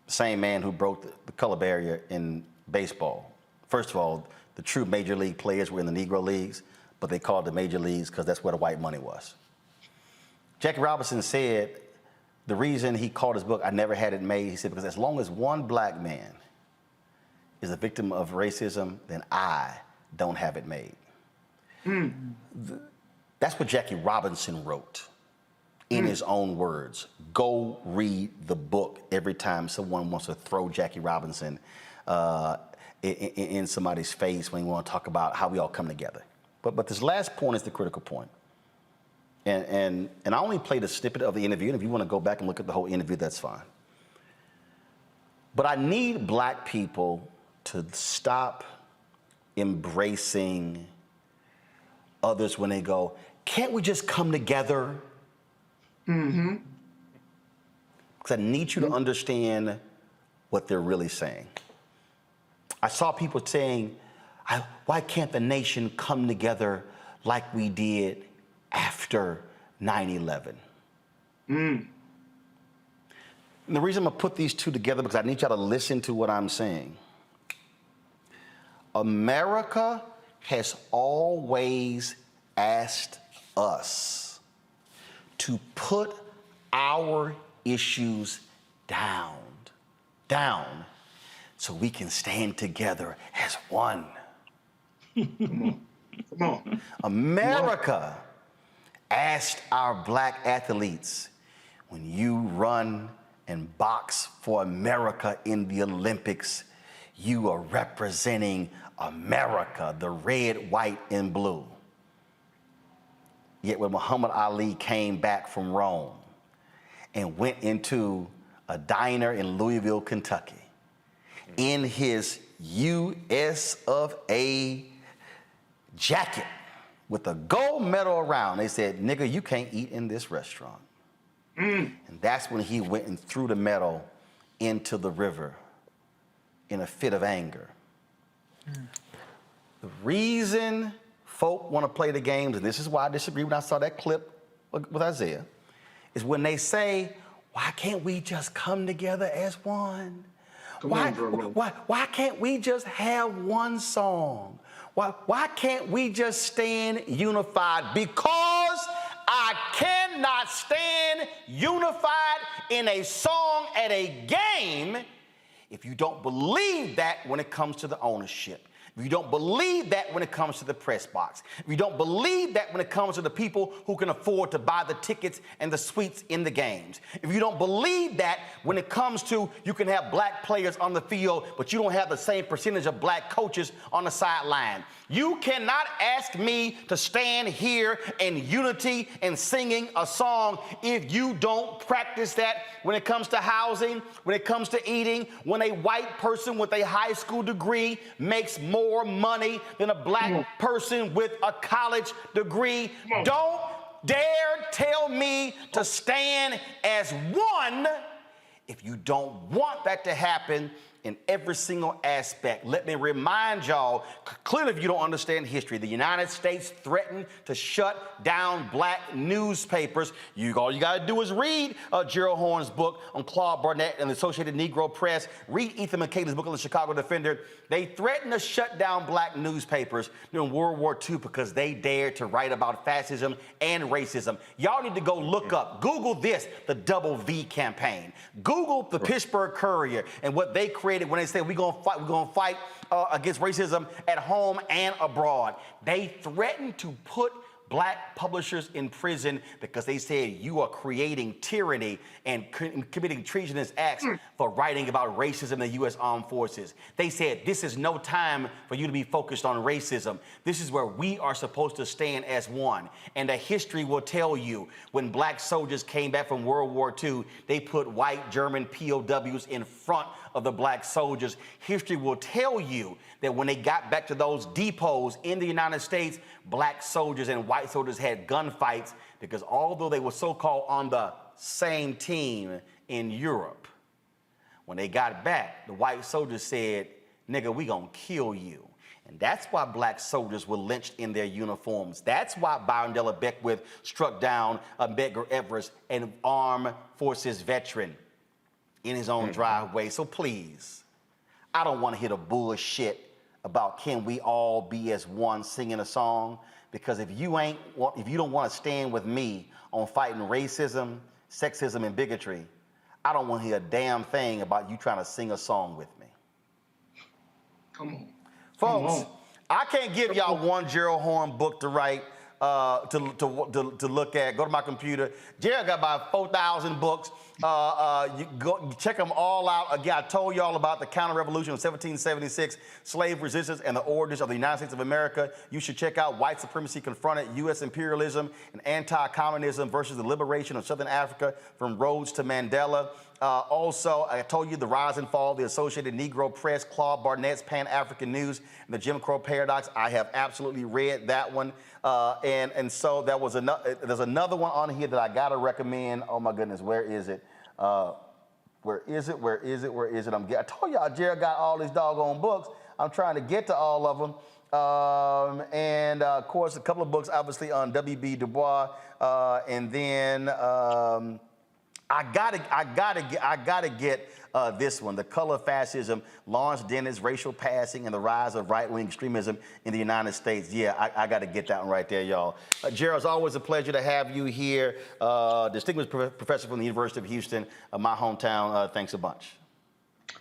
the same man who broke the color barrier in baseball. First of all, the true major league players were in the Negro leagues, but they called the major leagues because that's where the white money was. Jackie Robinson said the reason he called his book I Never Had It Made, he said, because as long as one black man is a victim of racism, then I don't have it made. That's what Jackie Robinson wrote in his own words. Go read the book every time someone wants to throw Jackie Robinson in somebody's face when you want to talk about how we all come together. But this last point is the critical point. And I only played a snippet of the interview, and if you want to go back and look at the whole interview, that's fine. But I need black people to stop embracing others when they go, can't we just come together? Because I need you to understand what they're really saying. I saw people saying, why can't the nation come together like we did after 9/11? And the reason I'm gonna put these two together, because I need y'all to listen to what I'm saying. America has always asked us to put our issues down, so we can stand together as one. Come on. America asked our black athletes, when you run and box for America in the Olympics, you are representing America, the red, white, and blue. Yet when Muhammad Ali came back from Rome and went into a diner in Louisville, Kentucky, in his US of A jacket with a gold medal around, they said, nigga, you can't eat in this restaurant. And that's when he went and threw the medal into the river in a fit of anger. The reason folk want to play the games, and this is why I disagree when I saw that clip with Isiah, is when they say, why can't we just come together as one? Why can't we just have one song? Why can't we just stand unified? Because I cannot stand unified in a song at a game if you don't believe that when it comes to the ownership. If you don't believe that when it comes to the press box, if you don't believe that when it comes to the people who can afford to buy the tickets and the suites in the games, if you don't believe that when it comes to you can have black players on the field, but you don't have the same percentage of black coaches on the sideline, you cannot ask me to stand here in unity and singing a song if you don't practice that when it comes to housing, when it comes to eating, when a white person with a high school degree makes more money than a black person with a college degree. Don't dare tell me to stand as one if you don't want that to happen in every single aspect. Let me remind y'all, clearly if you don't understand history, the United States threatened to shut down black newspapers. All you gotta do is read Gerald Horne's book on Claude Barnett and the Associated Negro Press. Read Ethan McCaley's book on the Chicago Defender. They threatened to shut down black newspapers during World War II because they dared to write about fascism and racism. Y'all need to go look up, Google this, the Double V campaign. Google the Pittsburgh Courier and what they created when they say we're gonna fight against racism at home and abroad. They threatened to put black publishers in prison because they said you are creating tyranny and committing treasonous acts for writing about racism in the U.S. Armed Forces. They said this is no time for you to be focused on racism. This is where we are supposed to stand as one. And the history will tell you when black soldiers came back from World War II, they put white German POWs in front of the black soldiers. History will tell you that when they got back to those depots in the United States, black soldiers and white soldiers had gunfights because although they were so-called on the same team in Europe, when they got back, the white soldiers said, nigga, we gonna kill you. And that's why black soldiers were lynched in their uniforms. That's why Byron Della Beckwith struck down Medgar Evers, an armed forces veteran, in his own driveway. So please, I don't want to hear the bullshit about can we all be as one singing a song, because if you don't want to stand with me on fighting racism, sexism, and bigotry, I don't want to hear a damn thing about you trying to sing a song with me. Come on. Folks, I can't give y'all one Gerald Horne book to write, to look at. Go to my computer. Jared got about 4,000 books. You check them all out. Again, I told y'all about the counter-revolution of 1776, slave resistance, and the origins of the United States of America. You should check out White Supremacy Confronted, U.S. Imperialism and Anti-Communism versus the Liberation of Southern Africa from Rhodes to Mandela. Also, I told you the rise and fall of the Associated Negro Press, Claude Barnett's Pan-African News, and the Jim Crow Paradox. I have absolutely read that one. And so there was there's another one on here that I gotta recommend. Oh my goodness, where is it? Where is it? I told y'all Jared got all these doggone books. I'm trying to get to all of them. And of course, a couple of books, obviously, on W.B. Du Bois. And then I gotta get this one, The Color of Fascism, Lawrence Dennis, Racial Passing, and the Rise of Right-Wing Extremism in the United States. Yeah, I got to get that one right there, y'all. Gerald, it's always a pleasure to have you here. Distinguished professor from the University of Houston, my hometown. Thanks a bunch.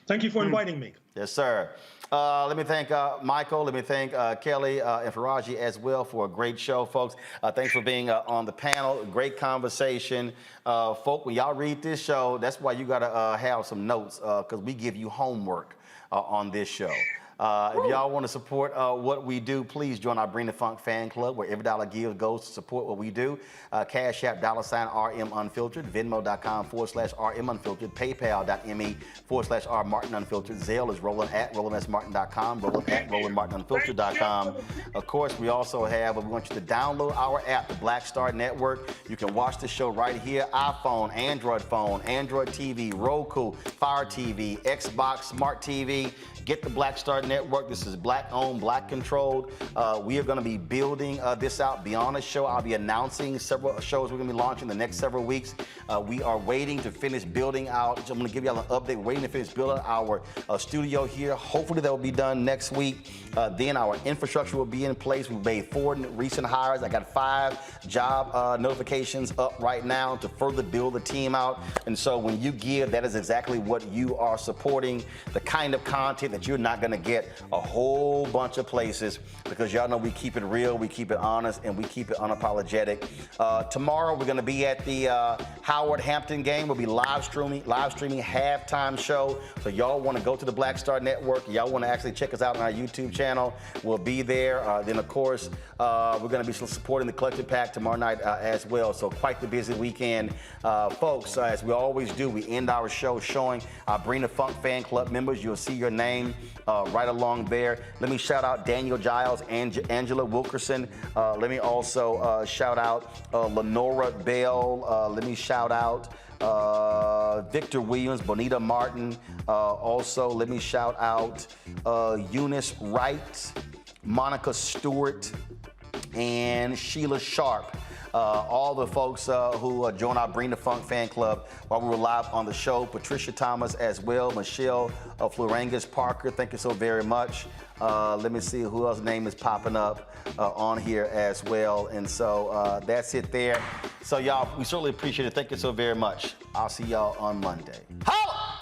Thank you for inviting me. Yes, sir. Let me thank Michael. Let me thank Kelly and Faraji as well for a great show, folks. Thanks for being on the panel. Great conversation. Folk, when y'all read this show, that's why you got to have some notes because we give you homework on this show. If y'all want to support what we do, please join our Bring the Funk fan club, where every dollar given goes to support what we do. Cash App, $RM Unfiltered, Venmo.com/RM Unfiltered, PayPal.me/R Martin Unfiltered. Zelle is Roland at RolandSMartin.com, Roland at RolandMartinUnfiltered.com. Of course, we also have, we want you to download our app, the Black Star Network. You can watch the show right here, iPhone, Android TV, Roku, Fire TV, Xbox, Smart TV. Get the Black Star Network. This is Black-owned, Black-controlled. We are going to be building this out beyond the show. I'll be announcing several shows we're going to be launching the next several weeks. We are waiting to finish building out. I'm going to give y'all an update. We're waiting to finish building our studio here. Hopefully that will be done next week. Then our infrastructure will be in place. We've made 4 recent hires. I got 5 job notifications up right now to further build the team out. And so when you give, that is exactly what you are supporting, the kind of content that you're not going to get a whole bunch of places, because y'all know we keep it real, we keep it honest, and we keep it unapologetic. Tomorrow we're going to be at the Howard Hampton game. We'll be live streaming halftime show. So y'all want to go to the Black Star Network, y'all want to actually check us out on our YouTube channel, we'll be there. Then of course we're going to be supporting the Collective Pack tomorrow night as well. So quite the busy weekend, folks. As we always do, we end our show showing our Bring the Funk fan club members. You'll see your name right along there. Let me shout out Daniel Giles and Angela Wilkerson. Let me also shout out Lenora Bell. Let me shout out Victor Williams, Bonita Martin. Also, let me shout out Eunice Wright, Monica Stewart, and Sheila Sharp. All the folks who joined our Bring the Funk fan club while we were live on the show. Patricia Thomas as well, Michelle Florangas Parker, thank you so very much. Let me see who else's name is popping up on here as well. And so that's it there. So y'all, we certainly appreciate it. Thank you so very much. I'll see y'all on Monday. Holla!